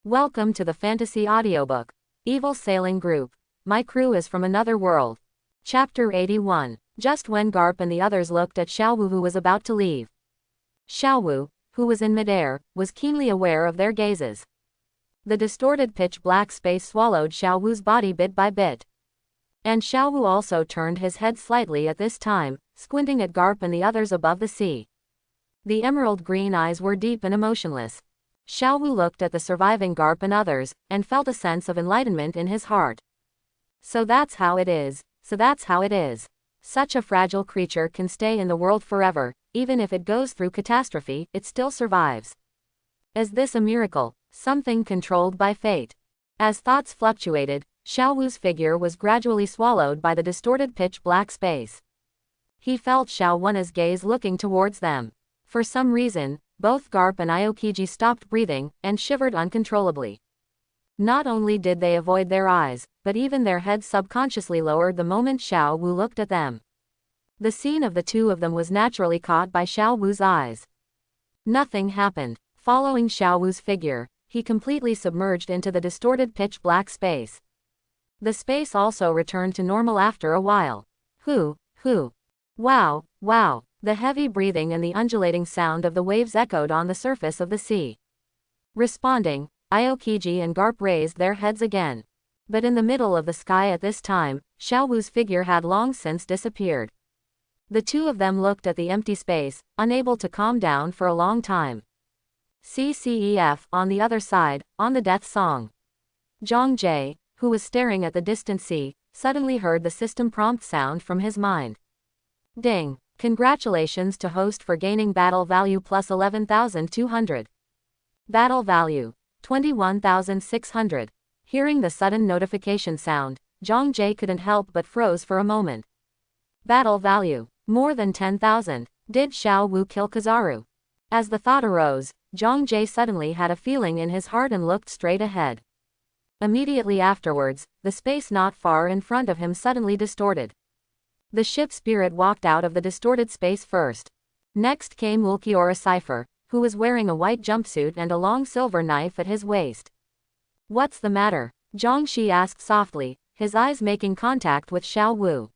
Welcome to the Fantasy Audiobook. Evil Sailing Group. My crew is from another world. Chapter 81. Just when Garp and the others looked at Xiaowu, who was about to leave. Xiaowu, who was in midair, was keenly aware of their gazes. The distorted pitch-black space swallowed Xiaowu's body bit by bit. And Xiaowu also turned his head slightly at this time, squinting at Garp and the others above the sea. The emerald green eyes were deep and emotionless. Xiaowu looked at the surviving Garp and others, and felt a sense of enlightenment in his heart. So that's how it is. Such a fragile creature can stay in the world forever, even if it goes through catastrophe, it still survives. Is this a miracle? Something controlled by fate? As thoughts fluctuated, Xiaowu's figure was gradually swallowed by the distorted pitch-black space. He felt Xiaowu's gaze looking towards them. For some reason, both Garp and Aokiji stopped breathing, and shivered uncontrollably. Not only did they avoid their eyes, but even their heads subconsciously lowered the moment Xiaowu looked at them. The scene of the two of them was naturally caught by Xiaowu's eyes. Nothing happened. Following Xiaowu's figure, he completely submerged into the distorted pitch-black space. The space also returned to normal after a while. Wow. The heavy breathing and the undulating sound of the waves echoed on the surface of the sea. Responding, Aokiji and Garp raised their heads again. But in the middle of the sky at this time, Xiaowu's figure had long since disappeared. The two of them looked at the empty space, unable to calm down for a long time. CCEF, on the other side, on the death song. Zhang Jie, who was staring at the distant sea, suddenly heard the system prompt sound from his mind. Ding! Congratulations to host for gaining battle value plus 11,200. Battle value, 21,600. Hearing the sudden notification sound, Zhang Jie couldn't help but froze for a moment. Battle value, more than 10,000. Did Xiaowu kill Kizaru? As the thought arose, Zhang Jie suddenly had a feeling in his heart and looked straight ahead. Immediately afterwards, the space not far in front of him suddenly distorted. The ship spirit walked out of the distorted space first. Next came Ulquiorra Cipher, who was wearing a white jumpsuit and a long silver knife at his waist. What's the matter? Zhang Shi asked softly, his eyes making contact with Xiaowu.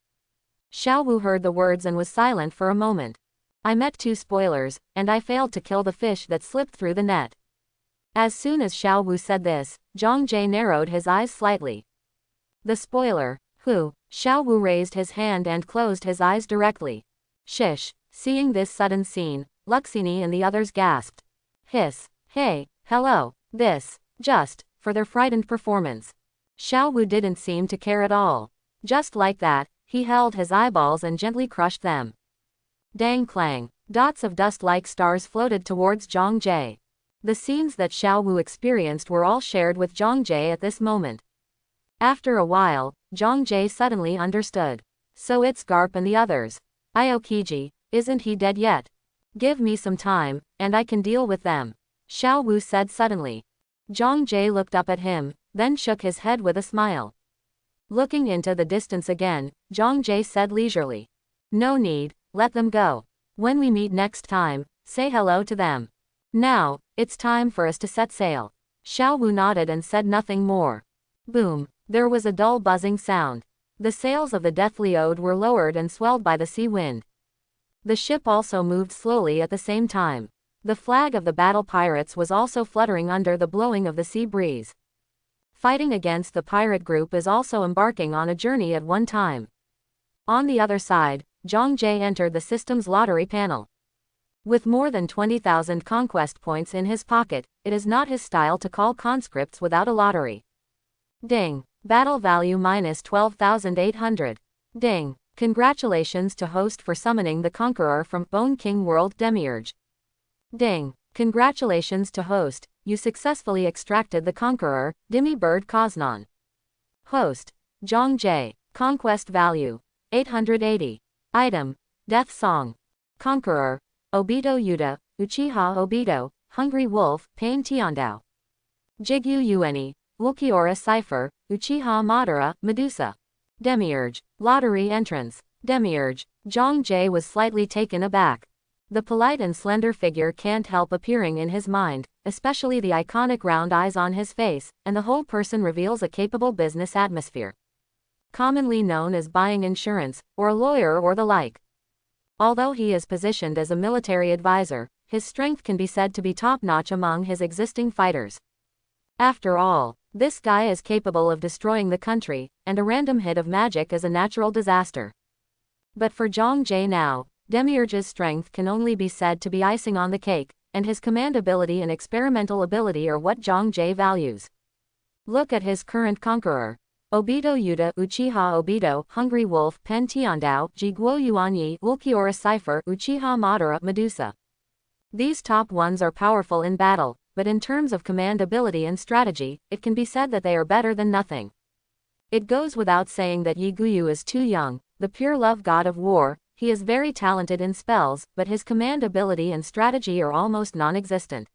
Xiaowu heard the words and was silent for a moment. I met two spoilers, and I failed to kill the fish that slipped through the net. As soon as Xiaowu said this, Zhang Jie narrowed his eyes slightly. The spoiler, who? Xiaowu raised his hand and closed his eyes directly. Shish! Seeing this sudden scene, Luxini and the others gasped. Hiss! Hey, hello! This, just, for their frightened performance. Xiaowu didn't seem to care at all. Just like that, he held his eyeballs and gently crushed them. Dang clang! Dots of dust like stars floated towards Zhang Jie. The scenes that Xiaowu experienced were all shared with Zhang Jie at this moment. After a while, Zhang Jie suddenly understood. So it's Garp and the others. Aokiji, isn't he dead yet? Give me some time, and I can deal with them. Xiaowu said suddenly. Zhang Jie looked up at him, then shook his head with a smile. Looking into the distance again, Zhang Jie said leisurely. No need, let them go. When we meet next time, say hello to them. Now, it's time for us to set sail. Xiaowu nodded and said nothing more. Boom! There was a dull buzzing sound. The sails of the Deathly Ode were lowered and swelled by the sea wind. The ship also moved slowly at the same time. The flag of the battle pirates was also fluttering under the blowing of the sea breeze. Fighting against the pirate group is also embarking on a journey at one time. On the other side, Zhang Jie entered the system's lottery panel. With more than 20,000 conquest points in his pocket, it is not his style to call conscripts without a lottery. Ding! Battle value minus 12,800. Ding! Congratulations to host for summoning the Conqueror from Bone King World Demiurge. Ding! Congratulations to host, you successfully extracted the Conqueror, Demi Bird Kaznan. Host, Zhang Jie. Conquest value, 880. Item, Death Song. Conqueror, Obito Yuta, Uchiha Obito, Hungry Wolf, Pain Tiandao. Jigyu Ueni, Ulquiorra Cipher, Uchiha Madara, Medusa. Demiurge. Lottery entrance. Demiurge. Zhang Jie was slightly taken aback. The polite and slender figure can't help appearing in his mind, especially the iconic round eyes on his face, and the whole person reveals a capable business atmosphere. Commonly known as buying insurance, or a lawyer or the like. Although he is positioned as a military advisor, his strength can be said to be top-notch among his existing fighters. After all, this guy is capable of destroying the country, and a random hit of magic is a natural disaster. But for Zhang Jie now, Demiurge's strength can only be said to be icing on the cake, and his command ability and experimental ability are what Zhang Jie values. Look at his current conqueror. Obito Yuta Uchiha Obito, Hungry Wolf Pen Tiandao, Jiguo Yuanyi, Ulquiorra Cipher, Uchiha Madara, Medusa. These top ones are powerful in battle, but in terms of command ability and strategy, it can be said that they are better than nothing. It goes without saying that Yi Guyu is too young, the pure love god of war. He is very talented in spells, but his command ability and strategy are almost non-existent.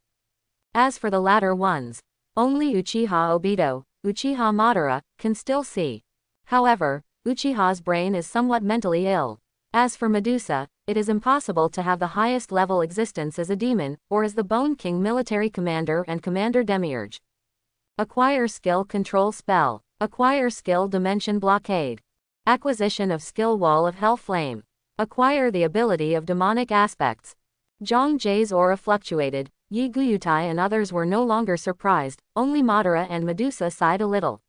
As for the latter ones, only Uchiha Obito, Uchiha Madara, can still see. However, Uchiha's brain is somewhat mentally ill. As for Medusa, it is impossible to have the highest level existence as a demon, or as the Bone King military commander and Commander Demiurge. Acquire skill control spell. Acquire skill dimension blockade. Acquisition of skill wall of hell flame. Acquire the ability of demonic aspects. Zhang Jie's aura fluctuated. Yi Guyutai and others were no longer surprised, only Madara and Medusa sighed a little.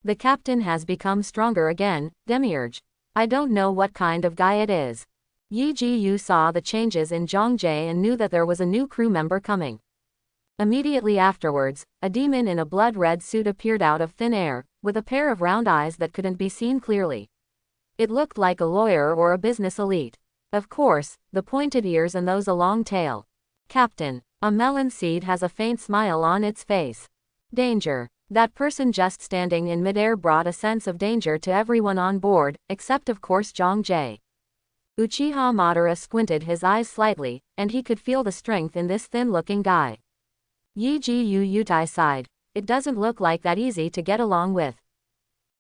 The captain has become stronger again, Demiurge. I don't know what kind of guy it is. Yi Jiyu saw the changes in Zhang Jie and knew that there was a new crew member coming. Immediately afterwards, a demon in a blood-red suit appeared out of thin air, with a pair of round eyes that couldn't be seen clearly. It looked like a lawyer or a business elite. Of course, the pointed ears and those a long tail. Captain, a melon seed has a faint smile on its face. Danger. That person just standing in midair brought a sense of danger to everyone on board, except of course Zhang Jie. Uchiha Madara squinted his eyes slightly, and he could feel the strength in this thin-looking guy. Yi Yutai sighed. It doesn't look like that easy to get along with.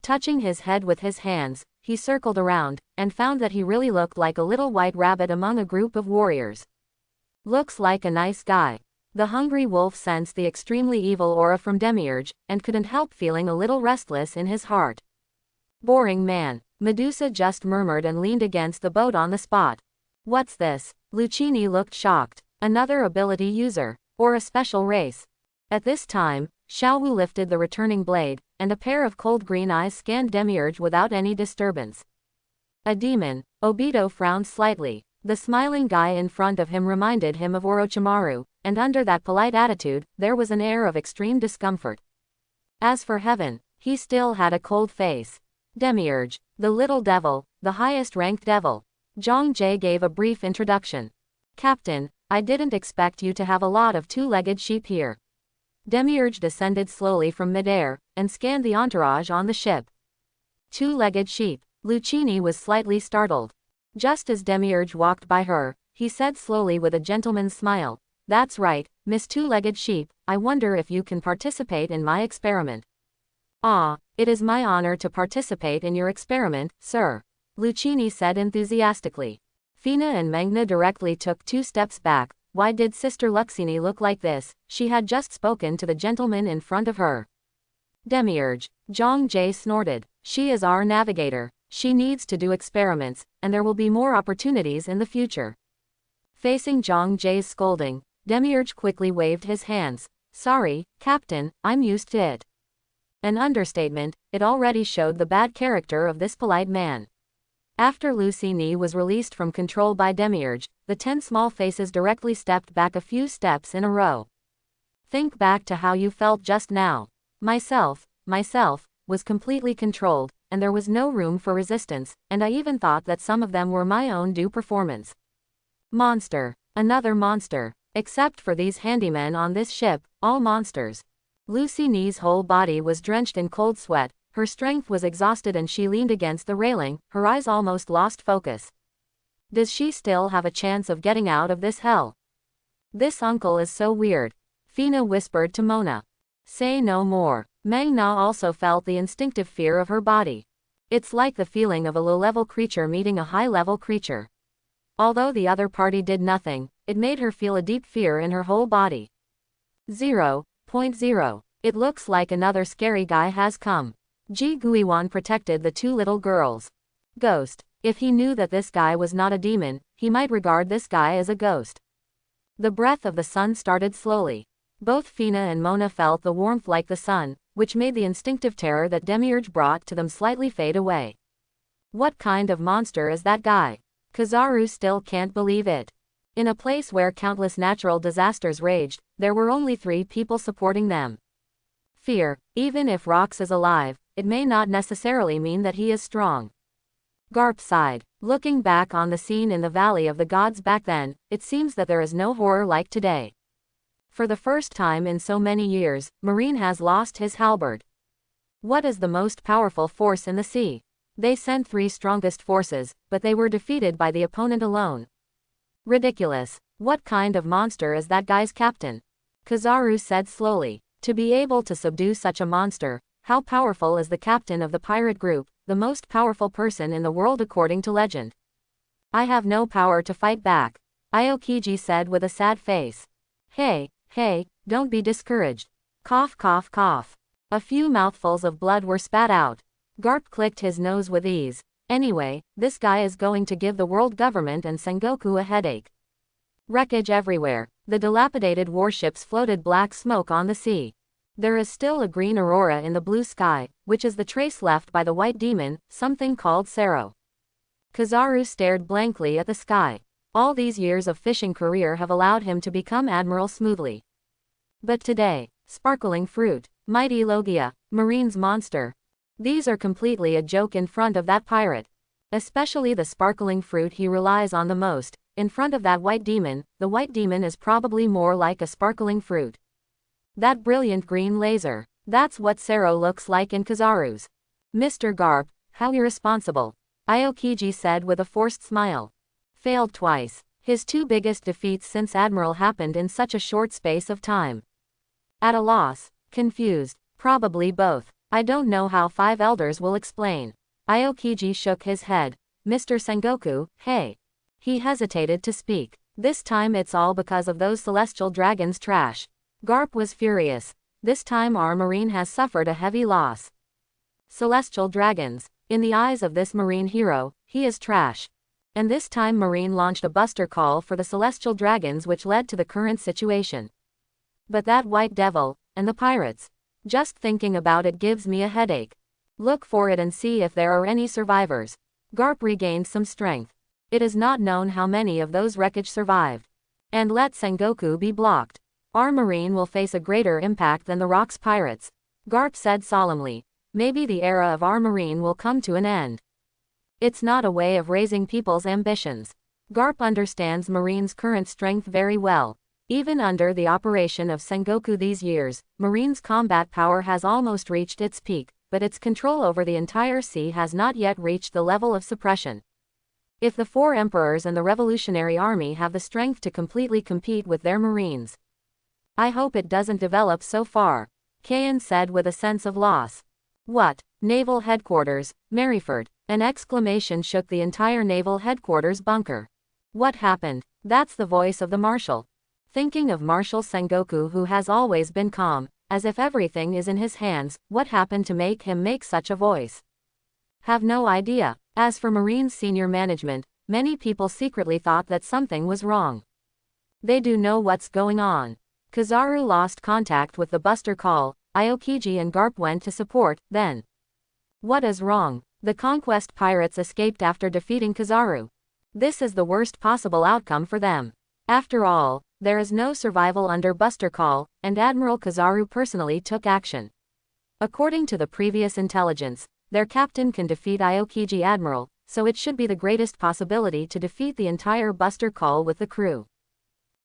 Touching his head with his hands, he circled around, and found that he really looked like a little white rabbit among a group of warriors. Looks like a nice guy. The hungry wolf sensed the extremely evil aura from Demiurge, and couldn't help feeling a little restless in his heart. Boring man, Medusa just murmured and leaned against the boat on the spot. What's this? Lucchini looked shocked. Another ability user, or a special race. At this time, Xiaowu lifted the returning blade, and a pair of cold green eyes scanned Demiurge without any disturbance. A demon, Obito frowned slightly. The smiling guy in front of him reminded him of Orochimaru, and under that polite attitude, there was an air of extreme discomfort. As for heaven, he still had a cold face. Demiurge, the little devil, the highest-ranked devil. Zhang Jie gave a brief introduction. Captain, I didn't expect you to have a lot of two-legged sheep here. Demiurge descended slowly from midair, and scanned the entourage on the ship. Two-legged sheep. Lucchini was slightly startled. Just as Demiurge walked by her, he said slowly with a gentleman's smile, "That's right, Miss Two-Legged Sheep, I wonder if you can participate in my experiment." "Ah, it is my honor to participate in your experiment, sir," Lucchini said enthusiastically. Fina and Magna directly took 2 steps back. Why did Sister Luxini look like this? She had just spoken to the gentleman in front of her. Demiurge, Zhang Jie snorted. She is our navigator. She needs to do experiments, and there will be more opportunities in the future. Facing Zhang Jie's scolding, Demiurge quickly waved his hands. Sorry, Captain, I'm used to it. An understatement, it already showed the bad character of this polite man. After Lucini was released from control by Demiurge, the 10 small faces directly stepped back a few steps in a row. Think back to how you felt just now. Myself, was completely controlled, and there was no room for resistance, and I even thought that some of them were my own due performance. Monster. Another monster. Except for these handymen on this ship, all monsters. Lucini's whole body was drenched in cold sweat, her strength was exhausted and she leaned against the railing, her eyes almost lost focus. Does she still have a chance of getting out of this hell? This uncle is so weird. Fina whispered to Mona. Say no more. Meng Na also felt the instinctive fear of her body. It's like the feeling of a low-level creature meeting a high-level creature. Although the other party did nothing, it made her feel a deep fear in her whole body. 0.0. It looks like another scary guy has come. Ji Guiwan protected the two little girls. Ghost. If he knew that this guy was not a demon, he might regard this guy as a ghost. The breath of the sun started slowly. Both Fina and Mona felt the warmth like the sun, which made the instinctive terror that Demiurge brought to them slightly fade away. What kind of monster is that guy? Kizaru still can't believe it. In a place where countless natural disasters raged, there were only 3 people supporting them. Fear. Even if Rox is alive, it may not necessarily mean that he is strong. Garp sighed. Looking back on the scene in the Valley of the Gods back then, it seems that there is no horror like today. For the first time in so many years, Marine has lost his halberd. What is the most powerful force in the sea? They sent 3 strongest forces, but they were defeated by the opponent alone. Ridiculous. What kind of monster is that guy's captain? Kizaru said slowly. To be able to subdue such a monster, how powerful is the captain of the pirate group, the most powerful person in the world according to legend? I have no power to fight back, Aokiji said with a sad face. Hey, don't be discouraged. Cough cough cough. A few mouthfuls of blood were spat out. Garp clicked his nose with ease. Anyway, this guy is going to give the world government and Sengoku a headache. Wreckage everywhere. The dilapidated warships floated black smoke on the sea. There is still a green aurora in the blue sky, which is the trace left by the white demon, something called Sero. Kizaru stared blankly at the sky. All these years of fishing career have allowed him to become admiral smoothly. But today, sparkling fruit, mighty Logia, Marine's monster. These are completely a joke in front of that pirate. Especially the sparkling fruit he relies on the most. In front of that white demon, the white demon is probably more like a sparkling fruit. That brilliant green laser. That's what Sero looks like in Kizaru's. Mr. Garp, how irresponsible. Aokiji said with a forced smile. Failed twice. His 2 biggest defeats since Admiral happened in such a short space of time. At a loss. Confused. Probably both. I don't know how 5 elders will explain. Aokiji shook his head. Mr. Sengoku, hey. He hesitated to speak. This time it's all because of those celestial dragons' trash. Garp was furious. This time our marine has suffered a heavy loss. Celestial dragons. In the eyes of this marine hero, he is trash. And this time Marine launched a buster call for the celestial dragons which led to the current situation. But that white devil, and the pirates. Just thinking about it gives me a headache. Look for it and see if there are any survivors. Garp regained some strength. It is not known how many of those wreckage survived. And let Sengoku be blocked. Our marine will face a greater impact than the Rox pirates. Garp said solemnly. Maybe the era of our marine will come to an end. It's not a way of raising people's ambitions. Garp understands Marine's current strength very well. Even under the operation of Sengoku these years, Marine's combat power has almost reached its peak, but its control over the entire sea has not yet reached the level of suppression. If the 4 emperors and the Revolutionary Army have the strength to completely compete with their marines. I hope it doesn't develop so far, Kayan said with a sense of loss. What? Naval Headquarters, Maryford. An exclamation shook the entire Naval Headquarters bunker. What happened? That's the voice of the Marshal. Thinking of Marshal Sengoku, who has always been calm, as if everything is in his hands, what happened to make him make such a voice? Have no idea. As for Marine's senior management, many people secretly thought that something was wrong. They do know what's going on. Kizaru lost contact with the buster call. Aokiji and Garp went to support, then. What is wrong? The Conquest pirates escaped after defeating Kizaru. This is the worst possible outcome for them. After all, there is no survival under buster call, and Admiral Kizaru personally took action. According to the previous intelligence, their captain can defeat Aokiji Admiral, so it should be the greatest possibility to defeat the entire buster call with the crew.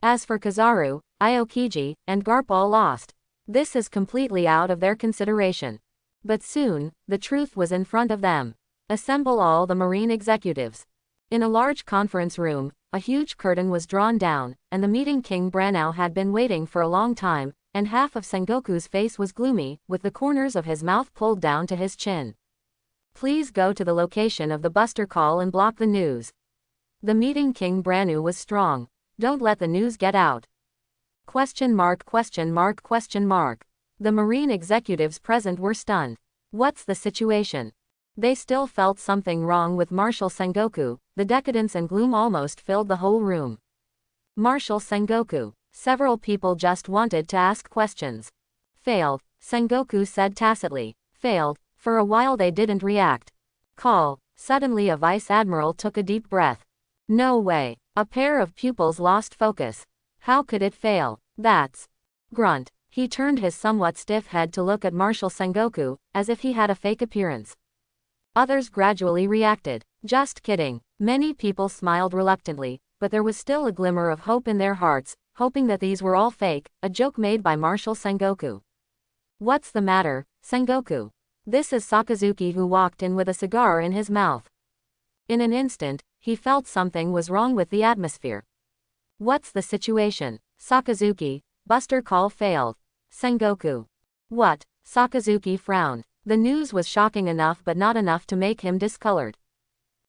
As for Kizaru, Aokiji, and Garp all lost. This is completely out of their consideration. But soon, the truth was in front of them. Assemble all the marine executives. In a large conference room, a huge curtain was drawn down, and the meeting King Branau had been waiting for a long time, and half of Sengoku's face was gloomy, with the corners of his mouth pulled down to his chin. Please go to the location of the buster call and block the news. The meeting King Branu was strong. Don't let the news get out. Question mark question mark question mark. The Marine executives present were stunned. What's the situation? They still felt something wrong with Marshal Sengoku. The decadence and gloom almost filled the whole room. Marshal Sengoku. Several people just wanted to ask questions. Failed, Sengoku said tacitly. Failed. For a while they didn't react. Call. Suddenly a vice admiral took a deep breath. No way. A pair of pupils lost focus. How could it fail? That's. Grunt. He turned his somewhat stiff head to look at Marshal Sengoku, as if he had a fake appearance. Others gradually reacted. Just kidding. Many people smiled reluctantly, but there was still a glimmer of hope in their hearts, hoping that these were all fake, a joke made by Marshal Sengoku. What's the matter, Sengoku? This is Sakazuki, who walked in with a cigar in his mouth. In an instant, he felt something was wrong with the atmosphere. What's the situation? Sakazuki. Buster call failed. Sengoku. What? Sakazuki frowned. The news was shocking enough but not enough to make him discolored.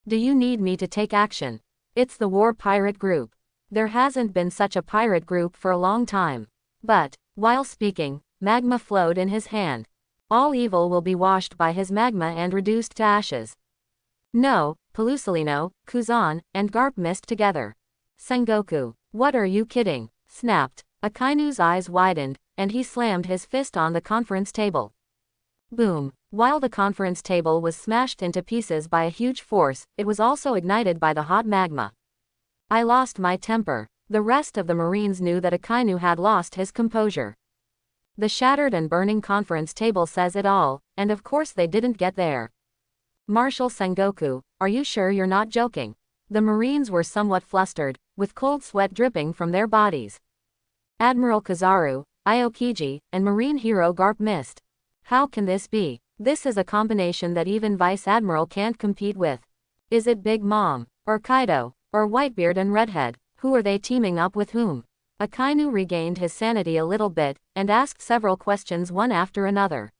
Do you need me to take action? It's the war pirate group. There hasn't been such a pirate group for a long time. But, while speaking, magma flowed in his hand. All evil will be washed by his magma and reduced to ashes. No, Pelusolino, Kuzan, and Garp missed together. Sengoku. What, are you kidding? Snapped. Akainu's eyes widened, and he slammed his fist on the conference table. Boom. While the conference table was smashed into pieces by a huge force, it was also ignited by the hot magma. I lost my temper. The rest of the Marines knew that Akainu had lost his composure. The shattered and burning conference table says it all, and of course they didn't get there. Marshal Sengoku, are you sure you're not joking? The Marines were somewhat flustered, with cold sweat dripping from their bodies. Admiral Kizaru, Aokiji, and Marine hero Garp missed. How can this be? This is a combination that even Vice Admiral can't compete with. Is it Big Mom, or Kaido, or Whitebeard and Redhead? Who are they teaming up with whom? Akainu regained his sanity a little bit, and asked several questions one after another.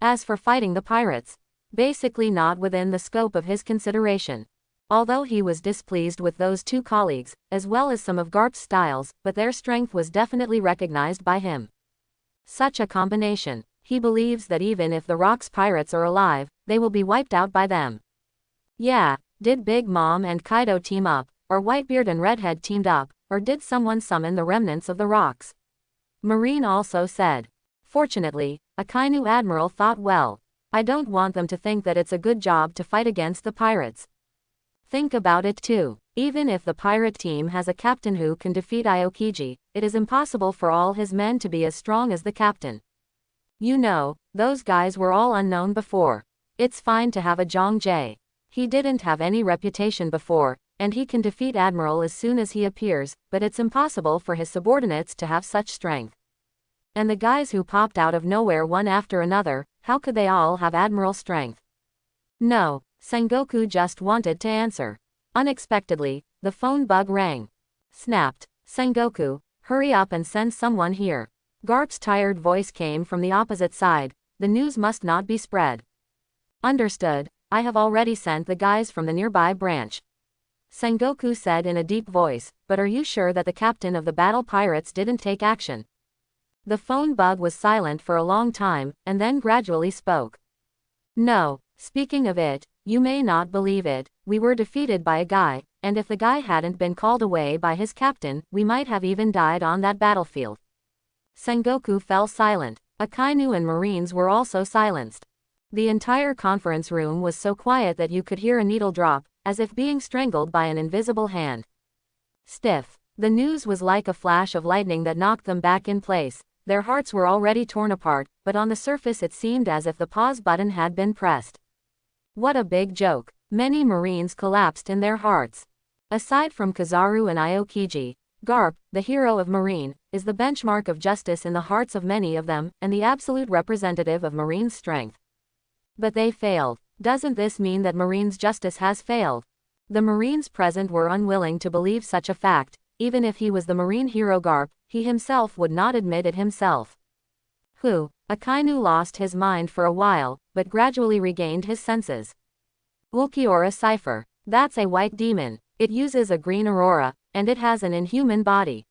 As for fighting the pirates, basically not within the scope of his consideration. Although he was displeased with those two colleagues, as well as some of Garp's styles, but their strength was definitely recognized by him. Such a combination. He believes that even if the Rocks pirates are alive, they will be wiped out by them. Yeah, did Big Mom and Kaido team up, or Whitebeard and Redhead teamed up, or did someone summon the remnants of the Rocks? Marine also said. Fortunately, Akainu Admiral thought, well, I don't want them to think that it's a good job to fight against the pirates. Think about it too. Even if the pirate team has a captain who can defeat Aokiji, it is impossible for all his men to be as strong as the captain. You know, those guys were all unknown before. It's fine to have a Zhang Jie. He didn't have any reputation before, and he can defeat Admiral as soon as he appears, but it's impossible for his subordinates to have such strength. And the guys who popped out of nowhere one after another, how could they all have Admiral strength? No, Sengoku just wanted to answer. Unexpectedly, the phone bug rang. Snapped. Sengoku, hurry up and send someone here. Garp's tired voice came from the opposite side. The news must not be spread. Understood. I have already sent the guys from the nearby branch. Sengoku said in a deep voice, but are you sure that the captain of the battle pirates didn't take action? The phone bug was silent for a long time, and then gradually spoke. No, speaking of it, you may not believe it, we were defeated by a guy, and if the guy hadn't been called away by his captain, we might have even died on that battlefield. Sengoku fell silent. Akainu and Marines were also silenced. The entire conference room was so quiet that you could hear a needle drop, as if being strangled by an invisible hand. Stiff. The news was like a flash of lightning that knocked them back in place. Their hearts were already torn apart, but on the surface it seemed as if the pause button had been pressed. What a big joke. Many Marines collapsed in their hearts. Aside from Kizaru and Aokiji, Garp, the hero of Marine, is the benchmark of justice in the hearts of many of them, and the absolute representative of Marine's strength. But they failed. Doesn't this mean that Marine's justice has failed? The Marines present were unwilling to believe such a fact. Even if he was the Marine hero Garp, he himself would not admit it himself. Akainu lost his mind for a while, but gradually regained his senses. Ulquiorra cipher. That's a white demon. It uses a green aurora, and it has an inhuman body.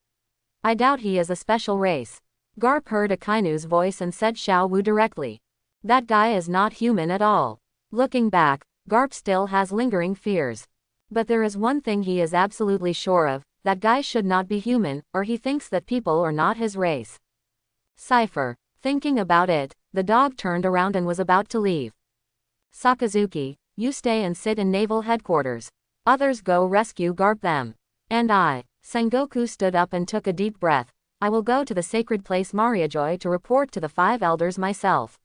I doubt he is a special race. Garp heard Akainu's voice and said Xiao Wu directly. That guy is not human at all. Looking back, Garp still has lingering fears. But there is one thing he is absolutely sure of, that guy should not be human, or he thinks that people are not his race. Cipher. Thinking about it, the dog turned around and was about to leave. Sakazuki, you stay and sit in naval headquarters. Others go rescue Garp them. And I. Sengoku stood up and took a deep breath. I will go to the sacred place Mariajoy to report to the 5 elders myself.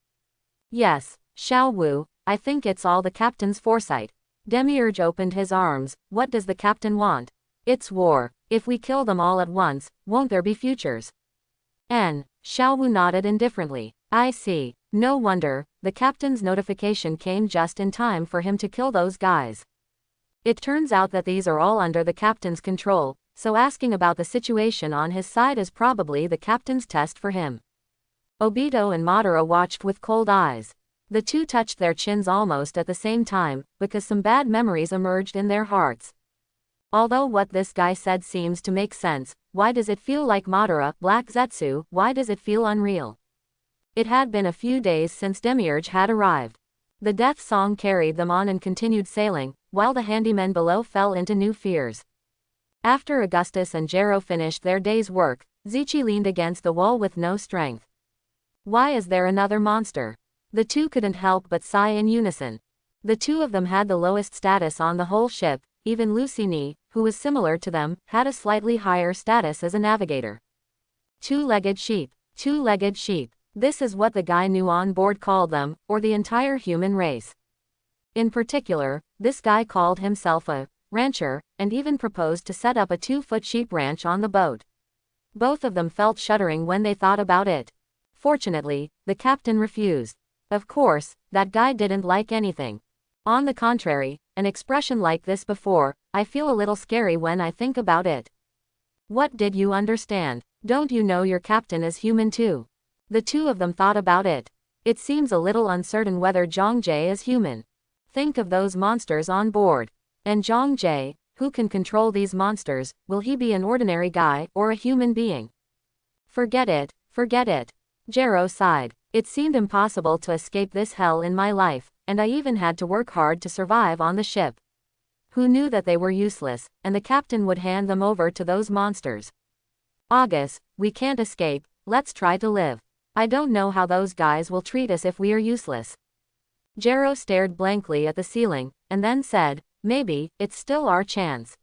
Yes, Xiao Wu, I think it's all the captain's foresight. Demiurge opened his arms. What does the captain want? It's war. If we kill them all at once, won't there be futures? Xiao Wu nodded indifferently. I see. No wonder, the captain's notification came just in time for him to kill those guys. It turns out that these are all under the captain's control, so asking about the situation on his side is probably the captain's test for him. Obito and Madara watched with cold eyes. The two touched their chins almost at the same time, because some bad memories emerged in their hearts. Although what this guy said seems to make sense, why does it feel like Madara, Black Zetsu, why does it feel unreal? It had been a few days since Demiurge had arrived. The death song carried them on and continued sailing, while the handymen below fell into new fears. After Augustus and Jero finished their day's work, Zichi leaned against the wall with no strength. Why is there another monster? The two couldn't help but sigh in unison. The two of them had the lowest status on the whole ship, even Lucini, who was similar to them, had a slightly higher status as a navigator. Two-legged sheep. Two-legged sheep. This is what the guy new on board called them, or the entire human race. In particular, this guy called himself a rancher, and even proposed to set up a 2-foot sheep ranch on the boat. Both of them felt shuddering when they thought about it. Fortunately, the captain refused. Of course, that guy didn't like anything. On the contrary, an expression like this before, I feel a little scary when I think about it. What did you understand? Don't you know your captain is human too? The two of them thought about it. It seems a little uncertain whether Zhang Jie is human. Think of those monsters on board. And Zhang Jie, who can control these monsters, will he be an ordinary guy or a human being? Forget it, forget it. Jero sighed. It seemed impossible to escape this hell in my life, and I even had to work hard to survive on the ship. Who knew that they were useless, and the captain would hand them over to those monsters? August, we can't escape, let's try to live. I don't know how those guys will treat us if we are useless. Jero stared blankly at the ceiling, and then said, maybe, it's still our chance.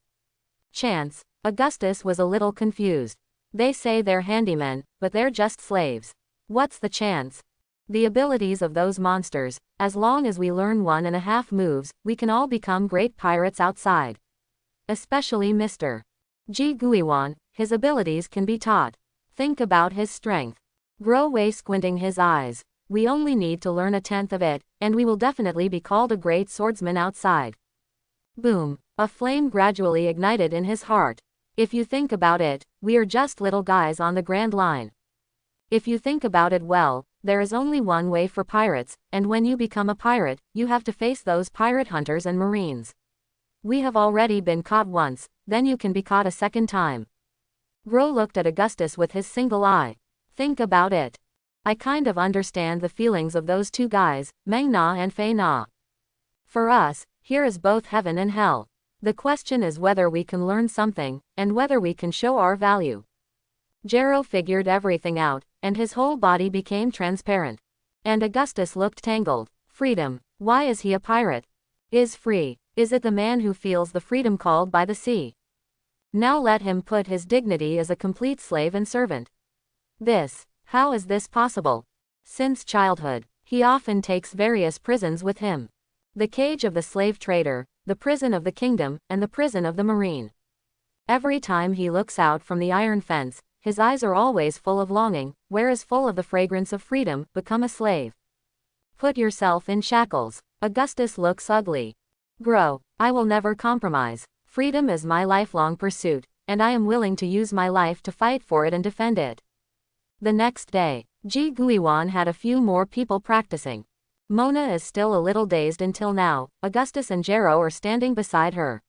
Chance? Augustus was a little confused. They say they're handymen, but they're just slaves. What's the chance? The abilities of those monsters, as long as we learn 1.5 moves, we can all become great pirates outside. Especially Mr. Ji Guiwan, his abilities can be taught. Think about his strength. Gro Wei squinting his eyes. We only need to learn 1/10 of it, and we will definitely be called a great swordsman outside. Boom. A flame gradually ignited in his heart. If you think about it, we are just little guys on the Grand Line. If you think about it well, there is only one way for pirates, and when you become a pirate, you have to face those pirate hunters and marines. We have already been caught once, then you can be caught a second time. Gro looked at Augustus with his single eye. Think about it. I kind of understand the feelings of those two guys, Meng Na and Fei Na. For us, here is both heaven and hell. The question is whether we can learn something, and whether we can show our value. Jero figured everything out, and his whole body became transparent. And Augustus looked tangled. Freedom. Why is he a pirate? Is free. Is it the man who feels the freedom called by the sea? Now let him put his dignity as a complete slave and servant. How is this possible? Since childhood, he often takes various prisons with him. The cage of the slave trader, the prison of the kingdom, and the prison of the marine. Every time he looks out from the iron fence, his eyes are always full of longing, whereas full of the fragrance of freedom, become a slave. Put yourself in shackles. Augustus looks ugly. Gro, I will never compromise. Freedom is my lifelong pursuit, and I am willing to use my life to fight for it and defend it. The next day, Ji Guiwan had a few more people practicing. Mona is still a little dazed until now. Augustus and Jero are standing beside her.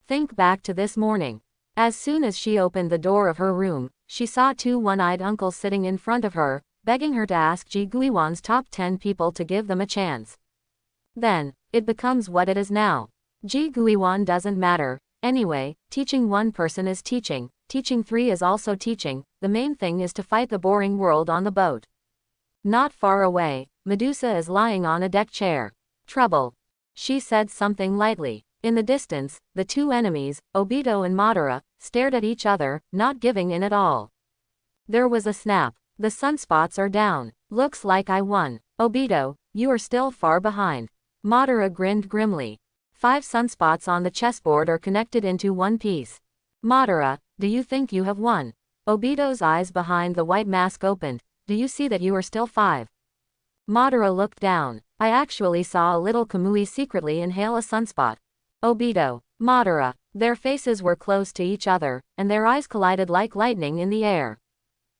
Think back to this morning. As soon as she opened the door of her room, she saw two one-eyed uncles sitting in front of her, begging her to ask Ji Guiwan's top 10 people to give them a chance. Then, it becomes what it is now. Ji Guiwan doesn't matter. Anyway, teaching one person is teaching, teaching three is also teaching, the main thing is to fight the boring world on the boat. Not far away, Medusa is lying on a deck chair. Trouble. She said something lightly. In the distance, the two enemies, Obito and Madara, stared at each other, not giving in at all. There was a snap. The sunspots are down. Looks like I won. Obito, you are still far behind. Madara grinned grimly. 5 sunspots on the chessboard are connected into one piece. Madara, do you think you have won? Obito's eyes behind the white mask opened. Do you see that you are still 5? Madara looked down. I actually saw a little Kamui secretly inhale a sunspot. Obito, Madara, their faces were close to each other, and their eyes collided like lightning in the air.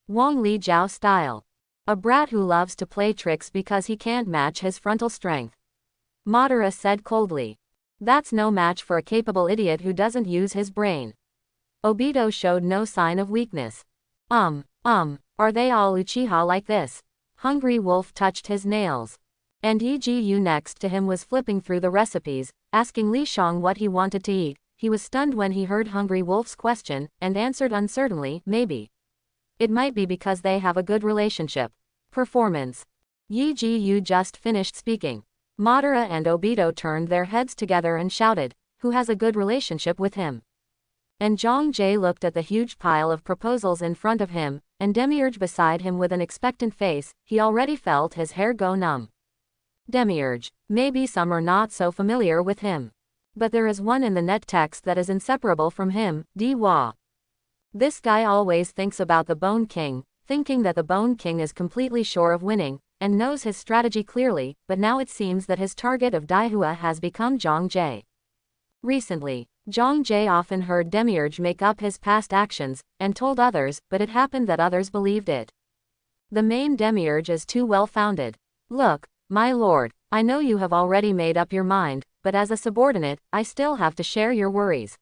Wang Li Jiao style. A brat who loves to play tricks because he can't match his frontal strength. Madara said coldly. That's no match for a capable idiot who doesn't use his brain. Obito showed no sign of weakness. Are they all Uchiha like this? Hungry Wolf touched his nails. And Egu next to him was flipping through the recipes, asking Li Shang what he wanted to eat. He was stunned when he heard Hungry Wolf's question, and answered uncertainly, maybe. It might be because they have a good relationship. Performance. Egu just finished speaking. Madara and Obito turned their heads together and shouted, who has a good relationship with him? And Zhang Jie looked at the huge pile of proposals in front of him, and Demiurge beside him with an expectant face. He already felt his hair go numb. Demiurge. Maybe some are not so familiar with him. But there is one in the net text that is inseparable from him, Diwa. This guy always thinks about the Bone King, thinking that the Bone King is completely sure of winning, and knows his strategy clearly, but now it seems that his target of Daihua has become Zhang Jie. Recently, Zhang Jie often heard Demiurge make up his past actions, and told others, but it happened that others believed it. The main Demiurge is too well-founded. Look, my lord, I know you have already made up your mind, but as a subordinate, I still have to share your worries.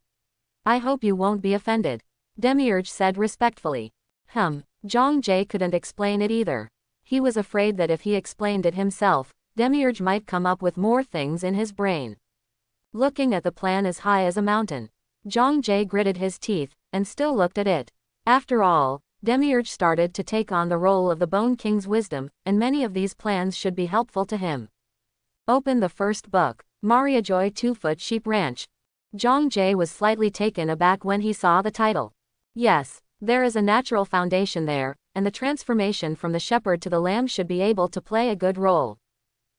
I hope you won't be offended. Demiurge said respectfully. Zhang Jie couldn't explain it either. He was afraid that if he explained it himself, Demiurge might come up with more things in his brain. Looking at the plan as high as a mountain, Zhang Jie gritted his teeth, and still looked at it. After all, Demiurge started to take on the role of the Bone King's wisdom, and many of these plans should be helpful to him. Open the first book, Mariajoy 2-Foot Sheep Ranch. Zhang Jie was slightly taken aback when he saw the title. Yes, there is a natural foundation there, and the transformation from the shepherd to the lamb should be able to play a good role.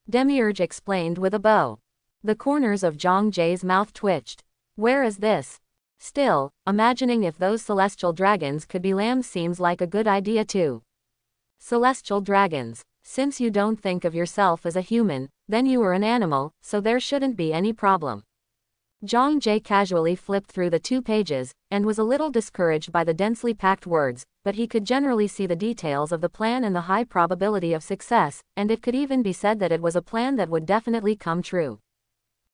Demiurge explained with a bow. The corners of Zhang Jie's mouth twitched. Where is this? Still, imagining if those celestial dragons could be lambs seems like a good idea too. Celestial dragons. Since you don't think of yourself as a human, then you are an animal, so there shouldn't be any problem. Zhang Jie casually flipped through the 2 pages, and was a little discouraged by the densely packed words, but he could generally see the details of the plan and the high probability of success, and it could even be said that it was a plan that would definitely come true.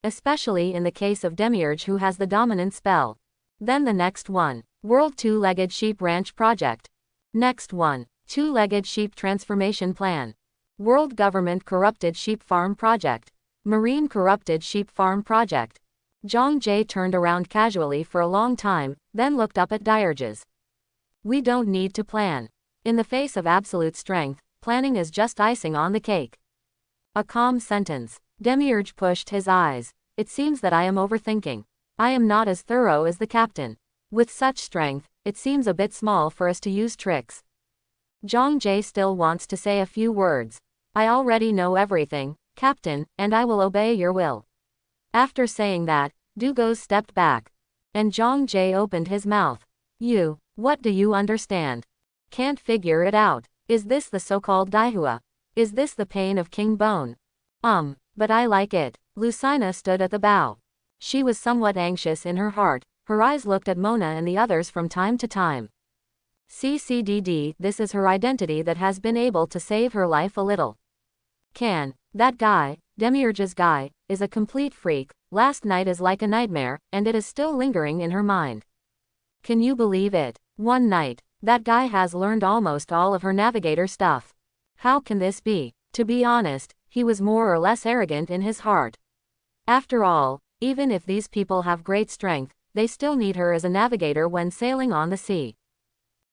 Especially in the case of Demiurge who has the dominant spell. Then the next one. World 2-Legged Sheep Ranch Project. Next one. 2-Legged Sheep Transformation Plan. World Government Corrupted Sheep Farm Project. Marine Corrupted Sheep Farm Project. Zhang Jie turned around casually for a long time, then looked up at Demiurge. We don't need to plan. In the face of absolute strength, planning is just icing on the cake. A calm sentence. Demiurge pushed his eyes. It seems that I am overthinking. I am not as thorough as the captain. With such strength, it seems a bit small for us to use tricks. Zhang Jie still wants to say a few words. I already know everything, Captain, and I will obey your will. After saying that, Dugos stepped back. And Zhang Jie opened his mouth. What do you understand? Can't figure it out. Is this the so-called Daihua? Is this the pain of King Bone? But I like it. Lucina stood at the bow. She was somewhat anxious in her heart, her eyes looked at Mona and the others from time to time. CCDD, this is her identity that has been able to save her life a little. That guy, Demiurge's guy, is a complete freak. Last night is like a nightmare, and it is still lingering in her mind. Can you believe it? One night, that guy has learned almost all of her navigator stuff. How can this be? To be honest, he was more or less arrogant in his heart. After all, even if these people have great strength, they still need her as a navigator when sailing on the sea.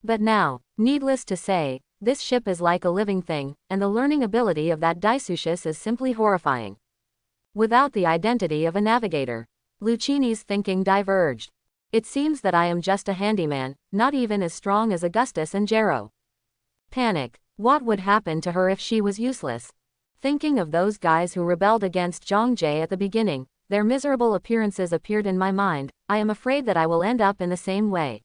But now, needless to say, this ship is like a living thing, and the learning ability of that Daisucius is simply horrifying. Without the identity of a navigator, Lucchini's thinking diverged. It seems that I am just a handyman, not even as strong as Augustus and Gero. Panic. What would happen to her if she was useless? Thinking of those guys who rebelled against Zhang at the beginning, their miserable appearances appeared in my mind. I am afraid that I will end up in the same way.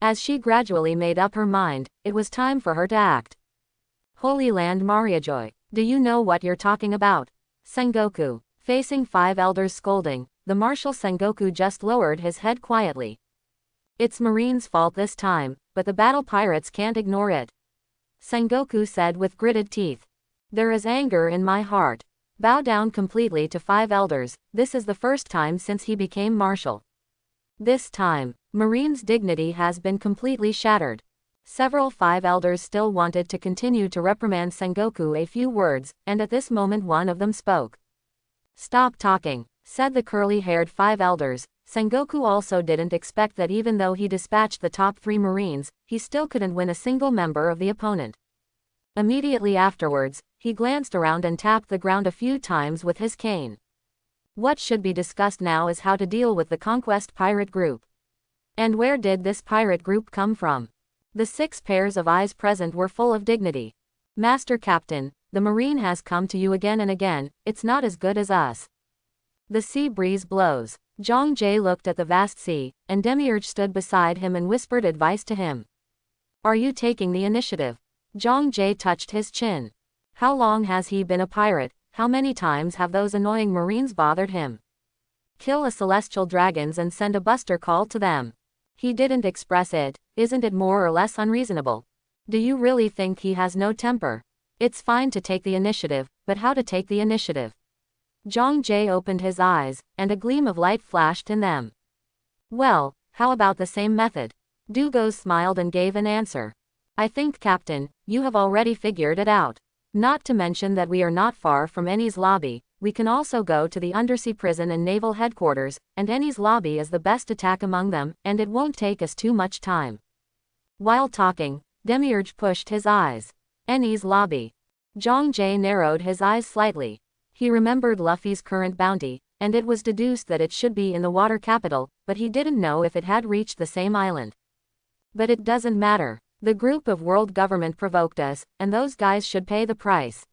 As she gradually made up her mind, it was time for her to act. Holy Land Mariajoy, do you know what you're talking about? Sengoku. Facing 5 elders scolding, the Marshal Sengoku just lowered his head quietly. It's Marine's fault this time, but the battle pirates can't ignore it. Sengoku said with gritted teeth. There is anger in my heart. Bow down completely to 5 elders. This is the first time since he became marshal. This time, Marine's dignity has been completely shattered. Several 5 elders still wanted to continue to reprimand Sengoku a few words, and at this moment one of them spoke. Stop talking, said the curly-haired 5 elders. Sengoku also didn't expect that even though he dispatched the top 3 Marines, he still couldn't win a single member of the opponent. Immediately afterwards, he glanced around and tapped the ground a few times with his cane. What should be discussed now is how to deal with the Conquest pirate group. And where did this pirate group come from? The 6 pairs of eyes present were full of dignity. Master Captain, the Marine has come to you again and again. It's not as good as us. The sea breeze blows. Zhang looked at the vast sea, and Demiurge stood beside him and whispered advice to him. Are you taking the initiative? Zhang touched his chin. How long has he been a pirate? How many times have those annoying Marines bothered him? Kill a celestial dragons and send a buster call to them. He didn't express it. Isn't it more or less unreasonable? Do you really think he has no temper? It's fine to take the initiative, but how to take the initiative? Zhang opened his eyes, and a gleam of light flashed in them. Well, how about the same method? Dugos smiled and gave an answer. I think, Captain, you have already figured it out. Not to mention that we are not far from Eni's lobby. We can also go to the undersea prison and naval headquarters, and Eni's lobby is the best attack among them, and it won't take us too much time. While talking, Demiurge pushed his eyes. Eni's lobby. Zhang narrowed his eyes slightly. He remembered Luffy's current bounty, and it was deduced that it should be in the water capital, but he didn't know if it had reached the same island. But it doesn't matter. The group of world government provoked us, and those guys should pay the price.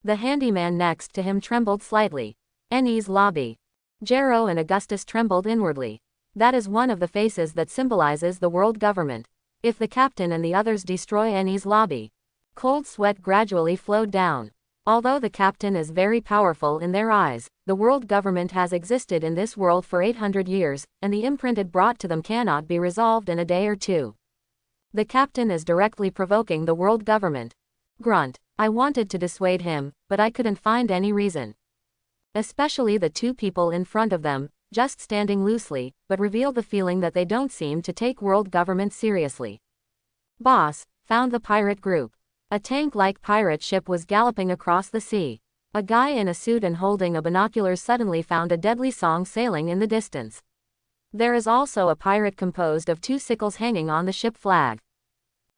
The handyman next to him trembled slightly. Eni's lobby. Gero and Augustus trembled inwardly. That is one of the faces that symbolizes the world government. If the captain and the others destroy Eni's lobby. Cold sweat gradually flowed down. Although the captain is very powerful in their eyes, the world government has existed in this world for 800 years, and the imprint it brought to them cannot be resolved in a day or two. The captain is directly provoking the world government. Grunt. I wanted to dissuade him, but I couldn't find any reason. Especially the 2 people in front of them, just standing loosely, but reveal the feeling that they don't seem to take world government seriously. Boss, found the pirate group. A tank-like pirate ship was galloping across the sea. A guy in a suit and holding a binoculars suddenly found a deadly song sailing in the distance. There is also a pirate composed of 2 sickles hanging on the ship flag.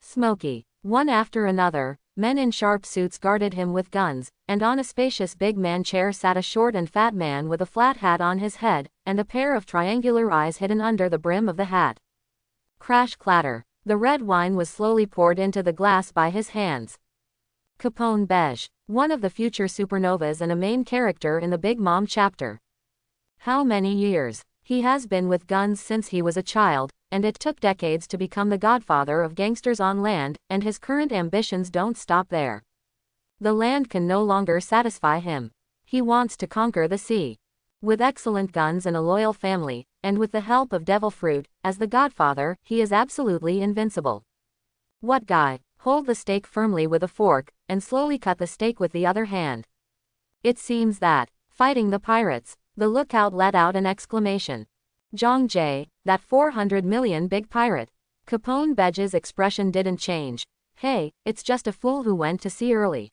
Smoky. One after another, men in sharp suits guarded him with guns, and on a spacious big man chair sat a short and fat man with a flat hat on his head, and a pair of triangular eyes hidden under the brim of the hat. Crash clatter. The red wine was slowly poured into the glass by his hands. Capone Beige. One of the future supernovas and a main character in the Big Mom chapter. How many years? He has been with guns since he was a child, and it took decades to become the godfather of gangsters on land, and his current ambitions don't stop there. The land can no longer satisfy him. He wants to conquer the sea. With excellent guns and a loyal family, and with the help of Devil Fruit, as the godfather, he is absolutely invincible. What guy? Hold the steak firmly with a fork, and slowly cut the steak with the other hand. It seems that Fighting the pirates. The lookout let out an exclamation. Zhang Jie, that 400 million big pirate. Capone Bedge's expression didn't change. Hey, it's just a fool who went to sea early.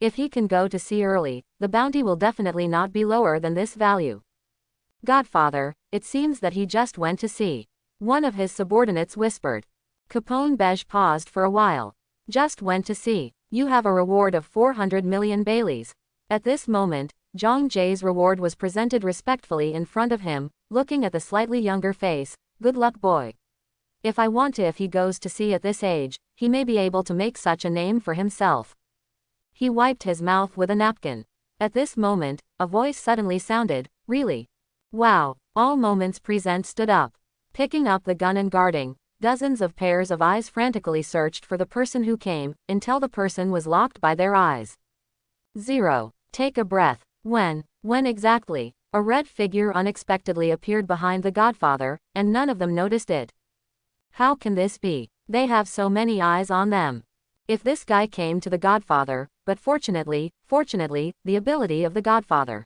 If he can go to sea early, the bounty will definitely not be lower than this value. Godfather, it seems that he just went to sea. One of his subordinates whispered. Capone Bedge paused for a while. Just went to sea. You have a reward of 400 million Baileys. At this moment, Zhang Jie's reward was presented respectfully in front of him, looking at the slightly younger face. Good luck, boy. If I want to, if he goes to sea at this age, he may be able to make such a name for himself. He wiped his mouth with a napkin. At this moment, a voice suddenly sounded. Really? Wow. All moments present stood up. Picking up the gun and guarding, dozens of pairs of eyes frantically searched for the person who came, until the person was locked by their eyes. 0. Take a breath. When exactly? A red figure unexpectedly appeared behind the Godfather, and none of them noticed it. How can this be? They have so many eyes on them. If this guy came to the Godfather, but fortunately, the ability of the Godfather.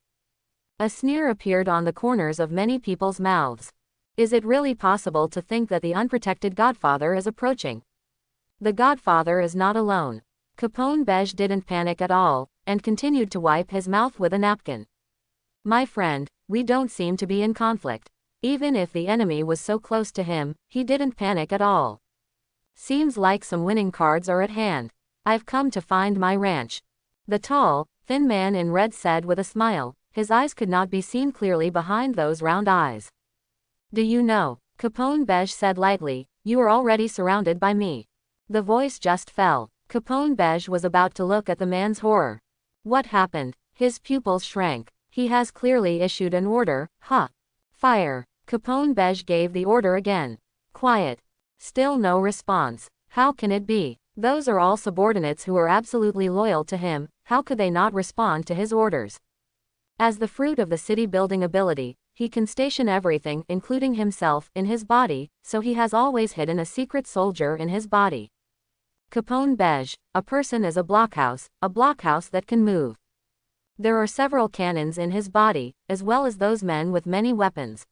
A sneer appeared on the corners of many people's mouths. Is it really possible to think that the unprotected Godfather is approaching? The Godfather is not alone. Capone Bedge didn't panic at all, and continued to wipe his mouth with a napkin. My friend, we don't seem to be in conflict. Even if the enemy was so close to him, he didn't panic at all. Seems like some winning cards are at hand. I've come to find my ranch. The tall, thin man in red said with a smile. His eyes could not be seen clearly behind those round eyes. Do you know? Capone Bedge said lightly, you are already surrounded by me. The voice just fell. Capone Bedge was about to look at the man's horror. What happened? His pupils shrank. He has clearly issued an order, huh? Fire. Capone Bedge gave the order again. Quiet. Still no response. How can it be? Those are all subordinates who are absolutely loyal to him. How could they not respond to his orders? As the fruit of the city building ability, he can station everything, including himself, in his body, so he has always hidden a secret soldier in his body. Capone Bedge, a person is a blockhouse that can move. There are several cannons in his body, as well as those men with many weapons.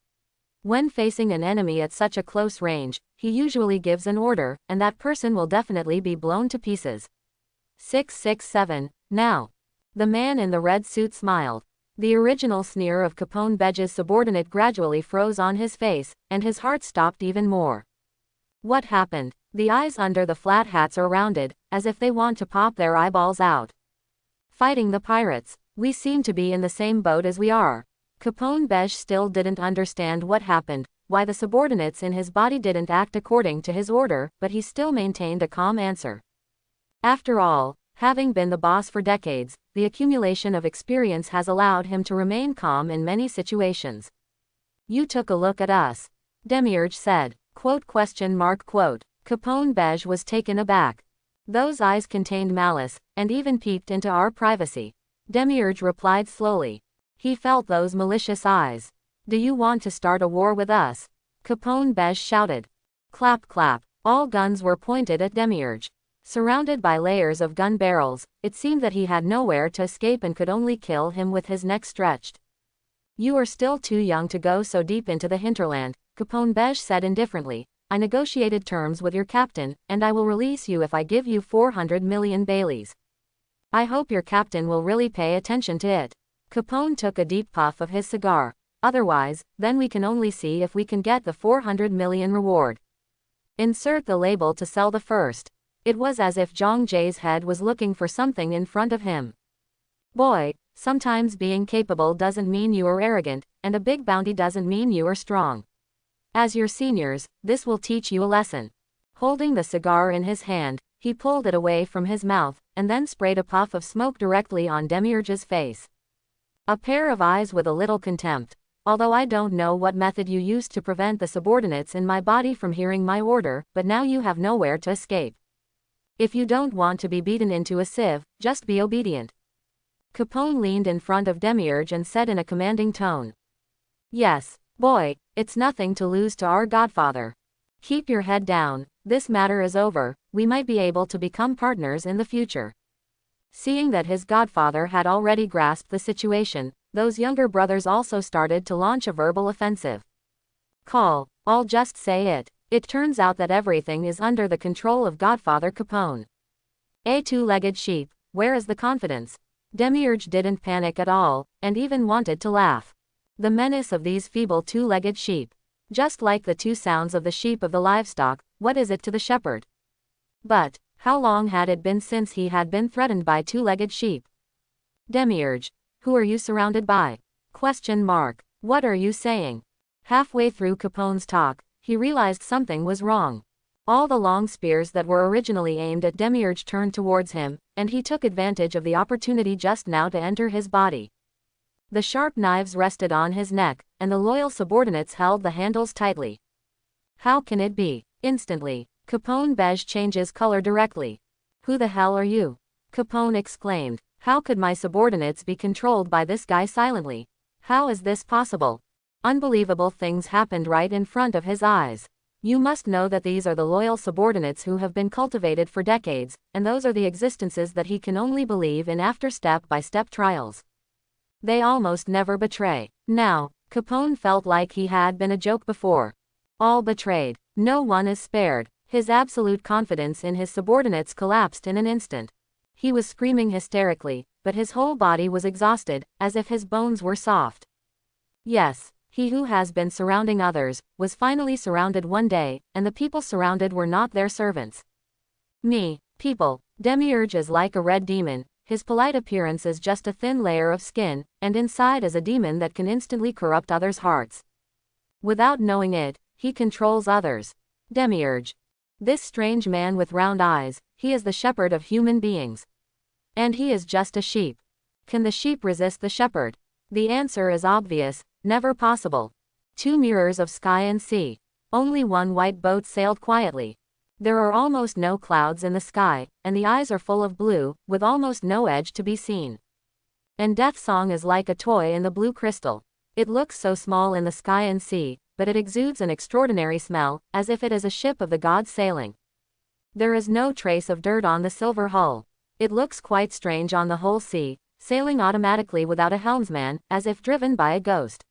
When facing an enemy at such a close range, he usually gives an order, and that person will definitely be blown to pieces. 667, now. The man in the red suit smiled. The original sneer of Capone Bedge's subordinate gradually froze on his face, and his heart stopped even more. What happened? The eyes under the flat hats are rounded, as if they want to pop their eyeballs out. Fighting the pirates. We seem to be in the same boat as we are. Capone Bedge still didn't understand what happened, why the subordinates in his body didn't act according to his order, but he still maintained a calm answer. After all, having been the boss for decades, the accumulation of experience has allowed him to remain calm in many situations. You took a look at us. Demiurge said. Quote. Capone Bedge was taken aback. Those eyes contained malice, and even peeped into our privacy. Demiurge replied slowly. He felt those malicious eyes. Do you want to start a war with us? Capone Bedge shouted. Clap clap. All guns were pointed at Demiurge. Surrounded by layers of gun barrels, it seemed that he had nowhere to escape and could only kill him with his neck stretched. You are still too young to go so deep into the hinterland, Capone Bedge said indifferently. I negotiated terms with your captain, and I will release you if I give you 400 million Baileys. I hope your captain will really pay attention to it. Capone took a deep puff of his cigar. Otherwise, then we can only see if we can get the 400 million reward. Insert the label to sell the first. It was as if Zhang Jie's head was looking for something in front of him. Boy, sometimes being capable doesn't mean you are arrogant, and a big bounty doesn't mean you are strong. As your seniors, this will teach you a lesson. Holding the cigar in his hand, he pulled it away from his mouth, and then sprayed a puff of smoke directly on Demiurge's face. A pair of eyes with a little contempt. Although I don't know what method you used to prevent the subordinates in my body from hearing my order, but now you have nowhere to escape. If you don't want to be beaten into a sieve, just be obedient. Capone leaned in front of Demiurge and said in a commanding tone. Yes, boy, it's nothing to lose to our Godfather. Keep your head down, this matter is over, we might be able to become partners in the future. Seeing that his Godfather had already grasped the situation, those younger brothers also started to launch a verbal offensive. Call, I'll just say it. It turns out that everything is under the control of Godfather Capone. A two-legged sheep, where is the confidence? Demiurge didn't panic at all, and even wanted to laugh. The menace of these feeble two-legged sheep. Just like the two sounds of the sheep of the livestock, what is it to the shepherd? But, how long had it been since he had been threatened by two-legged sheep? Demiurge, who are you surrounded by? Question mark. What are you saying? Halfway through Capone's talk, he realized something was wrong. All the long spears that were originally aimed at Demiurge turned towards him, and he took advantage of the opportunity just now to enter his body. The sharp knives rested on his neck, and the loyal subordinates held the handles tightly. How can it be? Instantly, Capone beige changes color directly. Who the hell are you? Capone exclaimed. How could my subordinates be controlled by this guy silently? How is this possible? Unbelievable things happened right in front of his eyes. You must know that these are the loyal subordinates who have been cultivated for decades, and those are the existences that he can only believe in after step-by-step trials. They almost never betray. Now, Capone felt like he had been a joke before. All betrayed. No one is spared. His absolute confidence in his subordinates collapsed in an instant. He was screaming hysterically, but his whole body was exhausted, as if his bones were soft. Yes. He who has been surrounding others, was finally surrounded one day, and the people surrounded were not their servants. Me, people. Demiurge is like a red demon, his polite appearance is just a thin layer of skin, and inside is a demon that can instantly corrupt others' hearts. Without knowing it, he controls others. Demiurge. This strange man with round eyes, he is the shepherd of human beings. And he is just a sheep. Can the sheep resist the shepherd? The answer is obvious. Never possible. Two mirrors of sky and sea. Only one white boat sailed quietly. There are almost no clouds in the sky, and the eyes are full of blue, with almost no edge to be seen. And Death Song is like a toy in the blue crystal. It looks so small in the sky and sea, but it exudes an extraordinary smell, as if it is a ship of the gods sailing. There is no trace of dirt on the silver hull. It looks quite strange on the whole sea, sailing automatically without a helmsman, as if driven by a ghost.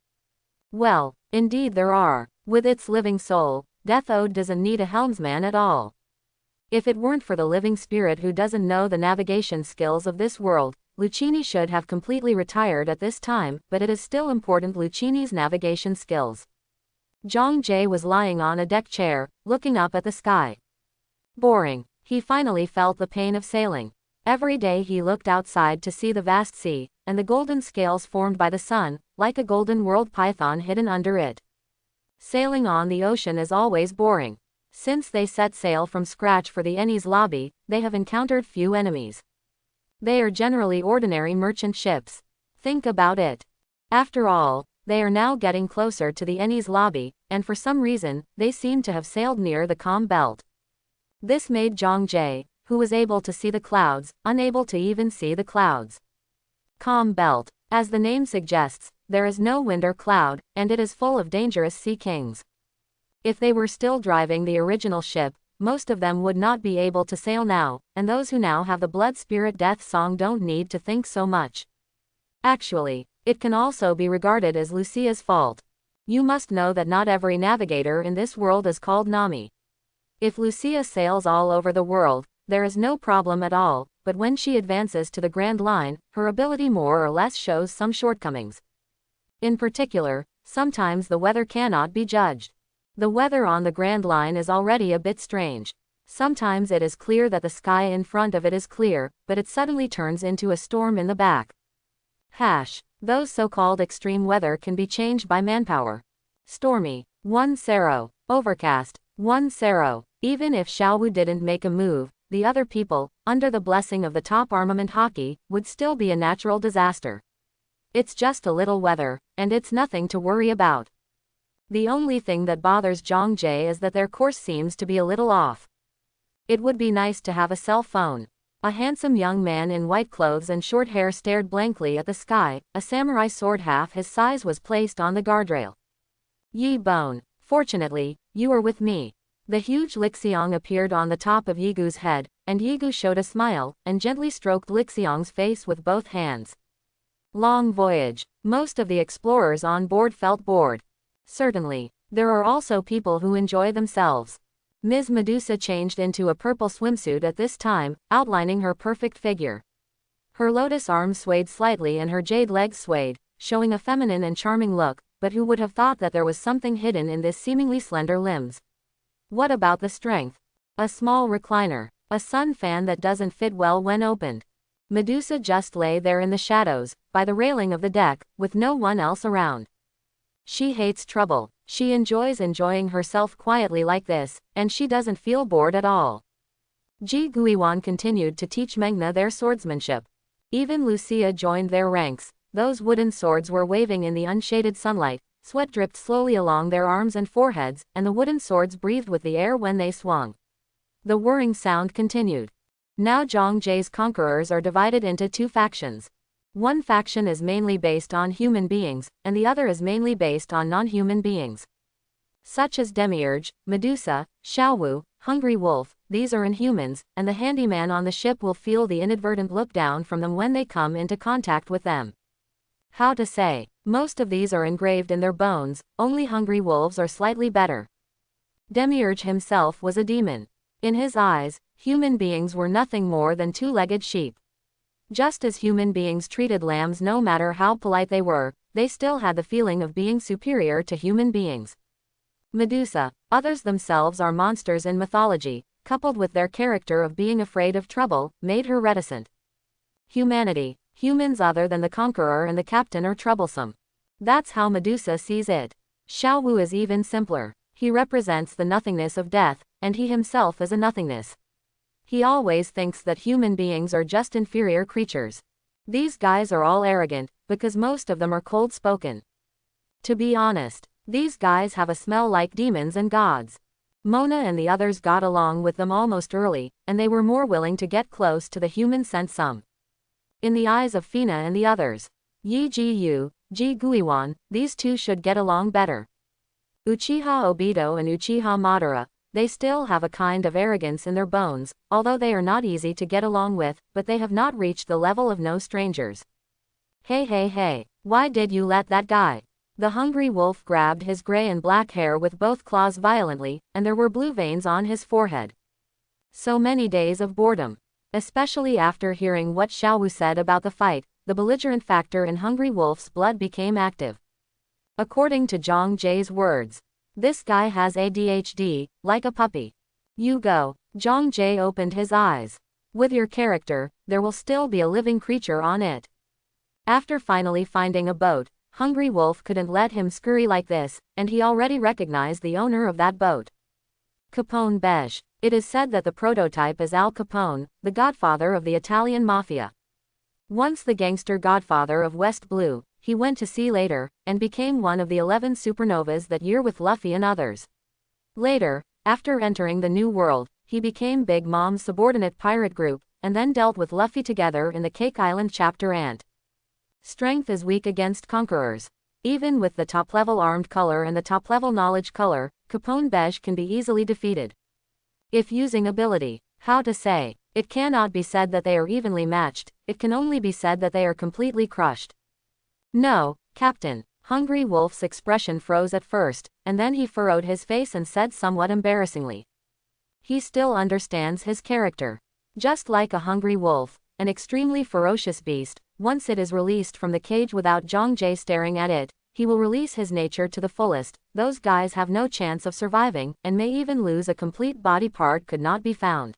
Well, indeed there are. With its living soul, Death Ode doesn't need a helmsman at all. If it weren't for the living spirit who doesn't know the navigation skills of this world, Lucchini should have completely retired at this time, but it is still important Lucchini's navigation skills. Zhang Jie was lying on a deck chair, looking up at the sky. Boring. He finally felt the pain of sailing. Every day he looked outside to see the vast sea, and the golden scales formed by the sun, like a golden world python hidden under it. Sailing on the ocean is always boring. Since they set sail from scratch for the Enies lobby, they have encountered few enemies. They are generally ordinary merchant ships. Think about it. After all, they are now getting closer to the Enies lobby, and for some reason, they seem to have sailed near the calm belt. This made Zhang Jie, who was able to see the clouds, unable to even see the clouds. Calm belt. As the name suggests, there is no wind or cloud, and it is full of dangerous sea kings. If they were still driving the original ship, most of them would not be able to sail now, and those who now have the blood spirit Death Song don't need to think so much. Actually, it can also be regarded as Lucia's fault. You must know that not every navigator in this world is called Nami. If Lucia sails all over the world, there is no problem at all, but when she advances to the Grand Line, her ability more or less shows some shortcomings. In particular, sometimes the weather cannot be judged. The weather on the Grand Line is already a bit strange. Sometimes it is clear that the sky in front of it is clear, but it suddenly turns into a storm in the back. Those so-called extreme weather can be changed by manpower. Stormy, 1-0. Overcast, 1-0. Even if Xiaowu didn't make a move, the other people, under the blessing of the top armament hockey, would still be a natural disaster. It's just a little weather, and it's nothing to worry about. The only thing that bothers Zhang Jie is that their course seems to be a little off. It would be nice to have a cell phone. A handsome young man in white clothes and short hair stared blankly at the sky. A samurai sword half his size was placed on the guardrail. Yi Bone, fortunately, you are with me. The huge Lixiang appeared on the top of Yigu's head, and Yigu showed a smile, and gently stroked Lixiang's face with both hands. Long voyage. Most of the explorers on board felt bored. Certainly, there are also people who enjoy themselves. Ms. Medusa changed into a purple swimsuit at this time, outlining her perfect figure. Her lotus arms swayed slightly and her jade legs swayed, showing a feminine and charming look, but who would have thought that there was something hidden in this seemingly slender limbs? What about the strength? A small recliner. A sun fan that doesn't fit well when opened. Medusa just lay there in the shadows, by the railing of the deck, with no one else around. She hates trouble. She enjoys enjoying herself quietly like this, and she doesn't feel bored at all. Ji Guiwan continued to teach Mengna their swordsmanship. Even Lucia joined their ranks. Those wooden swords were waving in the unshaded sunlight, sweat dripped slowly along their arms and foreheads, and the wooden swords breathed with the air when they swung. The whirring sound continued. Now Zhang Jie's conquerors are divided into two factions. One faction is mainly based on human beings, and the other is mainly based on non-human beings. Such as Demiurge, Medusa, Xiaowu, Hungry Wolf, these are inhumans, and the handyman on the ship will feel the inadvertent look down from them when they come into contact with them. How to say? Most of these are engraved in their bones, only Hungry Wolves are slightly better. Demiurge himself was a demon. In his eyes, human beings were nothing more than two-legged sheep. Just as human beings treated lambs no matter how polite they were, they still had the feeling of being superior to human beings. Medusa, others themselves are monsters in mythology, coupled with their character of being afraid of trouble, made her reticent. Humanity, humans other than the conqueror and the captain are troublesome. That's how Medusa sees it. Xiaowu is even simpler. He represents the nothingness of death, and he himself is a nothingness. He always thinks that human beings are just inferior creatures. These guys are all arrogant, because most of them are cold-spoken. To be honest, these guys have a smell like demons and gods. Mona and the others got along with them almost early, and they were more willing to get close to the human scent some. In the eyes of Fina and the others, Yi Ji Yu, Ji Guiwan, these two should get along better. Uchiha Obito and Uchiha Madara, they still have a kind of arrogance in their bones, although they are not easy to get along with, but they have not reached the level of no strangers. Hey, why did you let that guy? The Hungry Wolf grabbed his gray and black hair with both claws violently, and there were blue veins on his forehead. So many days of boredom. Especially after hearing what Xiaowu said about the fight, the belligerent factor in Hungry Wolf's blood became active. According to Zhang Jie's words, this guy has ADHD, like a puppy. You go. Zhang Jie opened his eyes. With your character, there will still be a living creature on it. After finally finding a boat, Hungry Wolf couldn't let him scurry like this, and he already recognized the owner of that boat. Capone Beige. It is said that the prototype is Al Capone, the godfather of the Italian mafia. Once the gangster godfather of West Blue, he went to sea later, and became one of the 11 supernovas that year with Luffy and others. Later, after entering the New World, he became Big Mom's subordinate pirate group, and then dealt with Luffy together in the Cake Island chapter Ant. Strength is weak against conquerors. Even with the top-level armed color and the top-level knowledge color, Capone Beige can be easily defeated. If using ability, how to say, it cannot be said that they are evenly matched, it can only be said that they are completely crushed. No, Captain. Hungry Wolf's expression froze at first, and then he furrowed his face and said somewhat embarrassingly. He still understands his character. Just like a hungry wolf, an extremely ferocious beast, once it is released from the cage without Zhang Jie staring at it, he will release his nature to the fullest. Those guys have no chance of surviving, and may even lose a complete body part could not be found.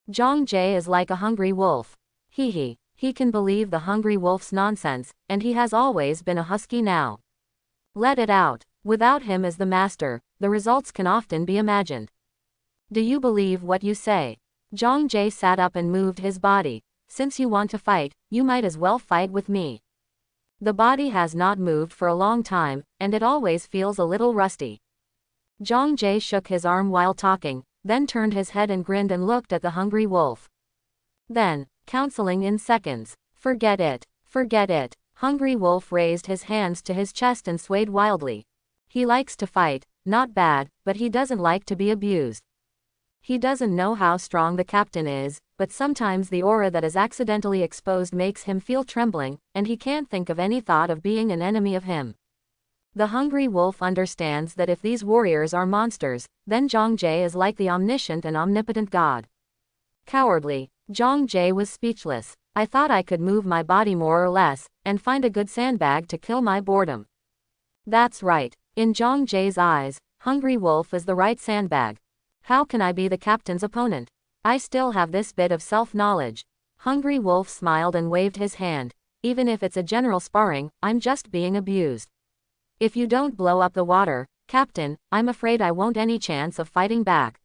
Zhang Jie is like a hungry wolf. He can believe the hungry wolf's nonsense, and he has always been a husky now. Let it out. Without him as the master, the results can often be imagined. Do you believe what you say? Zhang Jie sat up and moved his body. Since you want to fight, you might as well fight with me. The body has not moved for a long time, and it always feels a little rusty. Zhang Jie shook his arm while talking, then turned his head and grinned and looked at the hungry wolf. Then, counseling in seconds. Forget it. Forget it. Hungry Wolf raised his hands to his chest and swayed wildly. He likes to fight, not bad, but he doesn't like to be abused. He doesn't know how strong the captain is, but sometimes the aura that is accidentally exposed makes him feel trembling, and he can't think of any thought of being an enemy of him. The hungry wolf understands that if these warriors are monsters, then Zhang Jie is like the omniscient and omnipotent god. Cowardly. Zhang Jie was speechless. I thought I could move my body more or less, and find a good sandbag to kill my boredom. That's right. In Zhang Jie's eyes, Hungry Wolf is the right sandbag. How can I be the captain's opponent? I still have this bit of self-knowledge. Hungry Wolf smiled and waved his hand. Even if it's a general sparring, I'm just being abused. If you don't blow up the water, Captain, I'm afraid I won't any chance of fighting back.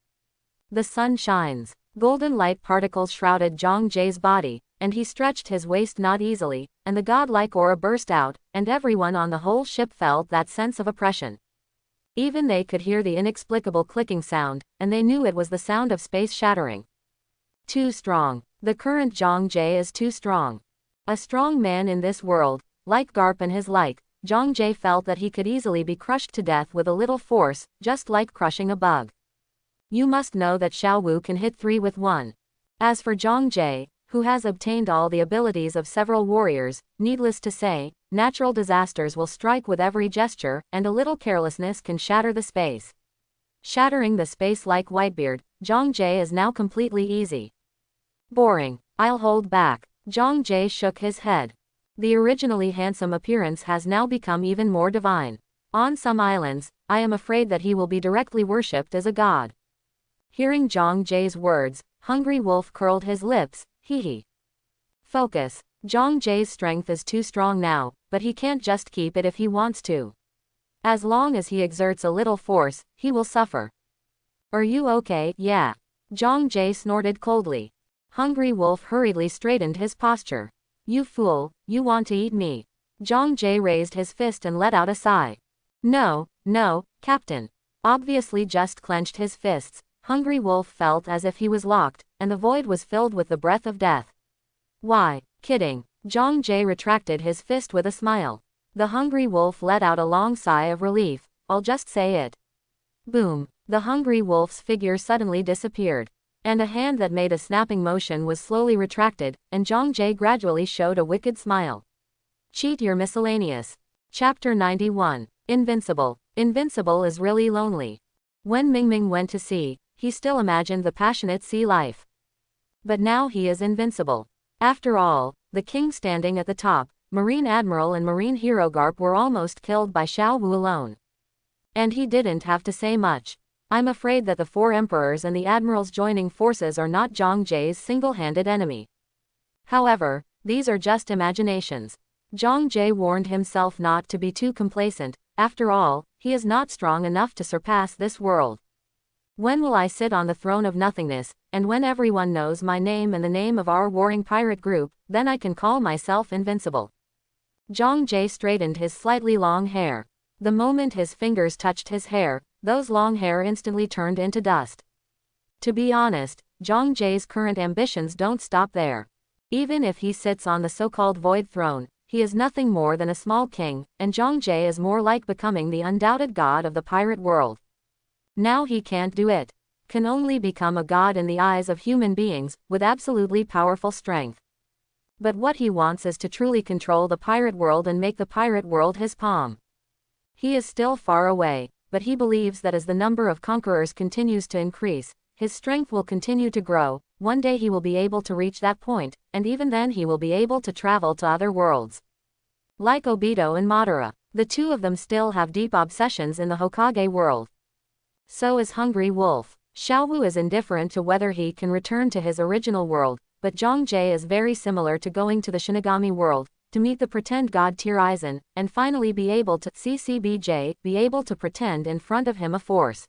The sun shines. Golden light particles shrouded Zhang Jie's body, and he stretched his waist not easily, and the godlike aura burst out, and everyone on the whole ship felt that sense of oppression. Even they could hear the inexplicable clicking sound, and they knew it was the sound of space shattering. Too strong. The current Zhang Jie is too strong. A strong man in this world, like Garp and his like, Zhang Jie felt that he could easily be crushed to death with a little force, just like crushing a bug. You must know that Xiao Wu can hit 3 with 1. As for Zhang Jie, who has obtained all the abilities of several warriors, needless to say, natural disasters will strike with every gesture, and a little carelessness can shatter the space. Shattering the space like Whitebeard, Zhang Jie is now completely easy. Boring. I'll hold back. Zhang Jie shook his head. The originally handsome appearance has now become even more divine. On some islands, I am afraid that he will be directly worshipped as a god. Hearing Zhang Jie's words, Hungry Wolf curled his lips, hee. Focus. Zhang Jie's strength is too strong now, but he can't just keep it if he wants to. As long as he exerts a little force, he will suffer. Are you okay? Yeah. Zhang Jie snorted coldly. Hungry Wolf hurriedly straightened his posture. You fool, you want to eat me. Zhang Jie raised his fist and let out a sigh. No, Captain. Obviously just clenched his fists. Hungry Wolf felt as if he was locked, and the void was filled with the breath of death. Why, kidding. Zhang Jie retracted his fist with a smile. The Hungry Wolf let out a long sigh of relief. I'll just say it. Boom. The Hungry Wolf's figure suddenly disappeared. And a hand that made a snapping motion was slowly retracted, and Zhang Jie gradually showed a wicked smile. Cheat your miscellaneous. Chapter 91. Invincible. Invincible is really lonely. When Mingming went to sea, he still imagined the passionate sea life. But now he is invincible. After all, the king standing at the top, Marine Admiral and Marine Hero Garp were almost killed by Xiao Wu alone. And he didn't have to say much. I'm afraid that the 4 emperors and the admirals joining forces are not Zhang Jie's single-handed enemy. However, these are just imaginations. Zhang Jie warned himself not to be too complacent. After all, he is not strong enough to surpass this world. When will I sit on the throne of nothingness, and when everyone knows my name and the name of our warring pirate group, then I can call myself invincible. Zhang Jie straightened his slightly long hair. The moment his fingers touched his hair, those long hair instantly turned into dust. To be honest, Zhang Jie's current ambitions don't stop there. Even if he sits on the so-called void throne, he is nothing more than a small king, and Zhang Jie is more like becoming the undoubted god of the pirate world. Now he can't do it. Can only become a god in the eyes of human beings, with absolutely powerful strength. But what he wants is to truly control the pirate world and make the pirate world his palm. He is still far away, but he believes that as the number of conquerors continues to increase, his strength will continue to grow. One day he will be able to reach that point, and even then he will be able to travel to other worlds. Like Obito and Madara, the two of them still have deep obsessions in the Hokage world. So is Hungry Wolf. Xiao Wu is indifferent to whether he can return to his original world, but Zhang Jie is very similar to going to the Shinigami world, to meet the pretend god Tier Aizen, and finally be able to be able to pretend in front of him a force.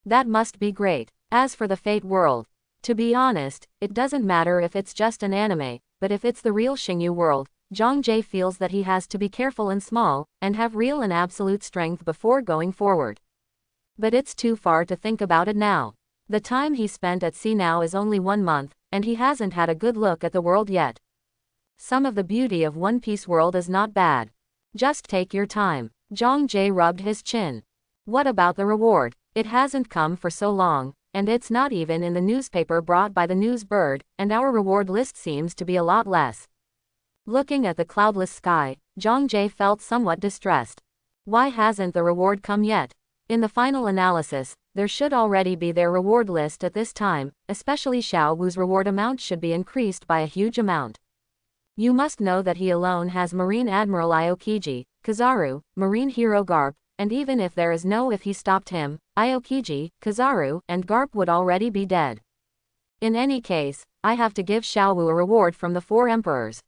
That must be great. As for the Fate world, to be honest, it doesn't matter if it's just an anime, but if it's the real Xingyu world, Zhang Jie feels that he has to be careful and small, and have real and absolute strength before going forward. But it's too far to think about it now. The time he spent at sea now is only 1 month, and he hasn't had a good look at the world yet. Some of the beauty of One Piece world is not bad. Just take your time. Zhang Jie rubbed his chin. What about the reward? It hasn't come for so long, and it's not even in the newspaper brought by the news bird, and our reward list seems to be a lot less. Looking at the cloudless sky, Zhang Jie felt somewhat distressed. Why hasn't the reward come yet? In the final analysis, there should already be their reward list at this time, especially Xiao Wu's reward amount should be increased by a huge amount. You must know that he alone has Marine Admiral Aokiji, Kizaru, Marine Hero Garp, and even if there is no if he stopped him, Aokiji, Kizaru, and Garp would already be dead. In any case, I have to give Xiao Wu a reward from the 4 emperors.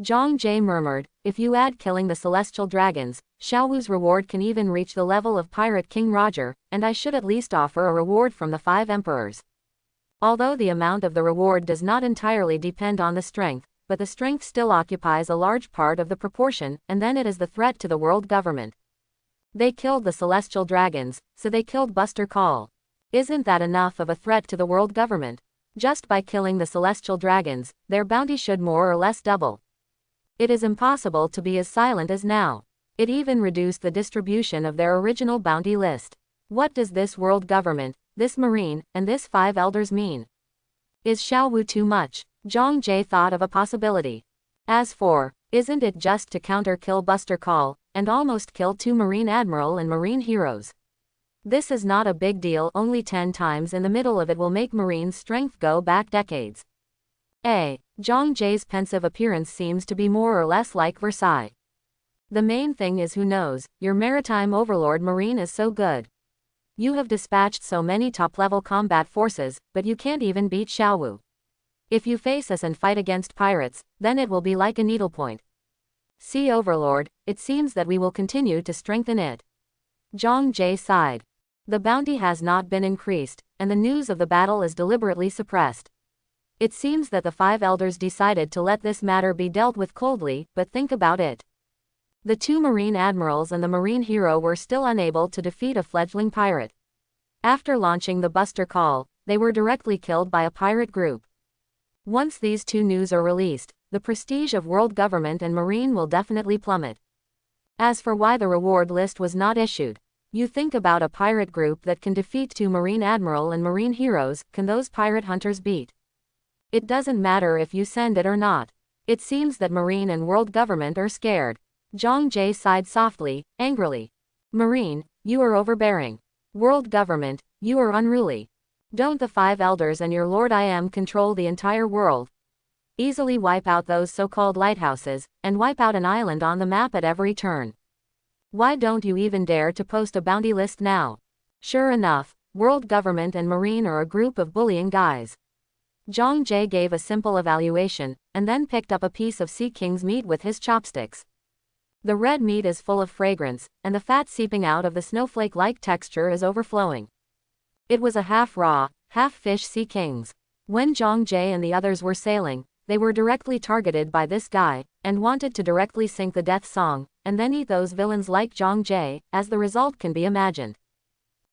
Zhang Jie murmured, if you add killing the celestial dragons, Xiao Wu's reward can even reach the level of Pirate King Roger, and I should at least offer a reward from the 5 emperors. Although the amount of the reward does not entirely depend on the strength, but the strength still occupies a large part of the proportion, and then it is the threat to the world government. They killed the celestial dragons, so they killed Buster Call. Isn't that enough of a threat to the world government? Just by killing the celestial dragons, their bounty should more or less double. It is impossible to be as silent as now. It even reduced the distribution of their original bounty list. What does this world government, this marine, and this 5 elders mean? Is Xiao Wu too much? Zhang Jie thought of a possibility. As for, isn't it just to counter-kill Buster Call, and almost kill 2 Marine Admiral and Marine heroes? This is not a big deal, only 10 times in the middle of it will make Marine's strength go back decades. Zhang Jie's pensive appearance seems to be more or less like Versailles. The main thing is who knows, your maritime overlord Marine is so good. You have dispatched so many top-level combat forces, but you can't even beat Xiao Wu. If you face us and fight against pirates, then it will be like a needlepoint. Sea Overlord, it seems that we will continue to strengthen it. Zhang Jie sighed. The bounty has not been increased, and the news of the battle is deliberately suppressed. It seems that the 5 elders decided to let this matter be dealt with coldly, but think about it. The 2 Marine Admirals and the Marine Hero were still unable to defeat a fledgling pirate. After launching the Buster Call, they were directly killed by a pirate group. Once these 2 news are released, the prestige of world government and Marine will definitely plummet. As for why the reward list was not issued, you think about a pirate group that can defeat 2 Marine Admiral and Marine Heroes, can those pirate hunters beat? It doesn't matter if you send it or not. It seems that Marine and world government are scared. Zhang Jie sighed softly, angrily. Marine, you are overbearing. World government, you are unruly. Don't the 5 elders and your Lord I Am control the entire world? Easily wipe out those so-called lighthouses, and wipe out an island on the map at every turn. Why don't you even dare to post a bounty list now? Sure enough, world government and Marine are a group of bullying guys. Zhang Jie gave a simple evaluation, and then picked up a piece of Sea King's meat with his chopsticks. The red meat is full of fragrance, and the fat seeping out of the snowflake-like texture is overflowing. It was a half-raw, half-fish Sea King's. When Zhang Jie and the others were sailing, they were directly targeted by this guy, and wanted to directly sing the death song, and then eat those villains like Zhang Jie, as the result can be imagined.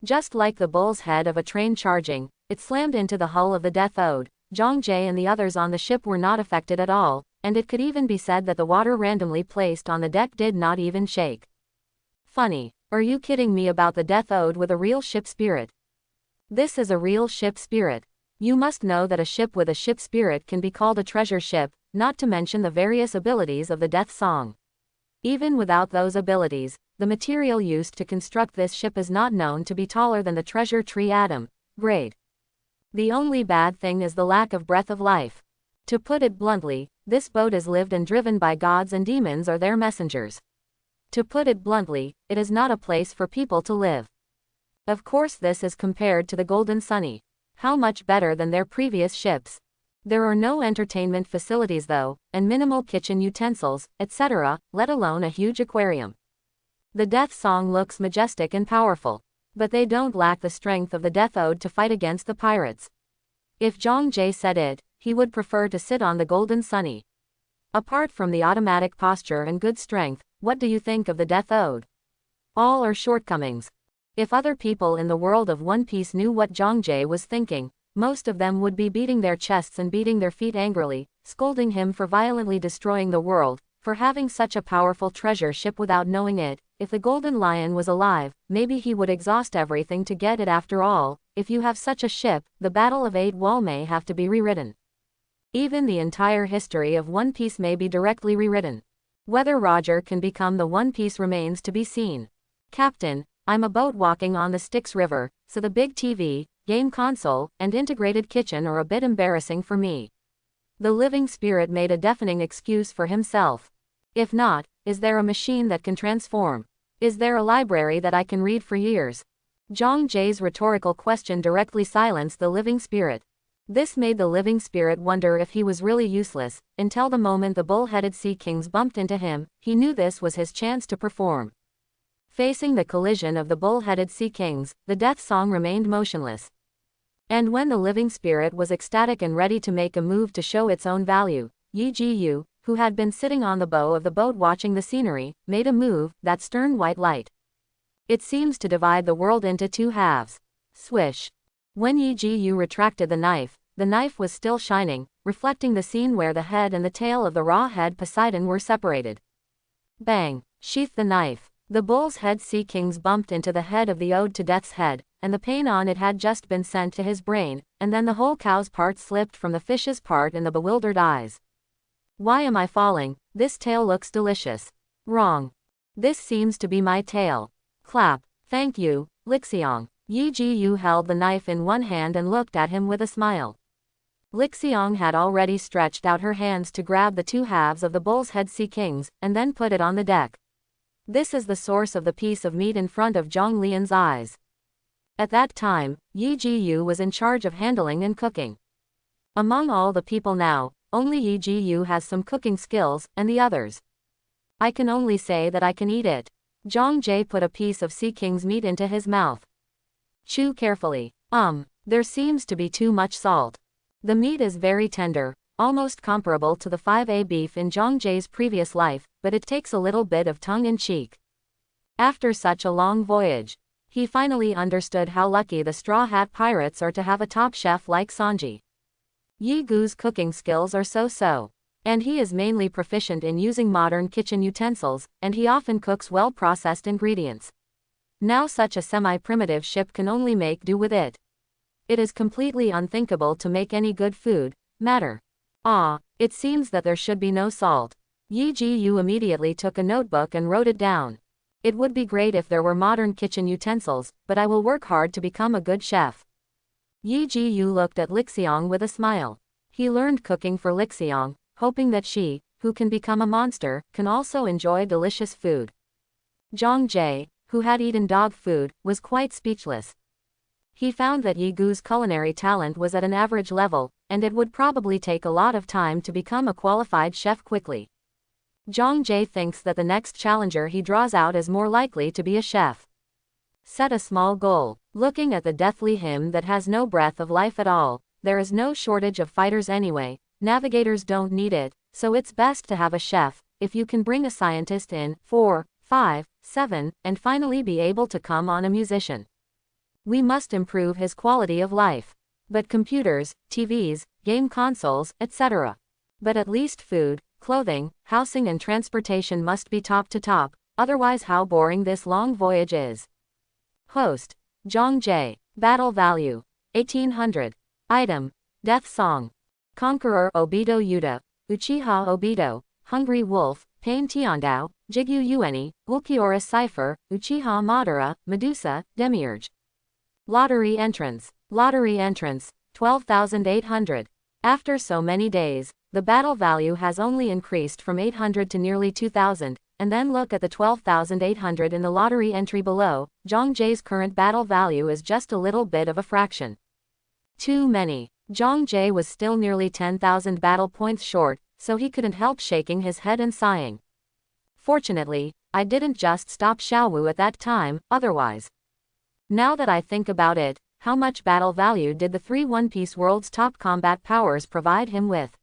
Just like the bull's head of a train charging, it slammed into the hull of the Death Ode. Zhang Jie and the others on the ship were not affected at all, and it could even be said that the water randomly placed on the deck did not even shake. Funny, are you kidding me about the Death Ode with a real ship spirit? This is a real ship spirit. You must know that a ship with a ship spirit can be called a treasure ship, not to mention the various abilities of the death song. Even without those abilities, the material used to construct this ship is not known to be taller than the treasure tree atom grade. The only bad thing is the lack of breath of life. To put it bluntly, this boat is lived and driven by gods and demons or their messengers. To put it bluntly, it is not a place for people to live. Of course, this is compared to the Golden Sunny. How much better than their previous ships. There are no entertainment facilities though, and minimal kitchen utensils, etc., let alone a huge aquarium. The death song looks majestic and powerful. But they don't lack the strength of the Death Ode to fight against the pirates. If Zhang Jie said it, he would prefer to sit on the Golden Sunny. Apart from the automatic posture and good strength, what do you think of the Death Ode? All are shortcomings. If other people in the world of One Piece knew what Zhang Jie was thinking, most of them would be beating their chests and beating their feet angrily, scolding him for violently destroying the world, for having such a powerful treasure ship without knowing it. If the Golden Lion was alive, maybe he would exhaust everything to get it after all. if you have such a ship, the Battle of 8 Wall may have to be rewritten. Even the entire history of One Piece may be directly rewritten. Whether Roger can become the One Piece remains to be seen. Captain, I'm a boat walking on the Styx River, so the big TV, game console, and integrated kitchen are a bit embarrassing for me. The living spirit made a deafening excuse for himself. If not, is there a machine that can transform? Is there a library that I can read for years? Zhang Jie's rhetorical question directly silenced the living spirit. This made the living spirit wonder if he was really useless. Until the moment the bull-headed sea kings bumped into him, he knew this was his chance to perform. Facing the collision of the bull-headed sea kings, the death song remained motionless. And when the living spirit was ecstatic and ready to make a move to show its own value, Yi Ji, who had been sitting on the bow of the boat watching the scenery, made a move, that stern white light. It seems to divide the world into two halves. Swish. When Yi Ji retracted the knife was still shining, reflecting the scene where the head and the tail of the raw-head Poseidon were separated. Bang. Sheath the knife. The bull's head sea kings bumped into the head of the ode to Death's head, and the pain on it had just been sent to his brain, and then the whole cow's part slipped from the fish's part in the bewildered eyes. Why am I falling? This tail looks delicious. Wrong. This seems to be my tail. Clap. Thank you, Lixiang. Yi Ji held the knife in one hand and looked at him with a smile. Lixiang had already stretched out her hands to grab the two halves of the bull's head sea kings, and then put it on the deck. This is the source of the piece of meat in front of Zhang Lian's eyes. At that time, Yi Ji was in charge of handling and cooking. Among all the people now, only Yi Ji has some cooking skills, and the others. I can only say that I can eat it. Zhang Jie put a piece of sea king's meat into his mouth. Chew carefully. There seems to be too much salt. The meat is very tender, almost comparable to the 5A beef in Zhang Jie's previous life, but it takes a little bit of tongue-in-cheek. After such a long voyage, he finally understood how lucky the Straw Hat Pirates are to have a top chef like Sanji. Yi Gu's cooking skills are so-so, and he is mainly proficient in using modern kitchen utensils, and he often cooks well-processed ingredients. Now such a semi-primitive ship can only make do with it. It is completely unthinkable to make any good food matter. It seems that there should be no salt. Yi Ji immediately took a notebook and wrote it down. It would be great if there were modern kitchen utensils, but I will work hard to become a good chef. Yi Ji looked at Lixiang with a smile. He learned cooking for Lixiang, hoping that she, who can become a monster, can also enjoy delicious food. Zhang Jie, who had eaten dog food, was quite speechless. He found that Yi Gu's culinary talent was at an average level, and it would probably take a lot of time to become a qualified chef quickly. Zhang Jie thinks that the next challenger he draws out is more likely to be a chef. Set a small goal. Looking at the deathly hymn that has no breath of life at all, there is no shortage of fighters anyway, navigators don't need it, so it's best to have a chef. If you can bring a scientist in, 4, 5, 7, and finally be able to come on a musician. We must improve his quality of life. But computers, TVs, game consoles, etc. But at least food, clothing, housing and transportation must be top to top, otherwise how boring this long voyage is. Host. Zhang Jie. Battle value. 1800. Item. Death song. Conqueror Obito Yuta. Uchiha Obito. Hungry Wolf. Pain Tiandao. Jigyu Ueni. Ulquiorra Cipher. Uchiha Madara. Medusa. Demiurge. Lottery entrance. Lottery entrance. 12,800. After so many days, the battle value has only increased from 800 to nearly 2,000, and then look at the 12,800 in the lottery entry below. Zhang Jie's current battle value is just a little bit of a fraction. Too many. Zhang Jie was still nearly 10,000 battle points short, so he couldn't help shaking his head and sighing. Fortunately, I didn't just stop Xiaowu at that time, otherwise. Now that I think about it, how much battle value did the 3 One Piece world's top combat powers provide him with?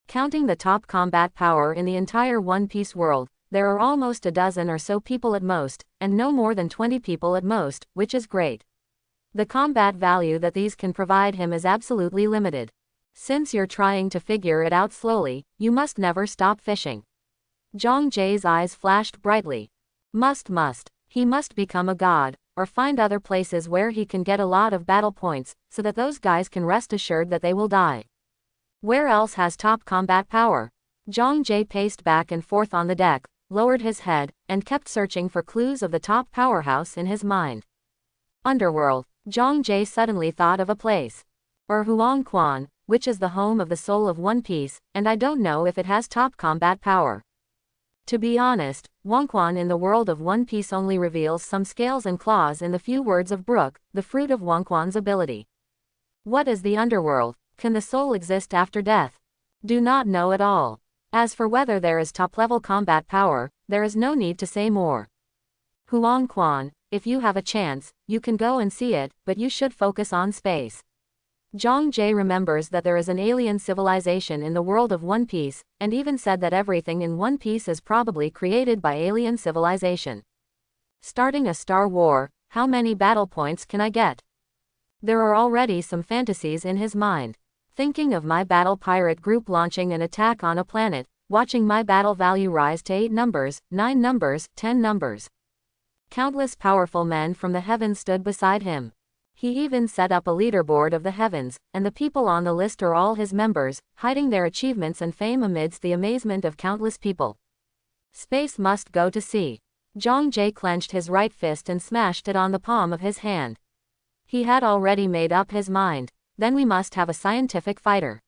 Counting the top combat power in the entire One Piece world, there are almost a dozen or so people at most, and no more than 20 people at most, which is great. The combat value that these can provide him is absolutely limited. Since you're trying to figure it out slowly, you must never stop fishing. Zhang Jie's eyes flashed brightly. He must become a god. or find other places where he can get a lot of battle points, so that those guys can rest assured that they will die. Where else has top combat power? Zhang Jie paced back and forth on the deck, lowered his head, and kept searching for clues of the top powerhouse in his mind. Underworld. Zhang Jie suddenly thought of a place. Or Huangquan, which is the home of the soul of One Piece, and I don't know if it has top combat power. To be honest, Huangquan in the world of One Piece only reveals some scales and claws in the few words of Brook, the fruit of Huangquan's ability. What is the underworld? Can the soul exist after death? Do not know at all. As for whether there is top-level combat power, there is no need to say more. Huangquan, if you have a chance, you can go and see it, but you should focus on space. Zhang Jie remembers that there is an alien civilization in the world of One Piece, and even said that everything in One Piece is probably created by alien civilization. Starting a star war, how many battle points can I get? There are already some fantasies in his mind. Thinking of my battle pirate group launching an attack on a planet, watching my battle value rise to 8 numbers, 9 numbers, 10 numbers. Countless powerful men from the heavens stood beside him. He even set up a leaderboard of the heavens, and the people on the list are all his members, hiding their achievements and fame amidst the amazement of countless people. Space must go to sea. Zhang Jie clenched his right fist and smashed it on the palm of his hand. He had already made up his mind. Then we must have a scientific fighter.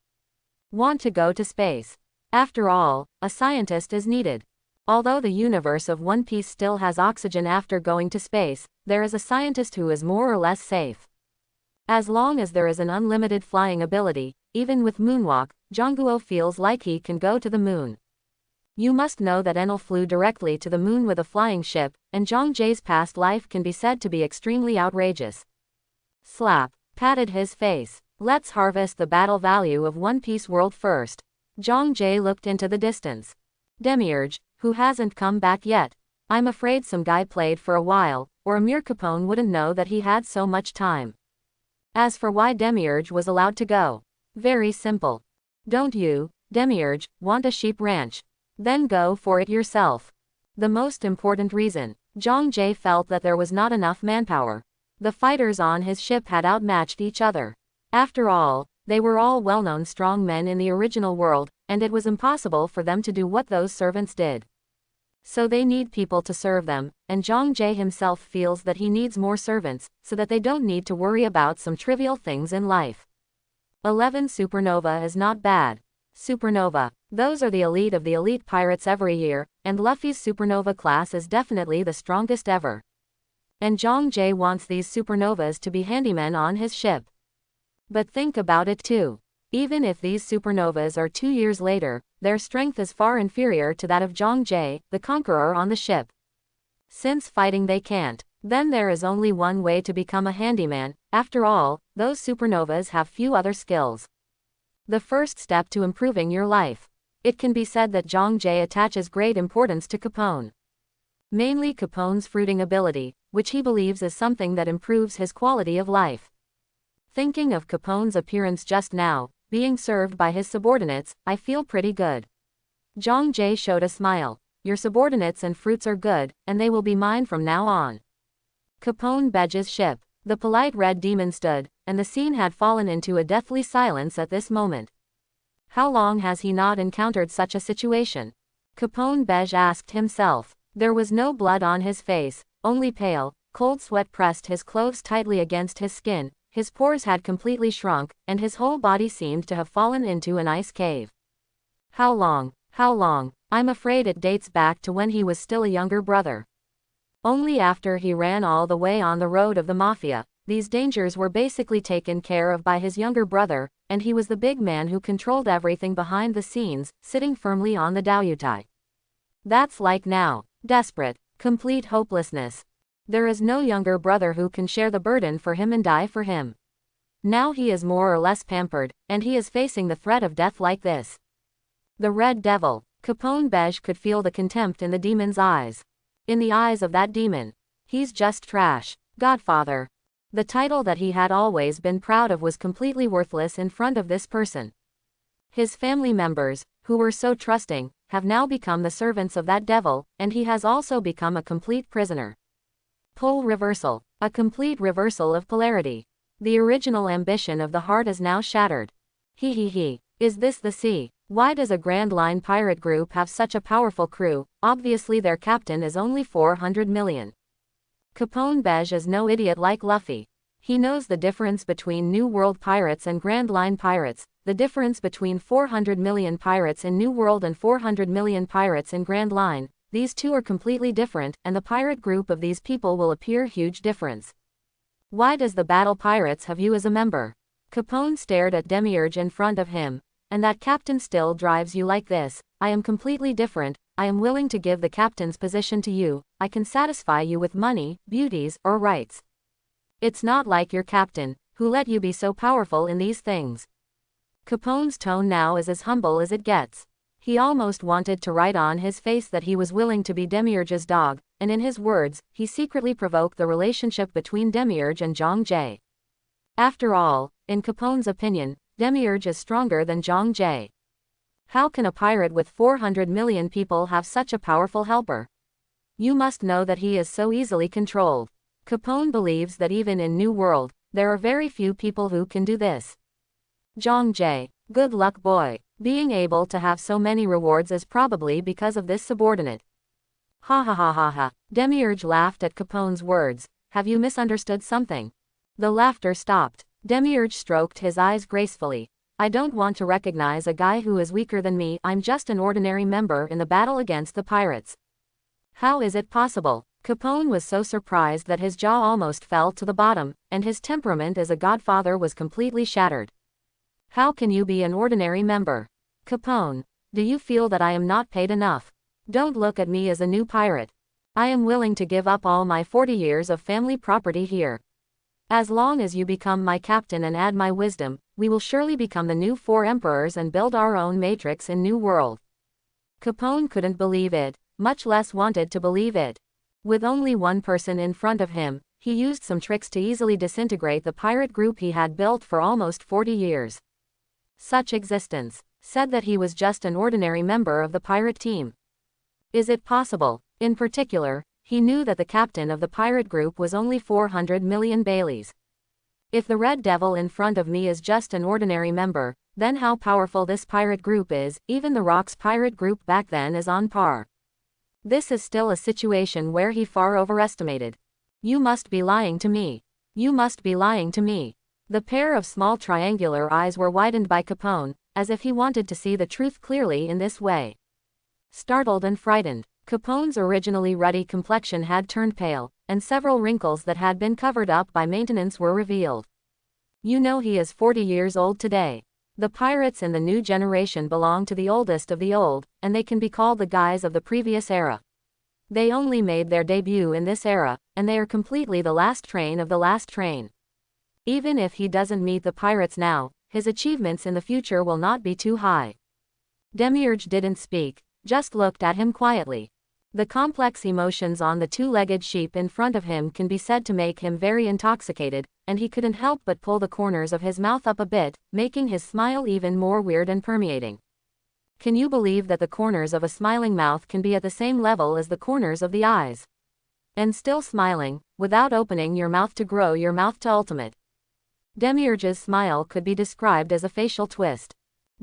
Want to go to space. After all, a scientist is needed. Although the universe of One Piece still has oxygen after going to space, there is a scientist who is more or less safe. As long as there is an unlimited flying ability, even with moonwalk, Zhongguo feels like he can go to the moon. You must know that Enel flew directly to the moon with a flying ship, and Zhang Jie's past life can be said to be extremely outrageous. Slap. Patted his face. Let's harvest the battle value of One Piece world first. Zhang Jie looked into the distance. Demiurge, who hasn't come back yet. I'm afraid some guy played for a while, or Amir Capone wouldn't know that he had so much time. As for why Demiurge was allowed to go. Very simple. Don't you, Demiurge, want a sheep ranch? Then go for it yourself. The most important reason. Zhang Jie felt that there was not enough manpower. The fighters on his ship had outmatched each other. After all, they were all well-known strong men in the original world, and it was impossible for them to do what those servants did. So they need people to serve them, and Zhang Jie himself feels that he needs more servants, so that they don't need to worry about some trivial things in life. 11 Supernova is not bad. Supernova. Those are the elite of the elite pirates every year, and Luffy's Supernova class is definitely the strongest ever. And Zhang Jie wants these supernovas to be handymen on his ship. But think about it too. Even if these supernovas are 2 years later, their strength is far inferior to that of Zhang Jie, the conqueror on the ship. Since fighting they can't, then there is only one way to become a handyman. After all, those supernovas have few other skills. The first step to improving your life. It can be said that Zhang Jie attaches great importance to Capone. Mainly Capone's fruiting ability, which he believes is something that improves his quality of life. Thinking of Capone's appearance just now, being served by his subordinates, I feel pretty good. Zhang Jie showed a smile. Your subordinates and fruits are good, and they will be mine from now on. Capone Bedge's ship. The polite red demon stood, and the scene had fallen into a deathly silence at this moment. How long has he not encountered such a situation? Capone Bedge asked himself. There was no blood on his face, only pale, cold sweat pressed his clothes tightly against his skin, his pores had completely shrunk, and his whole body seemed to have fallen into an ice cave. How long? How long? I'm afraid it dates back to when he was still a younger brother. Only after he ran all the way on the road of the Mafia, these dangers were basically taken care of by his younger brother, and he was the big man who controlled everything behind the scenes, sitting firmly on the Daoyutai. That's like now. Desperate. Complete hopelessness. There is no younger brother who can share the burden for him and die for him. Now he is more or less pampered, and he is facing the threat of death like this. The Red Devil. Capone Bedge could feel the contempt in the demon's eyes. In the eyes of that demon. He's just trash. Godfather. The title that he had always been proud of was completely worthless in front of this person. His family members, who were so trusting, have now become the servants of that devil, and he has also become a complete prisoner. Pole reversal. A complete reversal of polarity. The original ambition of the heart is now shattered. He. Is this the sea? Why does a Grand Line pirate group have such a powerful crew? Obviously their captain is only 400 million. Capone Beige is no idiot like Luffy. He knows the difference between New World pirates and Grand Line pirates, the difference between 400 million pirates in New World and 400 million pirates in Grand Line. These two are completely different, and the pirate group of these people will appear huge difference. Why does the Battle Pirates have you as a member? Capone stared at Demiurge in front of him. And that captain still drives you like this? I am completely different. I am willing to give the captain's position to you. I can satisfy you with money, beauties, or rights. It's not like your captain, who let you be so powerful in these things. Capone's tone now is as humble as it gets. He almost wanted to write on his face that he was willing to be Demiurge's dog, and in his words, he secretly provoked the relationship between Demiurge and Zhang Jie. After all, in Capone's opinion, Demiurge is stronger than Zhang Jie. How can a pirate with 400 million people have such a powerful helper? You must know that he is so easily controlled. Capone believes that even in New World, there are very few people who can do this. Zhang Jie, good luck boy. Being able to have so many rewards is probably because of this subordinate. Ha. Demiurge laughed at Capone's words. Have you misunderstood something? The laughter stopped. Demiurge stroked his eyes gracefully. I don't want to recognize a guy who is weaker than me. I'm just an ordinary member in the battle against the pirates. How is it possible? Capone was so surprised that his jaw almost fell to the bottom, and his temperament as a godfather was completely shattered. How can you be an ordinary member? Capone, do you feel that I am not paid enough? Don't look at me as a new pirate. I am willing to give up all my 40 years of family property here. As long as you become my captain and add my wisdom, we will surely become the new 4 emperors and build our own matrix in New World. Capone couldn't believe it, much less wanted to believe it. With only one person in front of him, he used some tricks to easily disintegrate the pirate group he had built for almost 40 years. Such existence, said that he was just an ordinary member of the pirate team. Is it possible? In particular, he knew that the captain of the pirate group was only 400 million Baileys. If the Red Devil in front of me is just an ordinary member, then how powerful this pirate group is. Even the Rock's pirate group back then is on par. This is still a situation where he far overestimated. You must be lying to me. You must be lying to me. The pair of small triangular eyes were widened by Capone, as if he wanted to see the truth clearly in this way. Startled and frightened, Capone's originally ruddy complexion had turned pale, and several wrinkles that had been covered up by maintenance were revealed. You know he is 40 years old today. The pirates in the new generation belong to the oldest of the old, and they can be called the guys of the previous era. They only made their debut in this era, and they are completely the last train of the last train. Even if he doesn't meet the pirates now, his achievements in the future will not be too high. Demiurge didn't speak, just looked at him quietly. The complex emotions on the two-legged sheep in front of him can be said to make him very intoxicated, and he couldn't help but pull the corners of his mouth up a bit, making his smile even more weird and permeating. Can you believe that the corners of a smiling mouth can be at the same level as the corners of the eyes? And still smiling, without opening your mouth to grow your mouth to ultimate. Demiurge's smile could be described as a facial twist.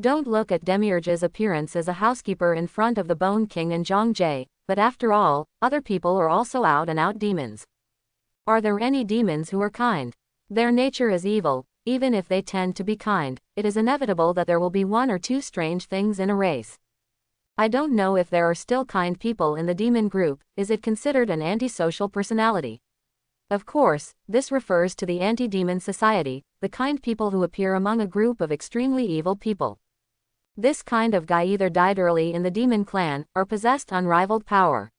Don't look at Demiurge's appearance as a housekeeper in front of the Bone King and Zhang Jie, but after all, other people are also out-and-out demons. Are there any demons who are kind? Their nature is evil. Even if they tend to be kind, it is inevitable that there will be one or two strange things in a race. I don't know if there are still kind people in the demon group. Is it considered an antisocial personality? Of course, this refers to the anti-demon society, the kind people who appear among a group of extremely evil people. This kind of guy either died early in the demon clan, or possessed unrivaled power.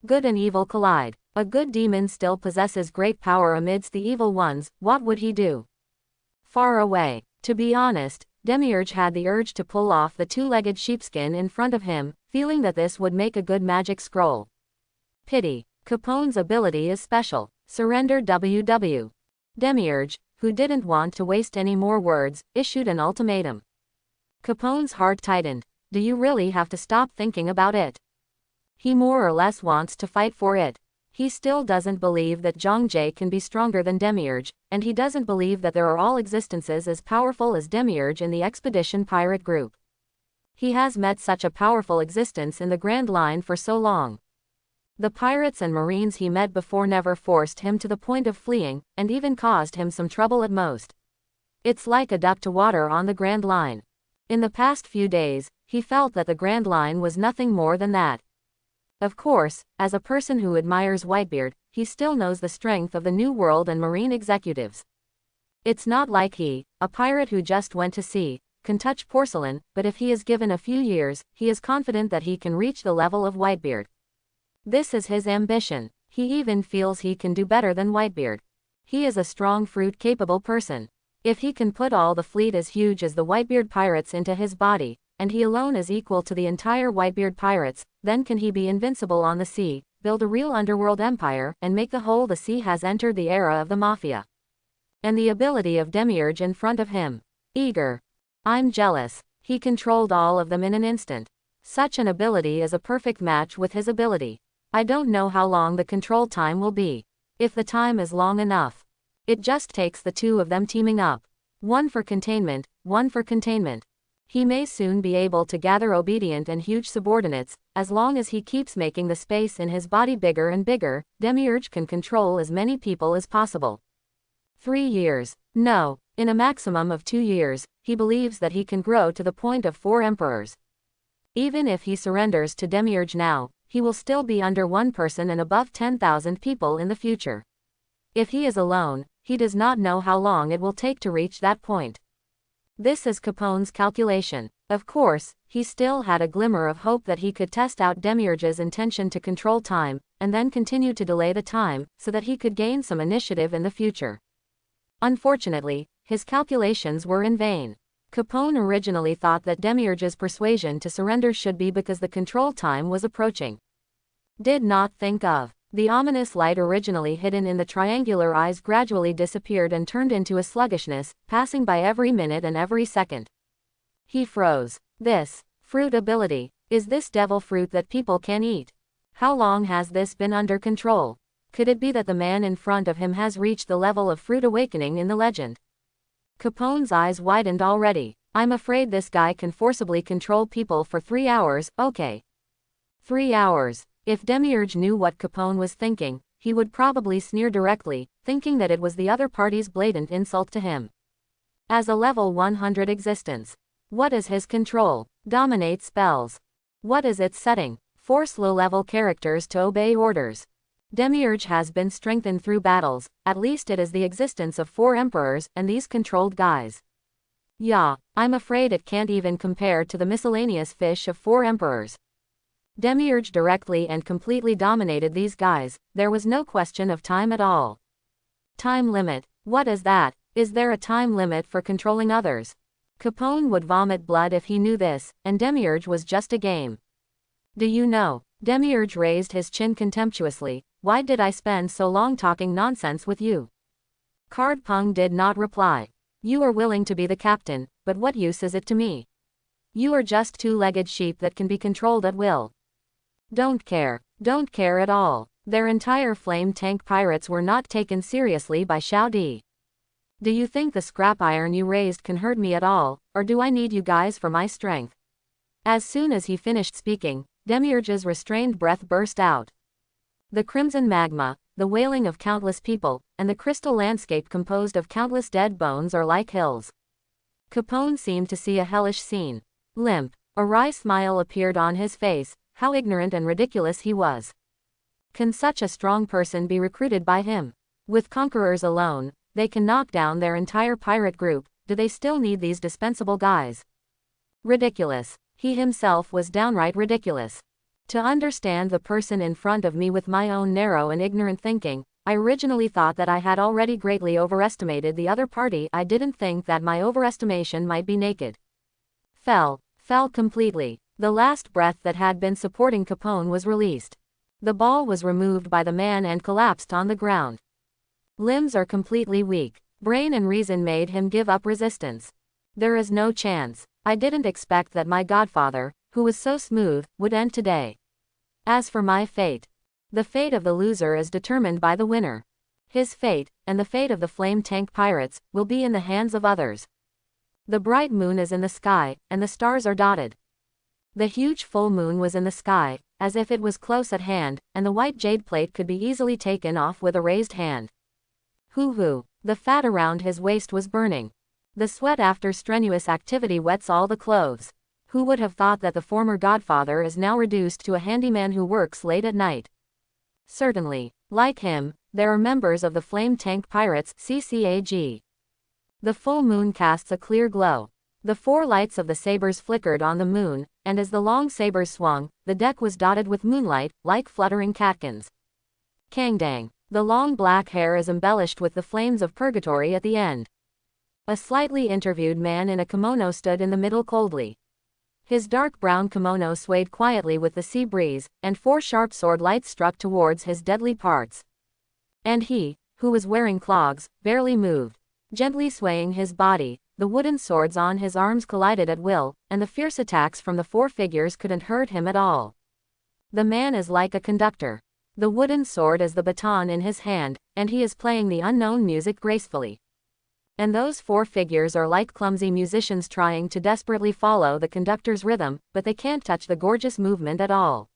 Good and evil collide. A good demon still possesses great power amidst the evil ones. What would he do? Far away. To be honest, Demiurge had the urge to pull off the two-legged sheepskin in front of him, feeling that this would make a good magic scroll. Pity. Capone's ability is special. Surrender WW. Demiurge, who didn't want to waste any more words, issued an ultimatum. Capone's heart tightened. Do you really have to stop thinking about it? He more or less wants to fight for it. He still doesn't believe that Zhang can be stronger than Demiurge, and he doesn't believe that there are all existences as powerful as Demiurge in the Expedition Pirate Group. He has met such a powerful existence in the Grand Line for so long. The pirates and marines he met before never forced him to the point of fleeing, and even caused him some trouble at most. It's like a duck to water on the Grand Line. In the past few days, he felt that the Grand Line was nothing more than that. Of course, as a person who admires Whitebeard, he still knows the strength of the New World and Marine executives. It's not like he, a pirate who just went to sea, can touch porcelain, but if he is given a few years, he is confident that he can reach the level of Whitebeard. This is his ambition. He even feels he can do better than Whitebeard. He is a strong fruit-capable person. If he can put all the fleet as huge as the Whitebeard pirates into his body, and he alone is equal to the entire Whitebeard pirates, then can he be invincible on the sea, build a real underworld empire, and make the whole the sea has entered the era of the Mafia. And the ability of Demiurge in front of him. Eager. I'm jealous. He controlled all of them in an instant. Such an ability is a perfect match with his ability. I don't know how long the control time will be. If the time is long enough. It just takes the two of them teaming up. One for containment, one for containment. He may soon be able to gather obedient and huge subordinates, as long as he keeps making the space in his body bigger and bigger. Demiurge can control as many people as possible. 3 years. No, in a maximum of 2 years, he believes that he can grow to the point of 4 emperors. Even if he surrenders to Demiurge now, he will still be under 1 person and above 10,000 people in the future. If he is alone, he does not know how long it will take to reach that point. This is Capone's calculation. Of course, he still had a glimmer of hope that he could test out Demiurge's intention to control time, and then continue to delay the time, so that he could gain some initiative in the future. Unfortunately, his calculations were in vain. Capone originally thought that Demiurge's persuasion to surrender should be because the control time was approaching. Did not think of. The ominous light originally hidden in the triangular eyes gradually disappeared and turned into a sluggishness, passing by every minute and every second. He froze. This fruit ability. Is this devil fruit that people can eat? How long has this been under control? Could it be that the man in front of him has reached the level of fruit awakening in the legend? Capone's eyes widened already. I'm afraid this guy can forcibly control people for 3 hours, okay. 3 hours. If Demiurge knew what Capone was thinking, he would probably sneer directly, thinking that it was the other party's blatant insult to him. As a level 100 existence. What is his control? Dominate spells. What is its setting? Force low-level characters to obey orders. Demiurge has been strengthened through battles, at least it is the existence of 4 emperors, and these controlled guys. Yeah, I'm afraid it can't even compare to the miscellaneous fish of 4 emperors. Demiurge directly and completely dominated these guys, there was no question of time at all. Time limit. What is that? Is there a time limit for controlling others? Capone would vomit blood if he knew this, and Demiurge was just a game. Do you know? Demiurge raised his chin contemptuously. Why did I spend so long talking nonsense with you? Card Pung did not reply. You are willing to be the captain, but what use is it to me? You are just 2-legged sheep that can be controlled at will. Don't care at all. Their entire flame tank pirates were not taken seriously by Xiao Di. Do you think the scrap iron you raised can hurt me at all, or do I need you guys for my strength? As soon as he finished speaking, Demiurge's restrained breath burst out. The crimson magma, the wailing of countless people, and the crystal landscape composed of countless dead bones are like hills. Capone seemed to see a hellish scene. Limp, a wry smile appeared on his face. How ignorant and ridiculous he was. Can such a strong person be recruited by him? With conquerors alone, they can knock down their entire pirate group. Do they still need these dispensable guys? Ridiculous. He himself was downright ridiculous. To understand the person in front of me with my own narrow and ignorant thinking, I originally thought that I had already greatly overestimated the other party. I didn't think that my overestimation might be naked. Fell completely. The last breath that had been supporting Capone was released. The ball was removed by the man and collapsed on the ground. Limbs are completely weak. Brain and reason made him give up resistance. There is no chance. I didn't expect that my godfather, who was so smooth, would end today. As for my fate, The fate of the loser is determined by the winner. His fate, and the fate of the flame tank pirates, will be in the hands of others. The bright moon is in the sky, and the stars are dotted. The huge full moon was in the sky, as if it was close at hand, and the white jade plate could be easily taken off with a raised hand. Hoo-hoo! The fat around his waist was burning. The sweat after strenuous activity wets all the clothes. Who would have thought that the former godfather is now reduced to a handyman who works late at night? Certainly, like him, there are members of the Flame Tank Pirates CCAG. The full moon casts a clear glow. The 4 lights of the sabers flickered on the moon, and as the long sabers swung, the deck was dotted with moonlight, like fluttering catkins. Kangdang! The long black hair is embellished with the flames of purgatory at the end. A slightly interviewed man in a kimono stood in the middle coldly. His dark brown kimono swayed quietly with the sea breeze, and 4 sharp sword lights struck towards his deadly parts. And he, who was wearing clogs, barely moved. Gently swaying his body, the wooden swords on his arms collided at will, and the fierce attacks from the 4 figures couldn't hurt him at all. The man is like a conductor. The wooden sword is the baton in his hand, and he is playing the unknown music gracefully. And those 4 figures are like clumsy musicians trying to desperately follow the conductor's rhythm, but they can't touch the gorgeous movement at all.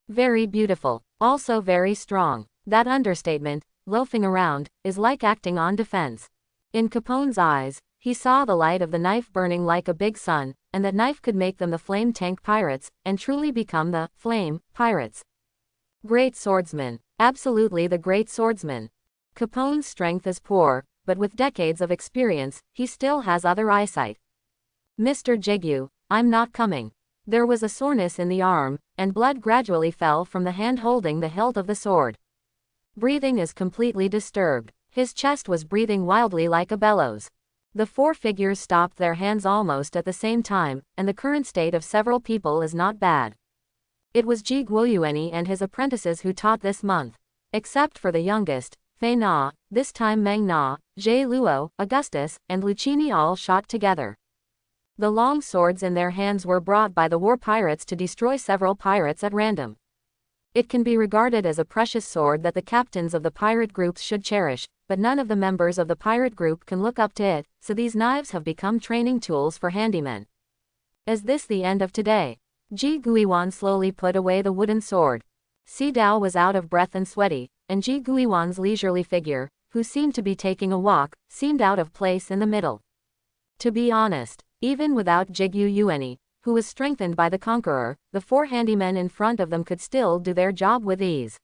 Very beautiful, also very strong. That understatement, loafing around, is like acting on defense. In Capone's eyes, he saw the light of the knife burning like a big sun, and that knife could make them the Flame Tank Pirates, and truly become the Flame Pirates. Great swordsman. Absolutely the great swordsman. Capone's strength is poor, but with decades of experience, he still has other eyesight. Mr. Jigyu, I'm not coming. There was a soreness in the arm, and blood gradually fell from the hand holding the hilt of the sword. Breathing is completely disturbed. His chest was breathing wildly like a bellows. The 4 figures stopped their hands almost at the same time, and the current state of several people is not bad. It was Ji Guoyuani and his apprentices who taught this month. Except for the youngest, Fei Na, this time Meng Na, Zhe Luo, Augustus, and Lucchini all shot together. The long swords in their hands were brought by the war pirates to destroy several pirates at random. It can be regarded as a precious sword that the captains of the pirate groups should cherish, but none of the members of the pirate group can look up to it, so these knives have become training tools for handymen. Is this the end of today? Ji Guiwan slowly put away the wooden sword. Si Dao was out of breath and sweaty, and Ji Guiwan's leisurely figure, who seemed to be taking a walk, seemed out of place in the middle. To be honest, even without Jigyu Yuani, who was strengthened by the conqueror, the 4 handymen in front of them could still do their job with ease.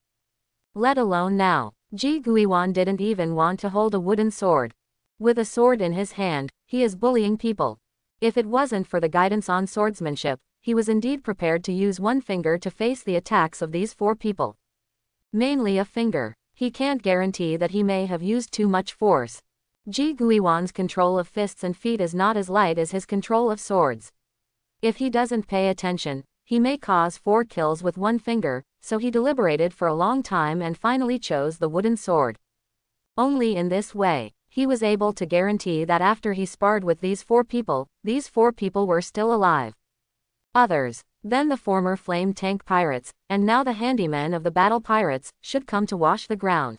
Let alone now. Ji Guiwan didn't even want to hold a wooden sword. With a sword in his hand, he is bullying people. If it wasn't for the guidance on swordsmanship, he was indeed prepared to use one finger to face the attacks of these 4 people. Mainly a finger. He can't guarantee that he may have used too much force. Ji Guiwan's control of fists and feet is not as light as his control of swords. If he doesn't pay attention, he may cause 4 kills with one finger, so he deliberated for a long time and finally chose the wooden sword. Only in this way, he was able to guarantee that after he sparred with these 4 people were still alive. Others, then the former Flame Tank Pirates, and now the handymen of the Battle Pirates, should come to wash the ground.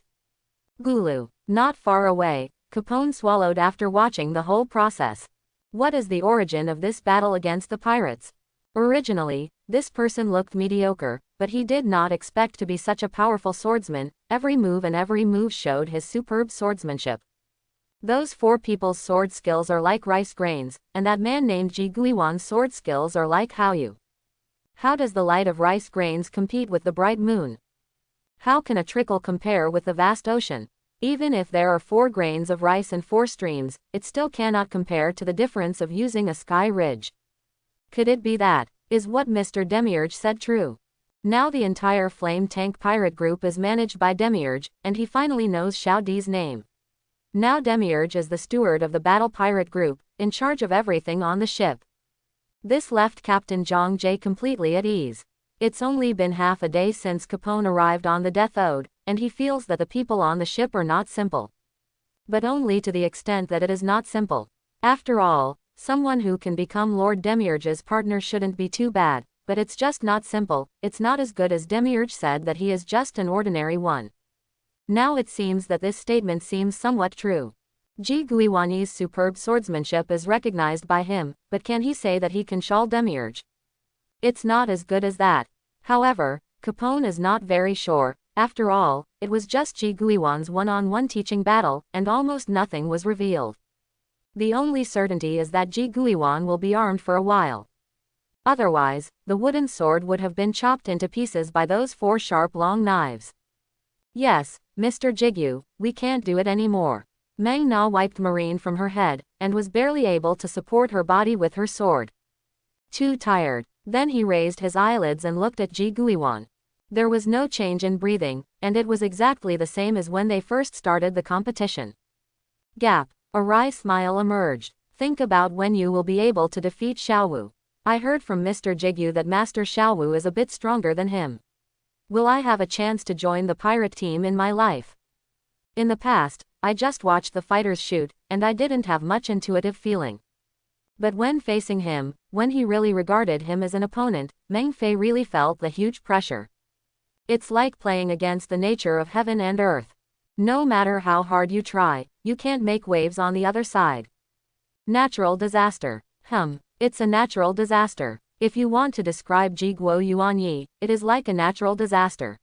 Gulu. Not far away, Capone swallowed after watching the whole process. What is the origin of this battle against the pirates? Originally, this person looked mediocre, but he did not expect to be such a powerful swordsman. Every move showed his superb swordsmanship. Those 4 people's sword skills are like rice grains, and that man named Ji Guiwan's sword skills are like Haoyu. How does the light of rice grains compete with the bright moon? How can a trickle compare with the vast ocean? Even if there are 4 grains of rice and 4 streams, it still cannot compare to the difference of using a sky ridge. Could it be that, is what Mr. Demiurge said true? Now the entire Flame Tank Pirate group is managed by Demiurge, and he finally knows Xiao Di's name. Now Demiurge is the steward of the Battle Pirate group, in charge of everything on the ship. This left Captain Zhang Jie completely at ease. It's only been half a day since Capone arrived on the Death Ode, and he feels that the people on the ship are not simple. But only to the extent that it is not simple. After all, someone who can become Lord Demiurge's partner shouldn't be too bad, but it's just not simple. It's not as good as Demiurge said that he is just an ordinary one. Now it seems that this statement seems somewhat true. Ji Guiwanyi's superb swordsmanship is recognized by him, but can he say that he can shawl Demiurge? It's not as good as that. However, Capone is not very sure. After all, it was just Ji Guiwan's one-on-one teaching battle, and almost nothing was revealed. The only certainty is that Ji Guiwan will be armed for a while. Otherwise, the wooden sword would have been chopped into pieces by those 4 sharp long knives. Yes, Mr. Jigyu, we can't do it anymore. Meng Na wiped Marine from her head, and was barely able to support her body with her sword. Too tired. Then he raised his eyelids and looked at Ji Guiwan. There was no change in breathing, and it was exactly the same as when they first started the competition. Gap. A wry smile emerged. Think about when you will be able to defeat Xiaowu. I heard from Mr. Jigyu that Master Xiaowu is a bit stronger than him. Will I have a chance to join the pirate team in my life? In the past, I just watched the fighters shoot, and I didn't have much intuitive feeling. But when facing him, when he really regarded him as an opponent, Meng Fei really felt the huge pressure. It's like playing against the nature of heaven and earth. No matter how hard you try, you can't make waves on the other side. Natural disaster. It's a natural disaster. If you want to describe Ji Guoyuanyi, it is like a natural disaster.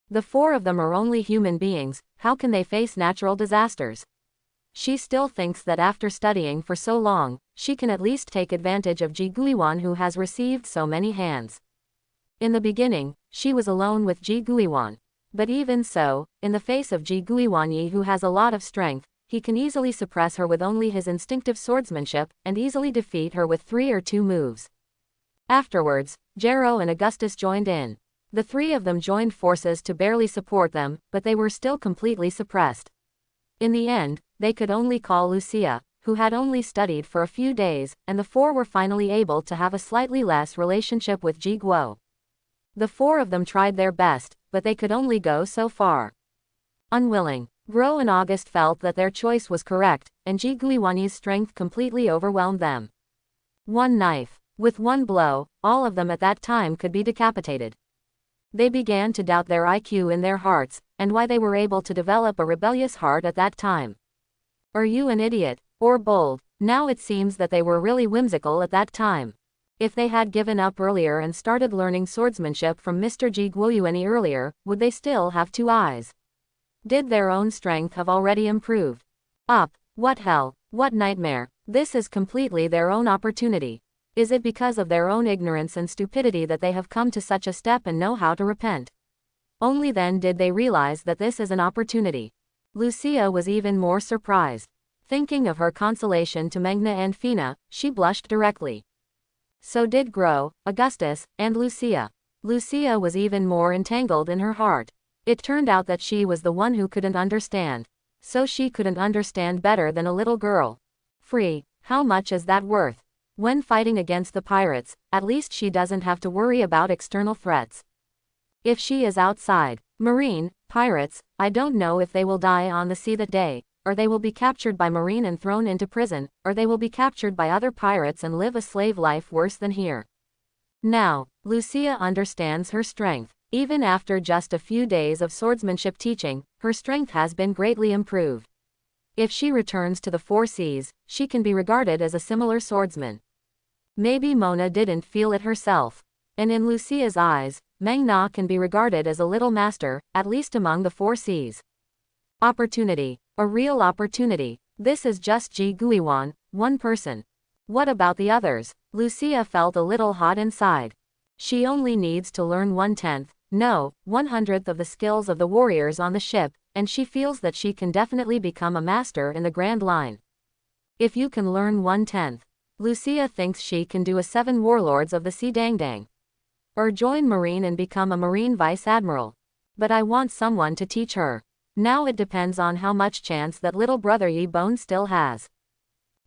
The 4 of them are only human beings, how can they face natural disasters? She still thinks that after studying for so long, she can at least take advantage of Ji Guiwan who has received so many hands. In the beginning, she was alone with Ji Guiwan. But even so, in the face of Ji Guiwanyi who has a lot of strength, he can easily suppress her with only his instinctive swordsmanship, and easily defeat her with 3 or 2 moves. Afterwards, Jero and Augustus joined in. The 3 of them joined forces to barely support them, but they were still completely suppressed. In the end, they could only call Lucia, who had only studied for a few days, and the 4 were finally able to have a slightly less relationship with Ji Guo. The 4 of them tried their best, but they could only go so far. Unwilling, Guo and August felt that their choice was correct, and Ji Guiwanyi's strength completely overwhelmed them. 1 knife. With 1 blow, all of them at that time could be decapitated. They began to doubt their IQ in their hearts, and why they were able to develop a rebellious heart at that time. Are you an idiot, or bold? Now it seems that they were really whimsical at that time. If they had given up earlier and started learning swordsmanship from Mr. Ji Guoyuanyi earlier, would they still have 2 eyes? Did their own strength have already improved? What hell, what nightmare, this is completely their own opportunity. Is it because of their own ignorance and stupidity that they have come to such a step and know how to repent? Only then did they realize that this is an opportunity. Lucia was even more surprised. Thinking of her consolation to Megna and Fina, she blushed directly. So did Guo, Augustus, and Lucia. Lucia was even more entangled in her heart. It turned out that she was the one who couldn't understand. So she couldn't understand better than a little girl. Free, how much is that worth? When fighting against the pirates, at least she doesn't have to worry about external threats. If she is outside, Marine, pirates, I don't know if they will die on the sea that day, or they will be captured by Marine and thrown into prison, or they will be captured by other pirates and live a slave life worse than here. Now, Lucia understands her strength. Even after just a few days of swordsmanship teaching, her strength has been greatly improved. If she returns to the 4 seas, she can be regarded as a similar swordsman. Maybe Mona didn't feel it herself. And in Lucia's eyes, Meng Na can be regarded as a little master, at least among the 4 seas. Opportunity. A real opportunity. This is just Ji Guiwan, 1 person. What about the others? Lucia felt a little hot inside. She only needs to learn 1/10, no, 1/100th of the skills of the warriors on the ship, and she feels that she can definitely become a master in the Grand Line. If you can learn 1/10, Lucia thinks she can do a 7 warlords of the sea Dangdang. Or join Marine and become a Marine Vice Admiral. But I want someone to teach her. Now it depends on how much chance that little brother Yi Bone still has.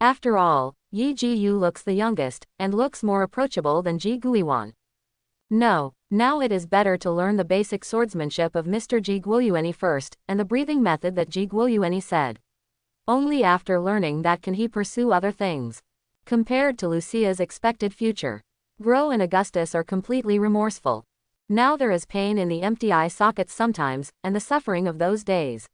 After all, Yi Jiyu looks the youngest, and looks more approachable than Ji Guiwan. No, now it is better to learn the basic swordsmanship of Mr. Ji Guoyuanyi first, and the breathing method that Ji Guoyuanyi said. Only after learning that can he pursue other things. Compared to Lucia's expected future, Gro and Augustus are completely remorseful. Now there is pain in the empty eye sockets sometimes, and the suffering of those days.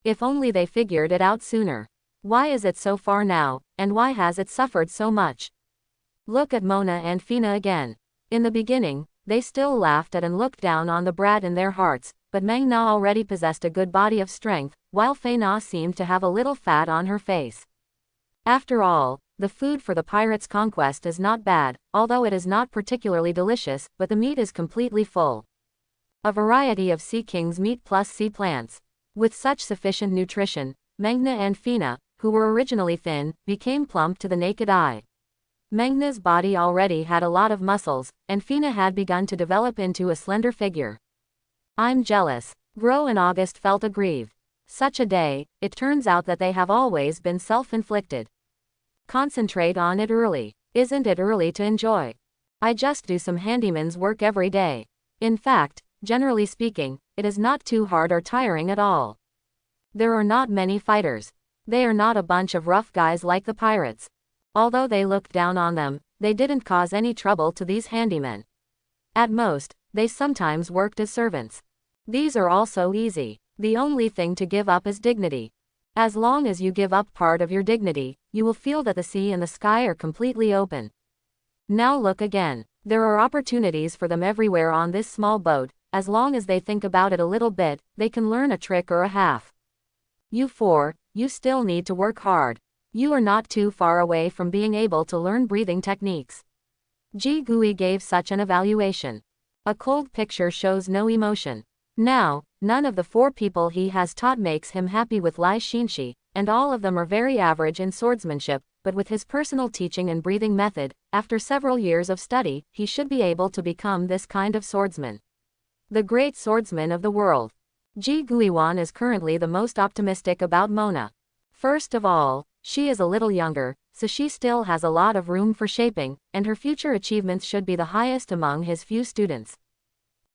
If only they figured it out sooner. Why is it so far now, and why has it suffered so much? Look at Mona and Fina again. In the beginning, they still laughed at and looked down on the brat in their hearts, but Meng Na already possessed a good body of strength, while Fei Na seemed to have a little fat on her face. After all, the food for the pirates' conquest is not bad, although it is not particularly delicious, but the meat is completely full. A variety of sea king's meat plus sea plants. With such sufficient nutrition, Meng Na and Fina, who were originally thin, became plump to the naked eye. Meng Na's body already had a lot of muscles, and Fina had begun to develop into a slender figure. I'm jealous. Gro and August felt aggrieved. Such a day, it turns out that they have always been self-inflicted. Concentrate on it early. Isn't it early to enjoy? I just do some handyman's work every day. In fact, generally speaking, it is not too hard or tiring at all. There are not many fighters. They are not a bunch of rough guys like the pirates. Although they looked down on them, they didn't cause any trouble to these handymen. At most, they sometimes worked as servants. These are also easy. The only thing to give up is dignity. As long as you give up part of your dignity, you will feel that the sea and the sky are completely open. Now look again. There are opportunities for them everywhere on this small boat. As long as they think about it a little bit, they can learn a trick or a half. You four, you still need to work hard. You are not too far away from being able to learn breathing techniques. Ji Gui gave such an evaluation. A cold picture shows no emotion. Now, none of the 4 people he has taught makes him happy with Lai Xinshi, and all of them are very average in swordsmanship, but with his personal teaching and breathing method, after several years of study, he should be able to become this kind of swordsman. The great swordsman of the world. Ji Guiwan is currently the most optimistic about Mona. First of all, she is a little younger, so she still has a lot of room for shaping, and her future achievements should be the highest among his few students.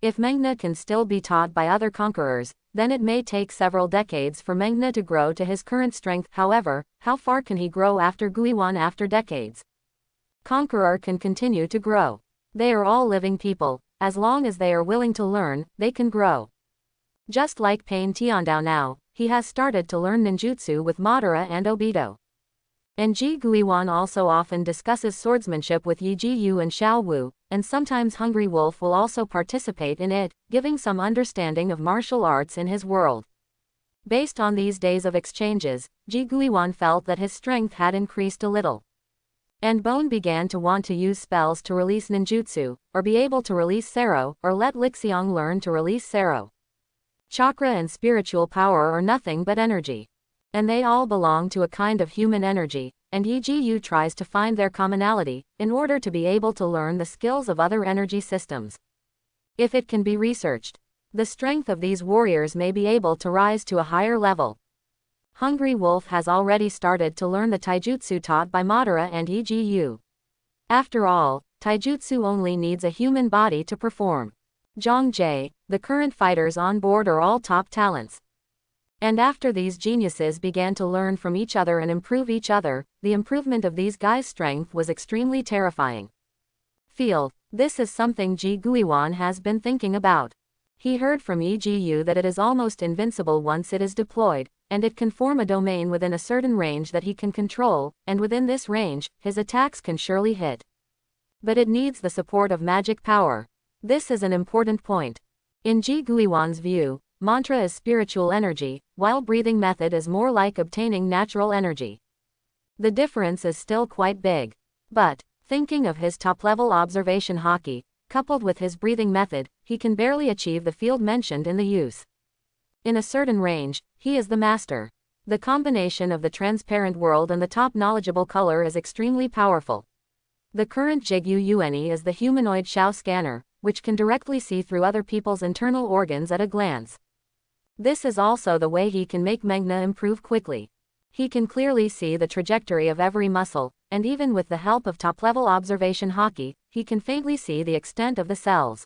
If Meng Na can still be taught by other conquerors, then it may take several decades for Meng Na to grow to his current strength. However, how far can he grow after Guiwan after decades? Conqueror can continue to grow. They are all living people. As long as they are willing to learn, they can grow. Just like Pain Tiandao now, he has started to learn ninjutsu with Madara and Obito. And Ji Guiwan also often discusses swordsmanship with Yi Jiyu and Xiao Wu, and sometimes Hungry Wolf will also participate in it, giving some understanding of martial arts in his world. Based on these days of exchanges, Ji Guiwan felt that his strength had increased a little. And Bone began to want to use spells to release ninjutsu, or be able to release Sero, or let Lixiang learn to release Sero. Chakra and spiritual power are nothing but energy. And they all belong to a kind of human energy, and Yi Jiyu tries to find their commonality, in order to be able to learn the skills of other energy systems. If it can be researched, the strength of these warriors may be able to rise to a higher level. Hungry Wolf has already started to learn the taijutsu taught by Madara and Yi Jiyu. After all, taijutsu only needs a human body to perform. Zhang Jie, the current fighters on board are all top talents. And after these geniuses began to learn from each other and improve each other, the improvement of these guys' strength was extremely terrifying. This is something Ji Guiwan has been thinking about. He heard from Yi Jiyu that it is almost invincible once it is deployed, and it can form a domain within a certain range that he can control, and within this range, his attacks can surely hit. But it needs the support of magic power. This is an important point. In Ji Guiwan's view, mantra is spiritual energy, while breathing method is more like obtaining natural energy. The difference is still quite big. But, thinking of his top-level observation haki, coupled with his breathing method, he can barely achieve the field mentioned in the use. In a certain range, he is the master. The combination of the transparent world and the top knowledgeable color is extremely powerful. The current Jigyu Yueni is the humanoid Shao scanner, which can directly see through other people's internal organs at a glance. This is also the way he can make Meng Na improve quickly. He can clearly see the trajectory of every muscle, and even with the help of top-level observation haki, he can faintly see the extent of the cells.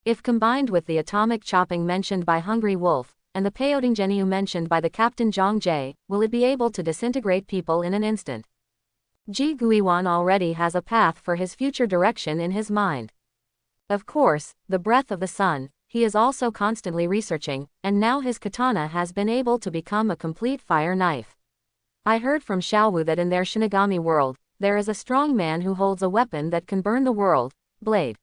If combined with the atomic chopping mentioned by Hungry Wolf, and the peyoting genyu mentioned by the Captain Zhang Jie, will it be able to disintegrate people in an instant? Ji Guiwan already has a path for his future direction in his mind. Of course, the breath of the sun, he is also constantly researching, and now his katana has been able to become a complete fire knife. I heard from Xiaowu that in their Shinigami world, there is a strong man who holds a weapon that can burn the world, blade.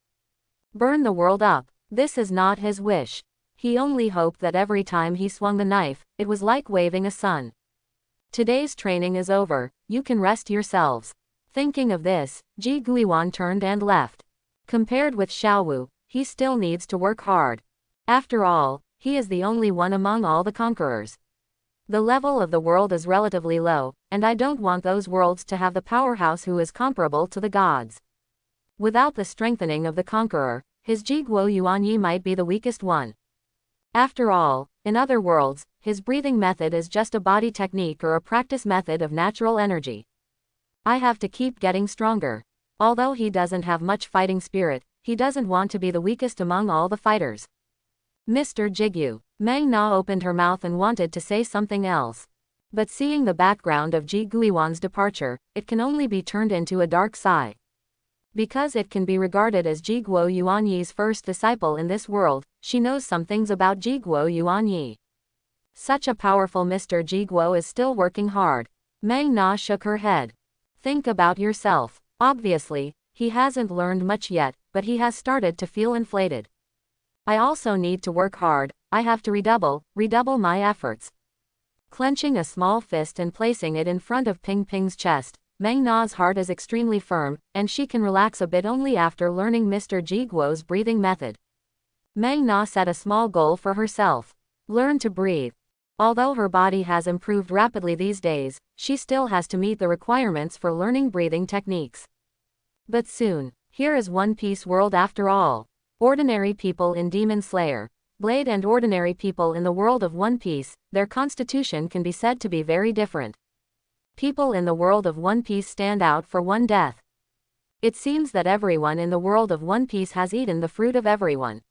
Burn the world up. This is not his wish. He only hoped that every time he swung the knife, it was like waving a sun. Today's training is over, you can rest yourselves. Thinking of this, Ji Guiwan turned and left. Compared with Xiaowu, he still needs to work hard. After all, he is the only one among all the conquerors. The level of the world is relatively low, and I don't want those worlds to have the powerhouse who is comparable to the gods. Without the strengthening of the conqueror, his Ji Guo Yuanyi might be the weakest one. After all, in other worlds, his breathing method is just a body technique or a practice method of natural energy. I have to keep getting stronger. Although he doesn't have much fighting spirit, he doesn't want to be the weakest among all the fighters. Mr. Jigyu. Meng Na opened her mouth and wanted to say something else. But seeing the background of Ji Guiwan's departure, it can only be turned into a dark sigh. Because it can be regarded as Ji Guo Yuanyi's first disciple in this world, she knows some things about Ji Guo Yuanyi. Such a powerful Mr. Ji Guo is still working hard. Meng Na shook her head. Think about yourself. Obviously, he hasn't learned much yet, but he has started to feel inflated. I also need to work hard, I have to redouble my efforts. Clenching a small fist and placing it in front of Ping Ping's chest, Meng Na's heart is extremely firm, and she can relax a bit only after learning Mr. Ji Guo's breathing method. Meng Na set a small goal for herself. Learn to breathe. Although her body has improved rapidly these days, she still has to meet the requirements for learning breathing techniques. But soon, here is One Piece world after all. Ordinary people in Demon Slayer, Blade and ordinary people in the world of One Piece, their constitution can be said to be very different. People in the world of One Piece stand out for one death. It seems that everyone in the world of One Piece has eaten the fruit of everyone.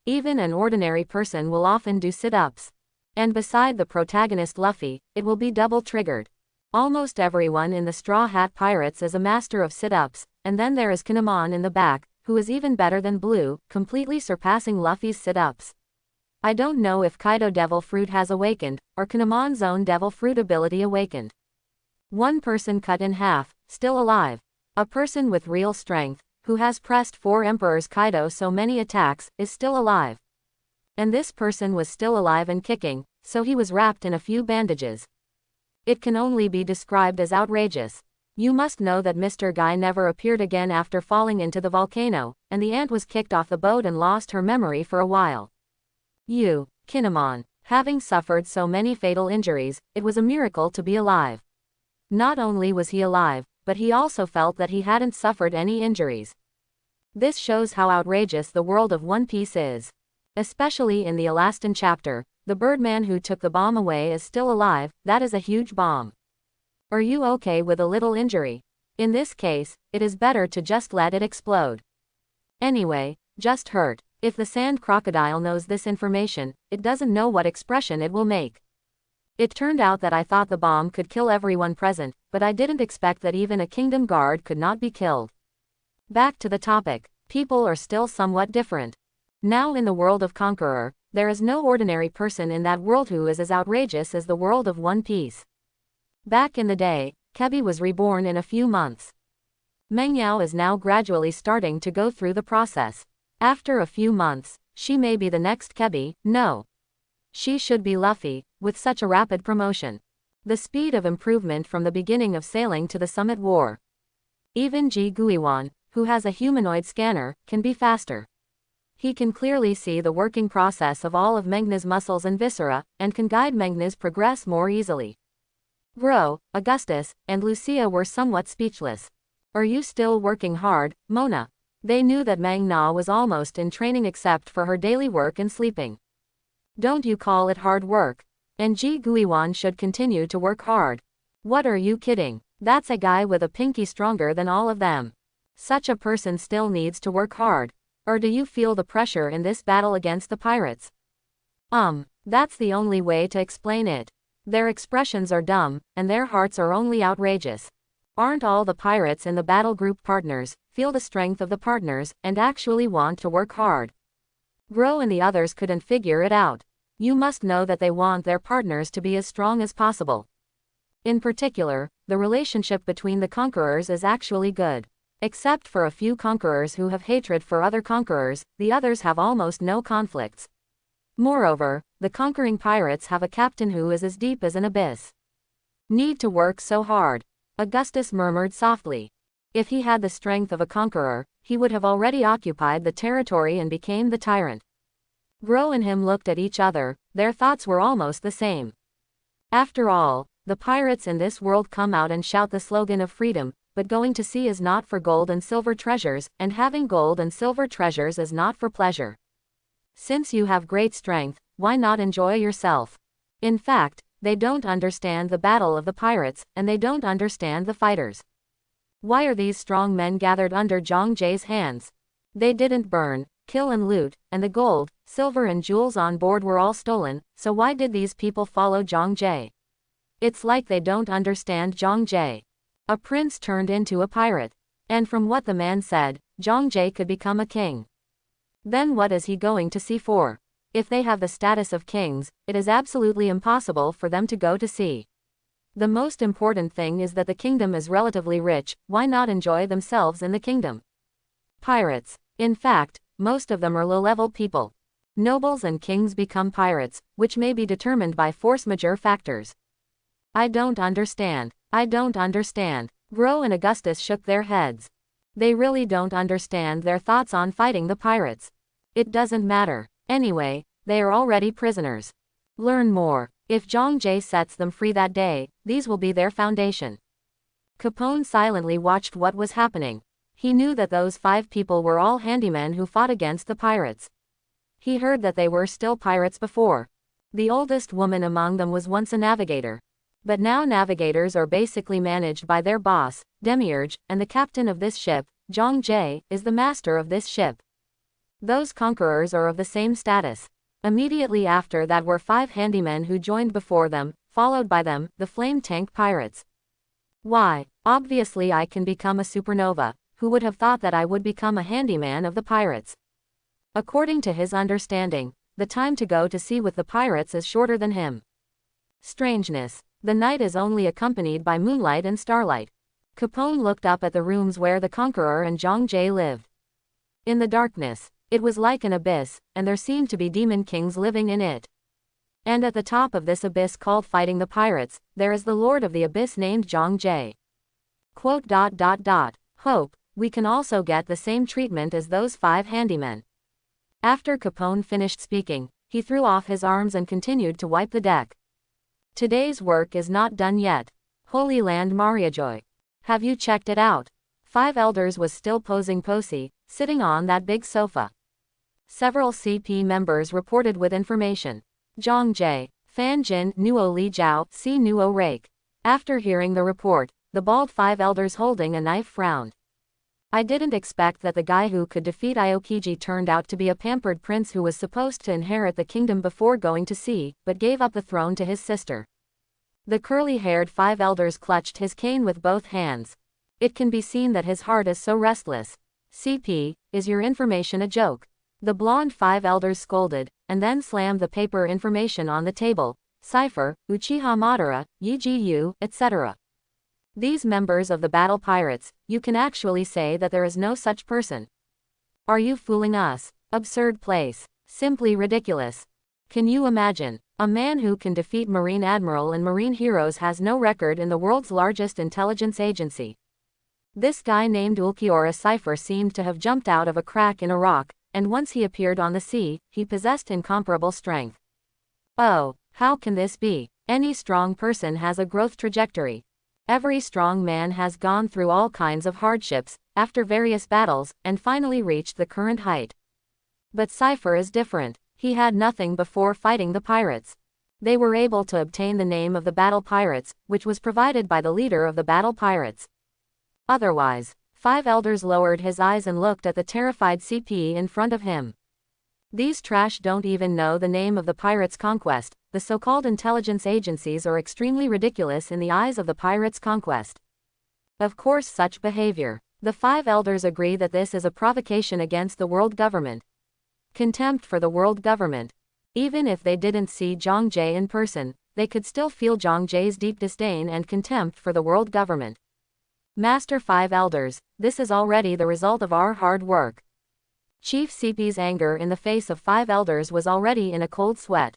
Even an ordinary person will often do sit-ups. And beside the protagonist Luffy, it will be double-triggered. Almost everyone in the Straw Hat Pirates is a master of sit-ups, and then there is Kinemon in the back, who is even better than Blue, completely surpassing Luffy's sit-ups. I don't know if Kaido Devil Fruit has awakened, or Kinemon's own Devil Fruit ability awakened. One person cut in half, still alive. A person with real strength, who has pressed 4 Emperors Kaido so many attacks, is still alive. And this person was still alive and kicking, so he was wrapped in a few bandages. It can only be described as outrageous. You must know that Mr. Guy never appeared again after falling into the volcano, and the ant was kicked off the boat and lost her memory for a while. Kinemon, having suffered so many fatal injuries, it was a miracle to be alive. Not only was he alive, but he also felt that he hadn't suffered any injuries. This shows how outrageous the world of One Piece is. Especially in the Elastin chapter, the Birdman who took the bomb away is still alive, that is a huge bomb. Are you okay with a little injury? In this case, it is better to just let it explode. Anyway, just hurt. If the sand crocodile knows this information, it doesn't know what expression it will make. It turned out that I thought the bomb could kill everyone present, but I didn't expect that even a kingdom guard could not be killed. Back to the topic. People are still somewhat different. Now in the world of Conqueror, there is no ordinary person in that world who is as outrageous as the world of One Piece. Back in the day, Kebi was reborn in a few months. Meng Yao is now gradually starting to go through the process. After a few months, she may be the next Kebi, no. She should be Luffy, with such a rapid promotion. The speed of improvement from the beginning of sailing to the Summit War. Even Ji Guiwan, who has a humanoid scanner, can be faster. He can clearly see the working process of all of Mengna's muscles and viscera, and can guide Mengna's progress more easily. Gro, Augustus, and Lucia were somewhat speechless. Are you still working hard, Mona? They knew that Meng Na was almost in training except for her daily work and sleeping. Don't you call it hard work? And Ji Guiwan should continue to work hard. What are you kidding? That's a guy with a pinky stronger than all of them. Such a person still needs to work hard. Or do you feel the pressure in this battle against the pirates? That's the only way to explain it. Their expressions are dumb, and their hearts are only outrageous. Aren't all the pirates in the battle group partners, feel the strength of the partners, and actually want to work hard? Gro and the others couldn't figure it out. You must know that they want their partners to be as strong as possible. In particular, the relationship between the conquerors is actually good. Except for a few conquerors who have hatred for other conquerors, the others have almost no conflicts. Moreover, the conquering pirates have a captain who is as deep as an abyss. Need to work so hard? Augustus murmured softly. If he had the strength of a conqueror, he would have already occupied the territory and became the tyrant. Gro and him looked at each other, their thoughts were almost the same. After all, the pirates in this world come out and shout the slogan of freedom, but going to sea is not for gold and silver treasures, and having gold and silver treasures is not for pleasure. Since you have great strength, why not enjoy yourself? In fact, they don't understand the battle of the pirates, and they don't understand the fighters. Why are these strong men gathered under Zhang Jie's hands? They didn't burn, kill and loot, and the gold, silver and jewels on board were all stolen, so why did these people follow Zhang Jie? It's like they don't understand Zhang Jie. A prince turned into a pirate. And from what the man said, Zhang Jie could become a king. Then what is he going to sea for? If they have the status of kings, it is absolutely impossible for them to go to sea. The most important thing is that the kingdom is relatively rich, why not enjoy themselves in the kingdom? Pirates. In fact, most of them are low-level people. Nobles and kings become pirates, which may be determined by force majeure factors. I don't understand. I don't understand. Gro and Augustus shook their heads. They really don't understand their thoughts on fighting the pirates. It doesn't matter. Anyway, they are already prisoners. Learn more. If Zhang Jie sets them free that day, these will be their foundation. Capone silently watched what was happening. He knew that those 5 people were all handymen who fought against the pirates. He heard that they were still pirates before. The oldest woman among them was once a navigator. But now navigators are basically managed by their boss, Demiurge, and the captain of this ship, Zhang Jie, is the master of this ship. Those conquerors are of the same status. Immediately after that were 5 handymen who joined before them, followed by them, the flame tank pirates. Why, obviously I can become a supernova. Who would have thought that I would become a handyman of the pirates? According to his understanding, the time to go to sea with the pirates is shorter than him. Strangeness. The night is only accompanied by moonlight and starlight. Capone looked up at the rooms where the conqueror and Zhang Jie lived. In the darkness, it was like an abyss, and there seemed to be demon kings living in it. And at the top of this abyss called fighting the pirates, there is the lord of the abyss named Zhang Jie. Quote. Hope, we can also get the same treatment as those 5 handymen. After Capone finished speaking, he threw off his arms and continued to wipe the deck. Today's work is not done yet. Holy Land Mariajoy. Have you checked it out? 5 elders was still posing posy, sitting on that big sofa. Several CP members reported with information. Zhang Jie, Fan Jin, Nuo Li Jiao, Si Nuo Rake. After hearing the report, the bald 5 elders holding a knife frowned. I didn't expect that the guy who could defeat Aokiji turned out to be a pampered prince who was supposed to inherit the kingdom before going to sea, but gave up the throne to his sister. The curly-haired 5 elders clutched his cane with both hands. It can be seen that his heart is so restless. CP, is your information a joke? The blonde 5 elders scolded, and then slammed the paper information on the table. Cipher, Uchiha Madara, Yi-Ji-Yu, etc. These members of the battle pirates, you can actually say that there is no such person. Are you fooling us? Absurd place. Simply ridiculous. Can you imagine? A man who can defeat Marine Admiral and Marine heroes has no record in the world's largest intelligence agency. This guy named Ulquiorra Cipher seemed to have jumped out of a crack in a rock, and once he appeared on the sea, he possessed incomparable strength. Oh, how can this be? Any strong person has a growth trajectory. Every strong man has gone through all kinds of hardships, after various battles, and finally reached the current height. But Cipher is different. He had nothing before fighting the pirates. They were able to obtain the name of the battle pirates, which was provided by the leader of the battle pirates. Otherwise, 5 elders lowered his eyes and looked at the terrified CP in front of him. These trash don't even know the name of the pirates' conquest. The so-called intelligence agencies are extremely ridiculous in the eyes of the pirates' conquest. Of course such behavior. The 5 elders agree that this is a provocation against the world government. Contempt for the world government. Even if they didn't see Zhang Jie in person, they could still feel Zhang Jie's deep disdain and contempt for the world government. Master 5 elders, this is already the result of our hard work. Chief CP's anger in the face of 5 elders was already in a cold sweat.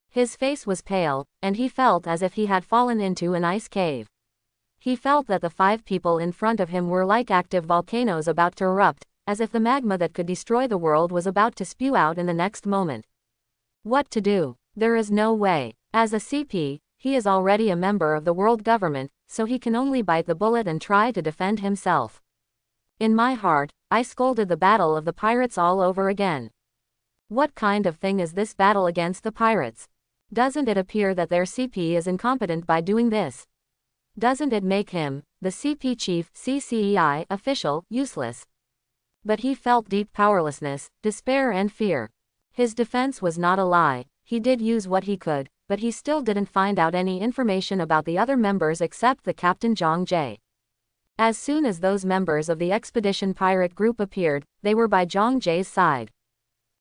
His face was pale, and he felt as if he had fallen into an ice cave. He felt that the 5 people in front of him were like active volcanoes about to erupt, as if the magma that could destroy the world was about to spew out in the next moment. What to do? There is no way. As a CP, he is already a member of the world government, so he can only bite the bullet and try to defend himself. In my heart, I scolded the battle of the pirates all over again. What kind of thing is this battle against the pirates? Doesn't it appear that their CP is incompetent by doing this? Doesn't it make him, the CP chief CCEI official, useless? But he felt deep powerlessness, despair and fear. His defense was not a lie, he did use what he could, but he still didn't find out any information about the other members except the Captain Zhang Jie. As soon as those members of the expedition pirate group appeared, they were by Zhang Jie's side.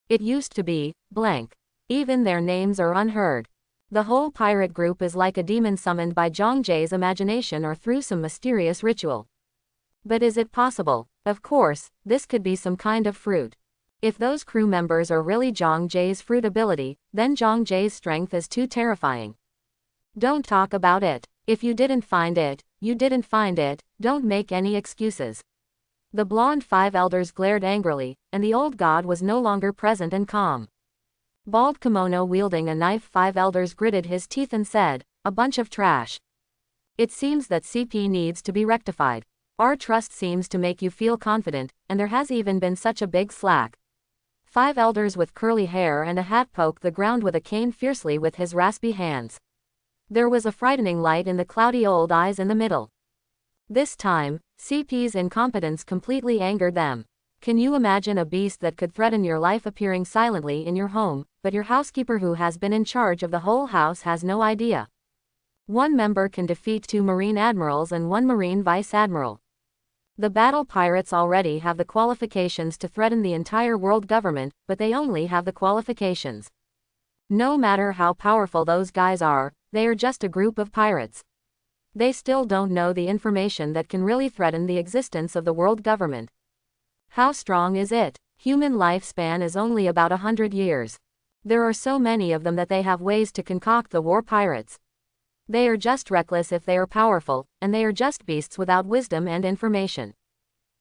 It used to be, blank. Even their names are unheard. The whole pirate group is like a demon summoned by Zhang Jie's imagination or through some mysterious ritual. But is it possible? Of course, this could be some kind of fruit. If those crew members are really Zhang Jie's fruit ability, then Zhang Jie's strength is too terrifying. Don't talk about it. If you didn't find it, you didn't find it, don't make any excuses. The blonde 5 elders glared angrily, and the old god was no longer present and calm. Bald kimono wielding a knife 5 elders gritted his teeth and said, "A bunch of trash. It seems that CP needs to be rectified. Our trust seems to make you feel confident, and there has even been such a big slack." 5 elders with curly hair and a hat poked the ground with a cane fiercely with his raspy hands. There was a frightening light in the cloudy old eyes in the middle. This time, CP's incompetence completely angered them. Can you imagine a beast that could threaten your life appearing silently in your home, but your housekeeper who has been in charge of the whole house has no idea? One member can defeat 2 marine admirals and 1 marine vice admiral. The battle pirates already have the qualifications to threaten the entire world government, but they only have the qualifications. No matter how powerful those guys are, they are just a group of pirates. They still don't know the information that can really threaten the existence of the world government. How strong is it? Human lifespan is only about 100 years. There are so many of them that they have ways to concoct the war pirates. They are just reckless if they are powerful, and they are just beasts without wisdom and information.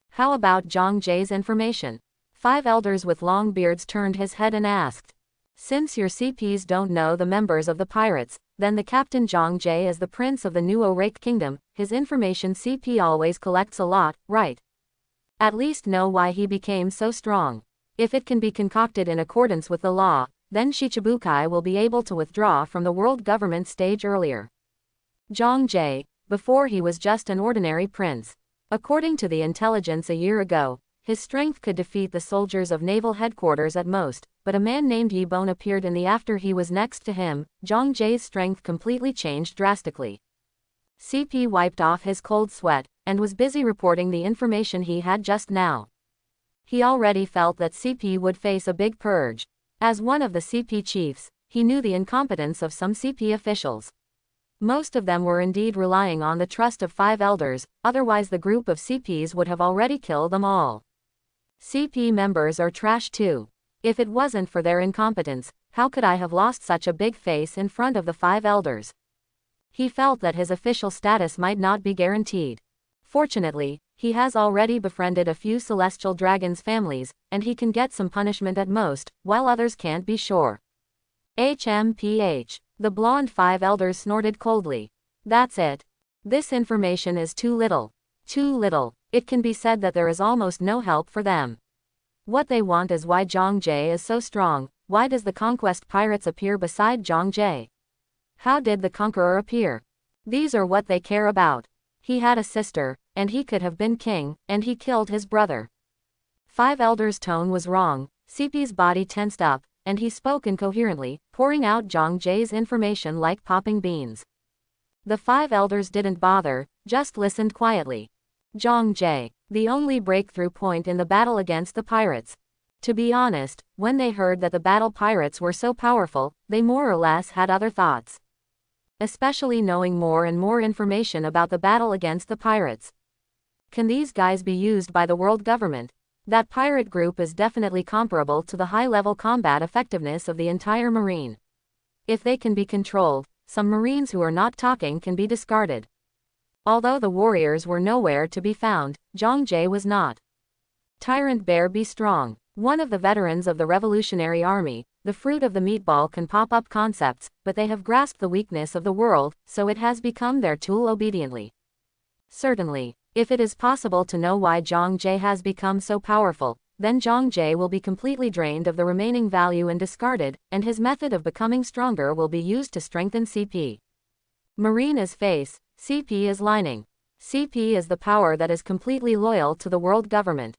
How about Zhang Jie's information? 5 elders with long beards turned his head and asked. Since your CPs don't know the members of the pirates, then the Captain Zhang Jie is the prince of the New Orake Kingdom, his information CP always collects a lot, right? At least know why he became so strong. If it can be concocted in accordance with the law, then Shichibukai will be able to withdraw from the world government stage earlier. Zhang Jie, before he was just an ordinary prince. According to the intelligence a year ago, his strength could defeat the soldiers of naval headquarters at most, but a man named Yibon appeared in the after he was next to him. Zhang Jie's strength completely changed drastically. CP wiped off his cold sweat, and was busy reporting the information he had just now. He already felt that CP would face a big purge. As one of the CP chiefs, he knew the incompetence of some CP officials. Most of them were indeed relying on the trust of 5 elders, otherwise the group of CPs would have already killed them all. CP members are trash too. If it wasn't for their incompetence, how could I have lost such a big face in front of the 5 elders? He felt that his official status might not be guaranteed. Fortunately, he has already befriended a few celestial dragons' families, and he can get some punishment at most, while others can't be sure. HMPH. The blonde 5 elders snorted coldly. That's it. This information is too little. Too little. It can be said that there is almost no help for them. What they want is why Zhang Jie is so strong. Why does the conquest pirates appear beside Zhang Jie? How did the conqueror appear? These are what they care about. He had a sister, and he could have been king, and he killed his brother. 5 elders' tone was wrong. CP's body tensed up, and he spoke incoherently, pouring out Zhang Jie's information like popping beans. The 5 elders didn't bother, just listened quietly. Zhang Jie, the only breakthrough point in the battle against the pirates. To be honest, when they heard that the battle pirates were so powerful, they more or less had other thoughts. Especially knowing more and more information about the battle against the pirates. Can these guys be used by the world government? That pirate group is definitely comparable to the high-level combat effectiveness of the entire marine. If they can be controlled, some marines who are not talking can be discarded. Although the warriors were nowhere to be found, Zhang Jie was not. Tyrant Bear be strong. One of the veterans of the Revolutionary Army, the fruit of the meatball can pop up concepts, but they have grasped the weakness of the world, so it has become their tool obediently. Certainly, if it is possible to know why Zhang Jie has become so powerful, then Zhang Jie will be completely drained of the remaining value and discarded, and his method of becoming stronger will be used to strengthen CP. Marine is face, CP is lining. CP is the power that is completely loyal to the world government.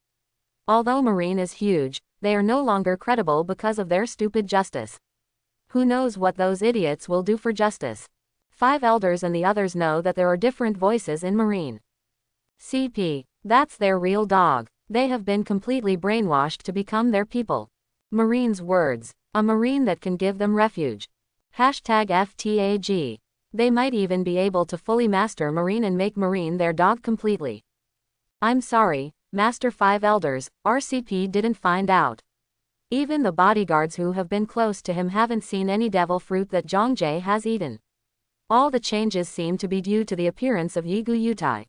Although Marine is huge, they are no longer credible because of their stupid justice. Who knows what those idiots will do for justice? 5 elders and the others know that there are different voices in Marine. CP, that's their real dog. They have been completely brainwashed to become their people. Marine's words, a Marine that can give them refuge. #FTAG. They might even be able to fully master Marine and make Marine their dog completely. I'm sorry, Master 5 Elders, RCP didn't find out. Even the bodyguards who have been close to him haven't seen any devil fruit that Zhang Jie has eaten. All the changes seem to be due to the appearance of Yigu Yutai.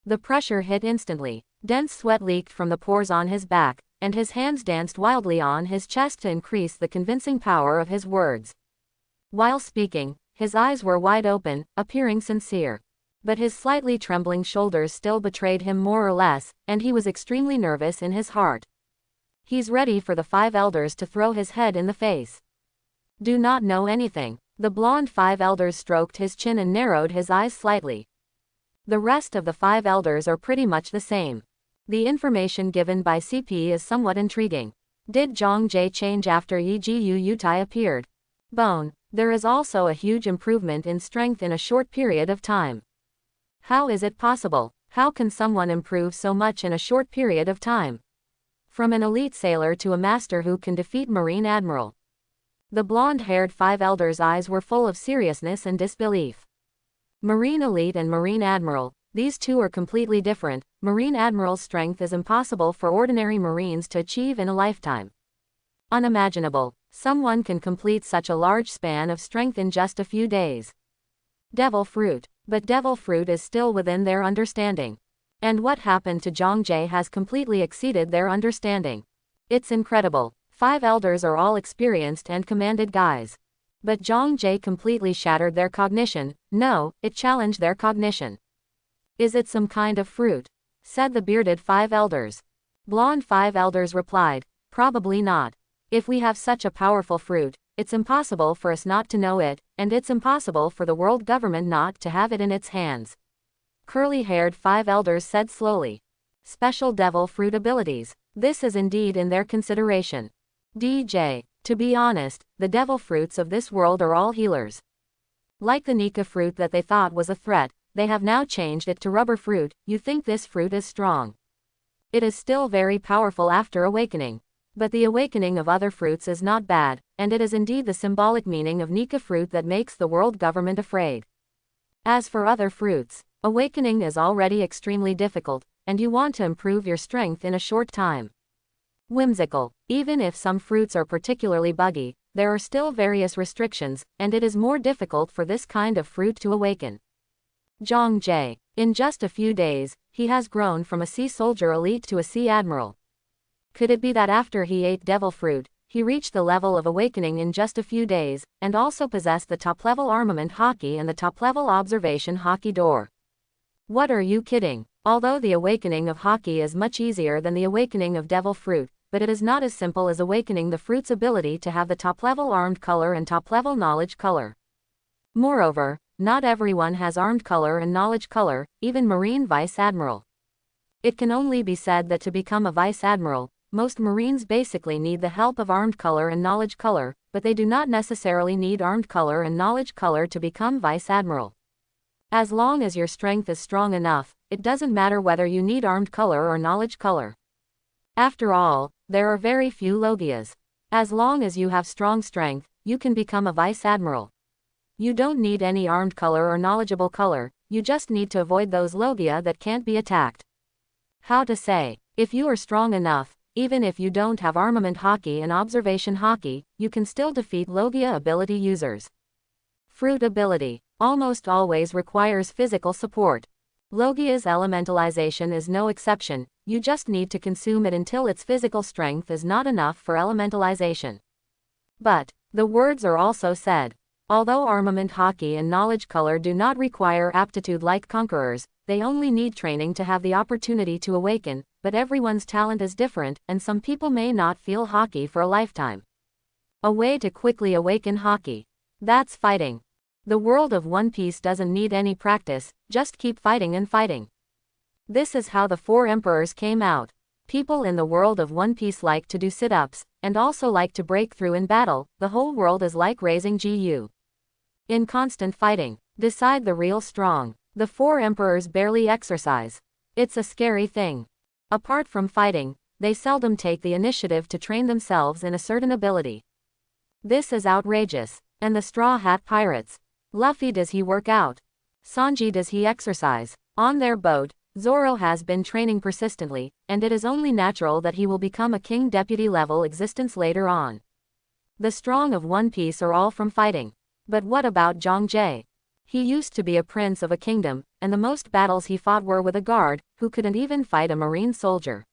The pressure hit instantly. Dense sweat leaked from the pores on his back, and his hands danced wildly on his chest to increase the convincing power of his words. While speaking, his eyes were wide open, appearing sincere. But his slightly trembling shoulders still betrayed him more or less, and he was extremely nervous in his heart. He's ready for the 5 elders to throw his head in the face. Do not know anything. The blonde 5 elders stroked his chin and narrowed his eyes slightly. The rest of the 5 elders are pretty much the same. The information given by CP is somewhat intriguing. Did Zhang Jie change after Yigu Yutai appeared? Bone. There is also a huge improvement in strength in a short period of time. How is it possible? How can someone improve so much in a short period of time? From an elite sailor to a master who can defeat Marine Admiral. The blonde-haired 5 elders' eyes were full of seriousness and disbelief. Marine Elite and Marine Admiral, these two are completely different. Marine Admiral's strength is impossible for ordinary Marines to achieve in a lifetime. Unimaginable. Someone can complete such a large span of strength in just a few days. Devil Fruit. But Devil Fruit is still within their understanding. And what happened to Zhang Jie has completely exceeded their understanding. It's incredible. 5 elders are all experienced and commanded guys. But Zhang Jie completely shattered their cognition. No, it challenged their cognition. Is it some kind of fruit? Said the bearded 5 elders. Blonde 5 elders replied, probably not. If we have such a powerful fruit, it's impossible for us not to know it, and it's impossible for the world government not to have it in its hands. Curly-haired 5 elders said slowly. Special devil fruit abilities. This is indeed in their consideration. DJ. To be honest, the devil fruits of this world are all healers. Like the Nika fruit that they thought was a threat, they have now changed it to rubber fruit. You think this fruit is strong. It is still very powerful after awakening. But the awakening of other fruits is not bad, and it is indeed the symbolic meaning of Nika fruit that makes the world government afraid. As for other fruits, awakening is already extremely difficult, and you want to improve your strength in a short time. Whimsical. Even if some fruits are particularly buggy, there are still various restrictions, and it is more difficult for this kind of fruit to awaken. Zhang Jie. In just a few days, he has grown from a sea soldier elite to a sea admiral. Could it be that after he ate devil fruit, he reached the level of awakening in just a few days, and also possessed the top-level armament Haki and the top-level observation Haki door? What are you kidding? Although the awakening of Haki is much easier than the awakening of devil fruit, but it is not as simple as awakening the fruit's ability to have the top-level armed color and top-level knowledge color. Moreover, not everyone has armed color and knowledge color, even Marine Vice Admiral. It can only be said that to become a Vice Admiral, most Marines basically need the help of armed color and knowledge color, but they do not necessarily need armed color and knowledge color to become Vice Admiral. As long as your strength is strong enough, it doesn't matter whether you need armed color or knowledge color. After all, there are very few logias. As long as you have strong strength, you can become a vice admiral. You don't need any armed color or knowledgeable color, you just need to avoid those logia that can't be attacked. How to say, if you are strong enough, even if you don't have armament hockey and observation hockey, you can still defeat logia ability users. Fruit ability almost always requires physical support. Logia's elementalization is no exception, you just need to consume it until its physical strength is not enough for elementalization. But, the words are also said. Although armament hockey and knowledge color do not require aptitude like conquerors, they only need training to have the opportunity to awaken, but everyone's talent is different, and some people may not feel hockey for a lifetime. A way to quickly awaken hockey. That's fighting. The world of One Piece doesn't need any practice, just keep fighting and fighting. This is how the four emperors came out. People in the world of One Piece like to do sit-ups, and also like to break through in battle. The whole world is like raising GU. In constant fighting. Decide the real strong. The four emperors barely exercise. It's a scary thing. Apart from fighting, they seldom take the initiative to train themselves in a certain ability. This is outrageous. And the Straw Hat Pirates. Luffy, does he work out? Sanji, does he exercise? On their boat, Zoro has been training persistently, and it is only natural that he will become a king deputy level existence later on. The strong of One Piece are all from fighting. But what about Zhang Jie? He used to be a prince of a kingdom, and the most battles he fought were with a guard, who couldn't even fight a marine soldier.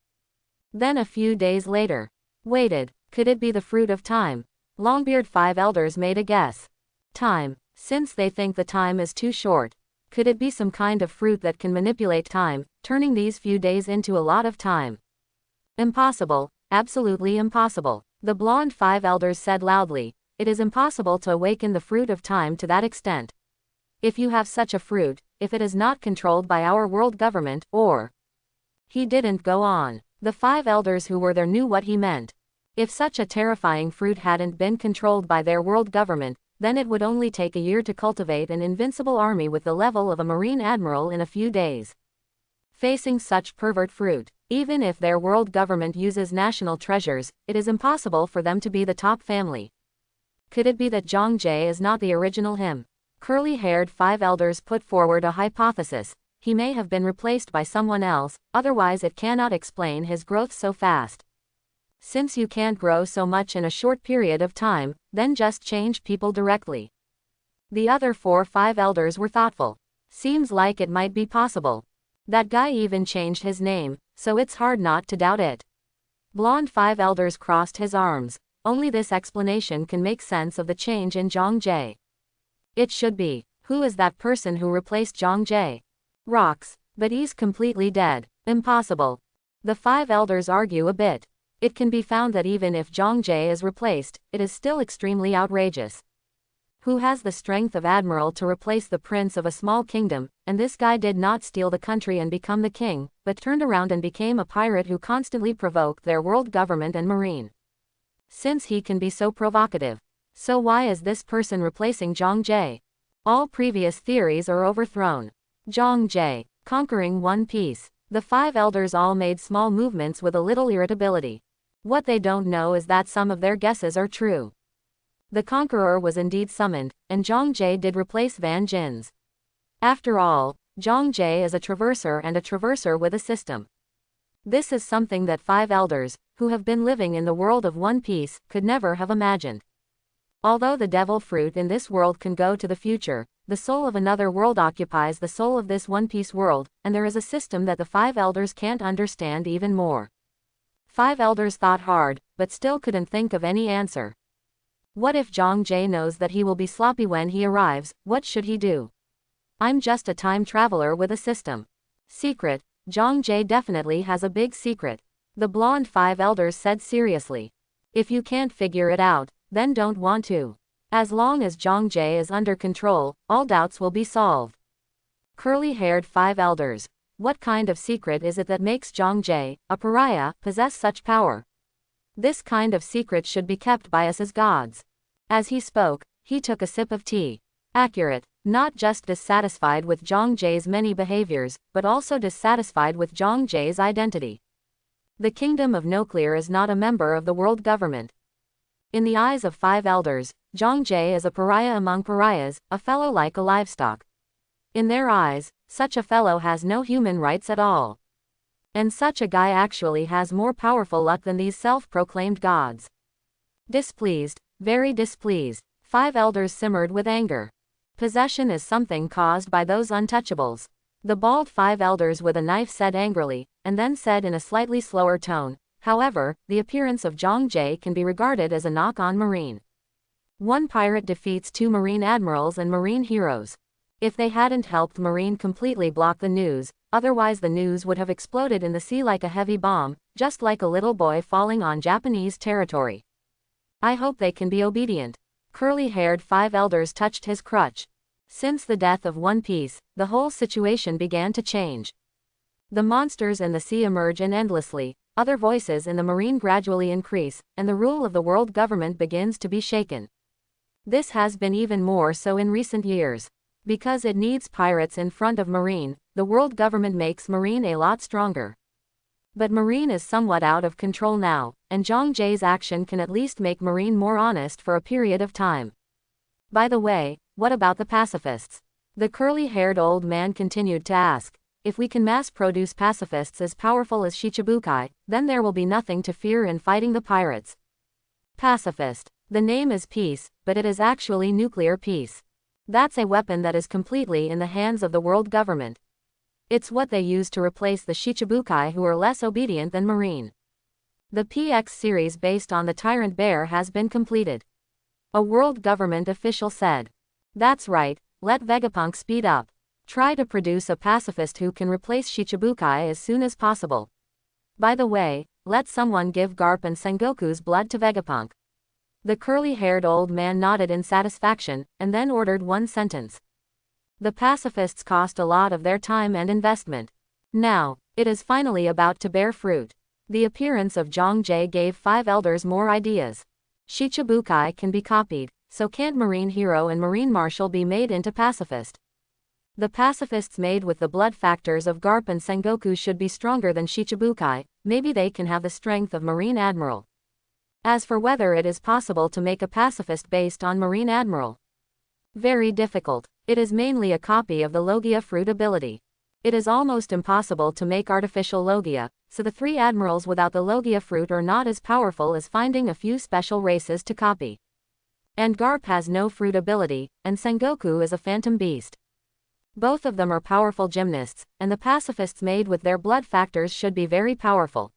Then a few days later. Waited. Could it be the fruit of time? Longbeard Five Elders made a guess. Time. Since they think the time is too short. Could it be some kind of fruit that can manipulate time, turning these few days into a lot of time? Impossible. Absolutely impossible. The blonde Five Elders said loudly. It is impossible to awaken the fruit of time to that extent. If you have such a fruit, if it is not controlled by our world government, or... He didn't go on. The Five Elders who were there knew what he meant. If such a terrifying fruit hadn't been controlled by their world government, then it would only take a year to cultivate an invincible army with the level of a marine admiral in a few days. Facing such pervert fruit, even if their world government uses national treasures, it is impossible for them to be the top family. Could it be that Zhang Jie is not the original him? Curly-haired Five Elders put forward a hypothesis. He may have been replaced by someone else, otherwise it cannot explain his growth so fast. Since you can't grow so much in a short period of time, then just change people directly. The other Five Elders were thoughtful. Seems like it might be possible. That guy even changed his name, so it's hard not to doubt it. Blonde Five Elders crossed his arms. Only this explanation can make sense of the change in Zhang Jie. It should be. Who is that person who replaced Zhang Jie? Rocks. But he's completely dead. Impossible. The Five Elders argue a bit. It can be found that even if Zhang Jie is replaced, it is still extremely outrageous. Who has the strength of admiral to replace the prince of a small kingdom, and this guy did not steal the country and become the king, but turned around and became a pirate who constantly provoked their world government and marine. Since he can be so provocative. So why is this person replacing Zhang Jie? All previous theories are overthrown. Zhang Jie, conquering One Piece. The Five Elders all made small movements with a little irritability. What they don't know is that some of their guesses are true. The conqueror was indeed summoned, and Zhang Jie did replace Van Jin's. After all, Zhang Jie is a traverser and a traverser with a system. This is something that Five Elders, who have been living in the world of One Piece, could never have imagined. Although the devil fruit in this world can go to the future, the soul of another world occupies the soul of this One Piece world, and there is a system that the Five Elders can't understand even more. Five Elders thought hard, but still couldn't think of any answer. What if Zhang Jie knows that he will be sloppy when he arrives? What should he do? I'm just a time traveler with a system. Secret. Zhang Jie definitely has a big secret. The blonde Five Elders said seriously. If you can't figure it out, then don't want to. As long as Zhang Jie is under control, all doubts will be solved. Curly-haired Five Elders. What kind of secret is it that makes Zhang Jie, a pariah, possess such power? This kind of secret should be kept by us as gods. As he spoke, he took a sip of tea. Accurate. not just dissatisfied with Zhang Jie's many behaviors, but also dissatisfied with Zhang Jie's identity. The Kingdom of Nuclear is not a member of the world government. In the eyes of 5 elders, Zhang Jie is a pariah among pariahs, a fellow like a livestock. In their eyes, such a fellow has no human rights at all. And such a guy actually has more powerful luck than these self-proclaimed gods. Displeased, very displeased, 5 elders simmered with anger. Possession is something caused by those untouchables. The bald 5 elders with a knife said angrily, and then said in a slightly slower tone, however, the appearance of Zhang Jie can be regarded as a knock on marine. One pirate defeats 2 marine admirals and marine heroes. If they hadn't helped marine completely block the news, otherwise the news would have exploded in the sea like a heavy bomb, just like a little boy falling on Japanese territory. I hope they can be obedient. Curly-haired 5 elders touched his crutch. Since the death of One Piece, the whole situation began to change. The monsters in the sea emerge endlessly, other voices in the marine gradually increase, and the rule of the world government begins to be shaken. This has been even more so in recent years. Because it needs pirates in front of marine, the world government makes marine a lot stronger. But marine is somewhat out of control now, and Zhang Jie's action can at least make marine more honest for a period of time. By the way, what about the pacifists? The curly-haired old man continued to ask. If we can mass-produce pacifists as powerful as Shichibukai, then there will be nothing to fear in fighting the pirates. Pacifist. The name is peace, but it is actually nuclear peace. That's a weapon that is completely in the hands of the world government. It's what they use to replace the Shichibukai who are less obedient than marine. The PX series based on the Tyrant Bear has been completed. A world government official said. That's right, let Vegapunk speed up. Try to produce a pacifist who can replace Shichibukai as soon as possible. By the way, let someone give Garp and Sengoku's blood to Vegapunk. The curly-haired old man nodded in satisfaction, and then ordered one sentence. The pacifists cost a lot of their time and investment. Now, it is finally about to bear fruit. The appearance of Zhang Jie gave 5 elders more ideas. Shichibukai can be copied, so can't Marine Hero and Marine Marshal be made into pacifist? The pacifists made with the blood factors of Garp and Sengoku should be stronger than Shichibukai, maybe they can have the strength of Marine Admiral. As for whether it is possible to make a pacifist based on Marine Admiral, very difficult. It is mainly a copy of the Logia fruit ability. It is almost impossible to make artificial Logia, so the 3 admirals without the Logia fruit are not as powerful as finding a few special races to copy. And Garp has no fruit ability, and Sengoku is a phantom beast. Both of them are powerful gymnasts, and the pacifists made with their blood factors should be very powerful.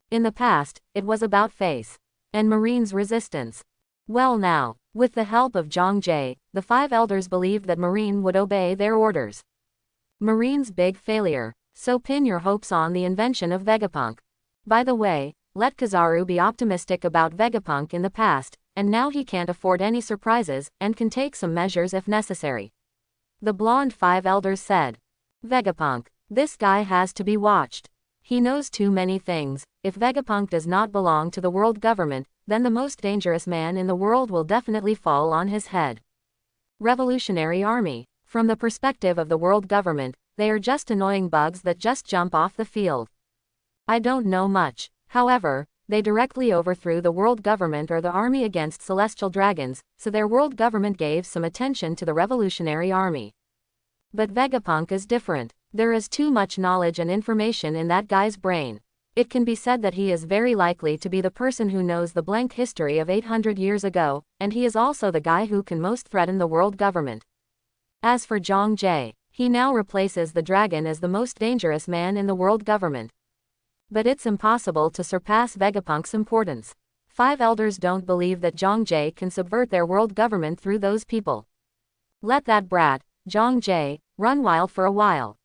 In the past, it was about face and Marine's resistance. Well now, with the help of Zhang Jie, the 5 elders believed that Marine would obey their orders. Marine's big failure, so pin your hopes on the invention of Vegapunk. By the way, let Kizaru be optimistic about Vegapunk in the past, and now he can't afford any surprises, and can take some measures if necessary. The blonde 5 elders said. Vegapunk. This guy has to be watched. He knows too many things. If Vegapunk does not belong to the world government, then the most dangerous man in the world will definitely fall on his head. Revolutionary Army. From the perspective of the world government, they are just annoying bugs that just jump off the field. I don't know much. However, they directly overthrew the world government or the army against celestial dragons, so their world government gave some attention to the Revolutionary Army. But Vegapunk is different. There is too much knowledge and information in that guy's brain. It can be said that he is very likely to be the person who knows the blank history of 800 years ago, and he is also the guy who can most threaten the world government. As for Zhang Jie, he now replaces the dragon as the most dangerous man in the world government. But it's impossible to surpass Vegapunk's importance. 5 elders don't believe that Zhang Jie can subvert their world government through those people. Let that brat, Zhang Jie, run wild for a while.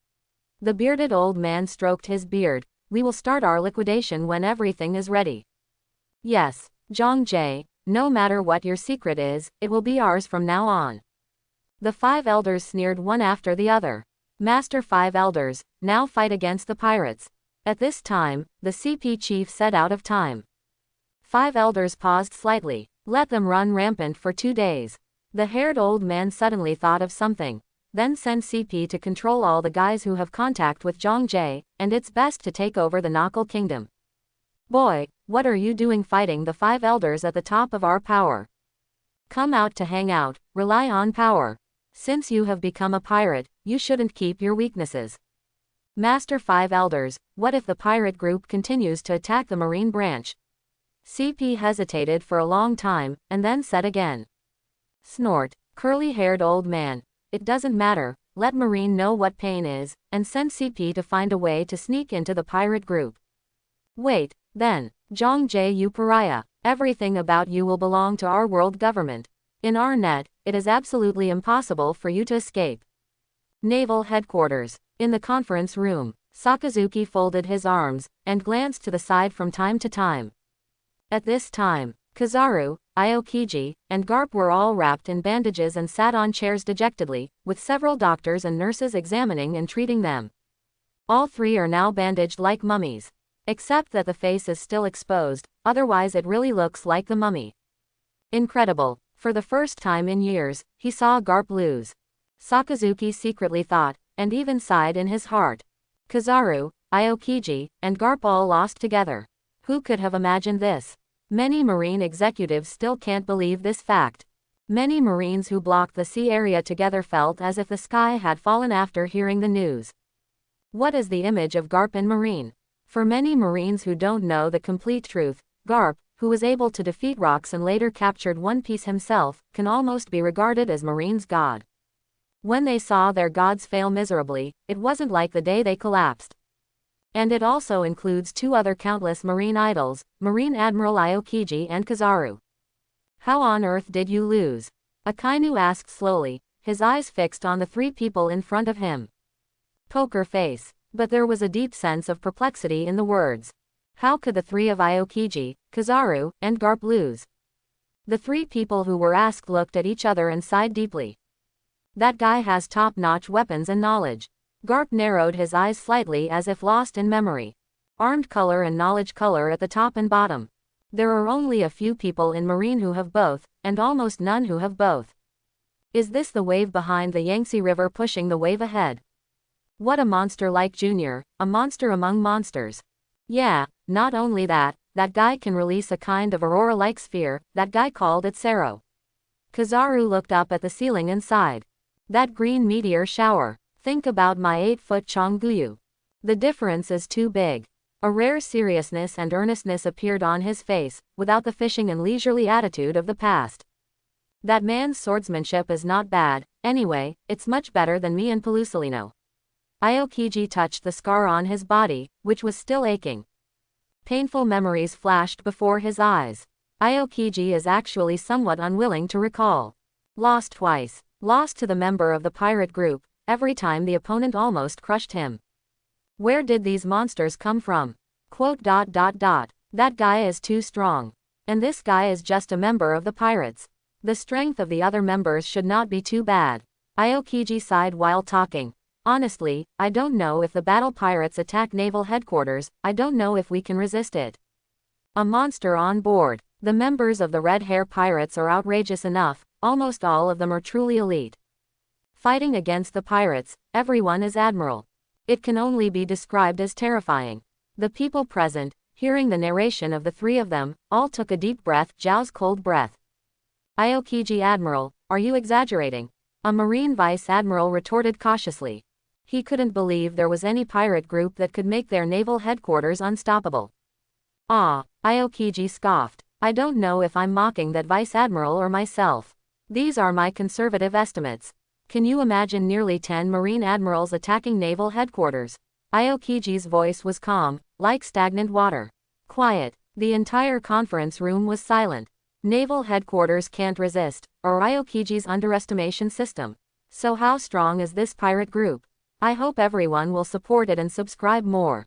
The bearded old man stroked his beard. We will start our liquidation when everything is ready. Yes, Zhang Jie, no matter what your secret is, it will be ours from now on. The 5 elders sneered one after the other. Master 5 elders, now fight against the pirates. At this time, the CP chief said out of time. 5 elders paused slightly. Let them run rampant for 2 days. The haired old man suddenly thought of something. Then send CP to control all the guys who have contact with Zhongjae, and it's best to take over the Knuckle Kingdom. Boy, what are you doing fighting the 5 elders at the top of our power? Come out to hang out, rely on power. Since you have become a pirate, you shouldn't keep your weaknesses. Master 5 elders, what if the pirate group continues to attack the marine branch? CP hesitated for a long time, and then said again. Snort, curly-haired old man. It doesn't matter, let Marine know what pain is, and send CP to find a way to sneak into the pirate group. Wait, then, Zhongjae you pariah, everything about you will belong to our world government. In our net, it is absolutely impossible for you to escape. Naval Headquarters. In the conference room, Sakazuki folded his arms, and glanced to the side from time to time. At this time, Kizaru, Aokiji, and Garp were all wrapped in bandages and sat on chairs dejectedly, with several doctors and nurses examining and treating them. All 3 are now bandaged like mummies. Except that the face is still exposed, otherwise it really looks like the mummy. Incredible. For the first time in years, he saw Garp lose. Sakazuki secretly thought, and even sighed in his heart. Kizaru, Aokiji, and Garp all lost together. Who could have imagined this? Many Marine executives still can't believe this fact. Many Marines who blocked the sea area together felt as if the sky had fallen after hearing the news. What is the image of Garp in Marine? For many Marines who don't know the complete truth, Garp, who was able to defeat rocks and later captured One Piece himself, can almost be regarded as Marine's god. When they saw their gods fail miserably, it wasn't like the day they collapsed. And it also includes 2 other countless Marine idols, Marine Admiral Aokiji and Kizaru. How on earth did you lose? Akainu asked slowly, his eyes fixed on the 3 people in front of him. Poker face. But there was a deep sense of perplexity in the words. How could the 3 of Aokiji, Kizaru, and Garp lose? The 3 people who were asked looked at each other and sighed deeply. That guy has top-notch weapons and knowledge. Garp narrowed his eyes slightly as if lost in memory. Armed color and knowledge color at the top and bottom. There are only a few people in Marine who have both, and almost none who have both. Is this the wave behind the Yangtze River pushing the wave ahead? What a monster like Junior, a monster among monsters. Yeah, not only that, that guy can release a kind of aurora-like sphere, that guy called it Sero. Kizaru looked up at the ceiling and sighed. That green meteor shower. Think about my 8-foot Chongguyu. The difference is too big. A rare seriousness and earnestness appeared on his face, without the fishing and leisurely attitude of the past. That man's swordsmanship is not bad, anyway, it's much better than me and Pelusalino. Aokiji touched the scar on his body, which was still aching. Painful memories flashed before his eyes. Aokiji is actually somewhat unwilling to recall. Lost twice. Lost to the member of the pirate group, every time the opponent almost crushed him. Where did these monsters come from? That guy is too strong. And this guy is just a member of the pirates. The strength of the other members should not be too bad. Aokiji sighed while talking. Honestly, I don't know if the battle pirates attack naval headquarters, I don't know if we can resist it. A monster on board. The members of the Red Hair Pirates are outrageous enough, almost all of them are truly elite. Fighting against the pirates, everyone is admiral. It can only be described as terrifying. The people present, hearing the narration of the 3 of them, all took a deep breath, Zhao's cold breath. Aokiji Admiral, are you exaggerating? A Marine Vice Admiral retorted cautiously. He couldn't believe there was any pirate group that could make their naval headquarters unstoppable. Ah, Aokiji scoffed. I don't know if I'm mocking that Vice Admiral or myself. These are my conservative estimates. Can you imagine nearly 10 Marine admirals attacking naval headquarters? Aokiji's voice was calm, like stagnant water. Quiet. The entire conference room was silent. Naval headquarters can't resist, or Aokiji's underestimation system. So how strong is this pirate group? I hope everyone will support it and subscribe more.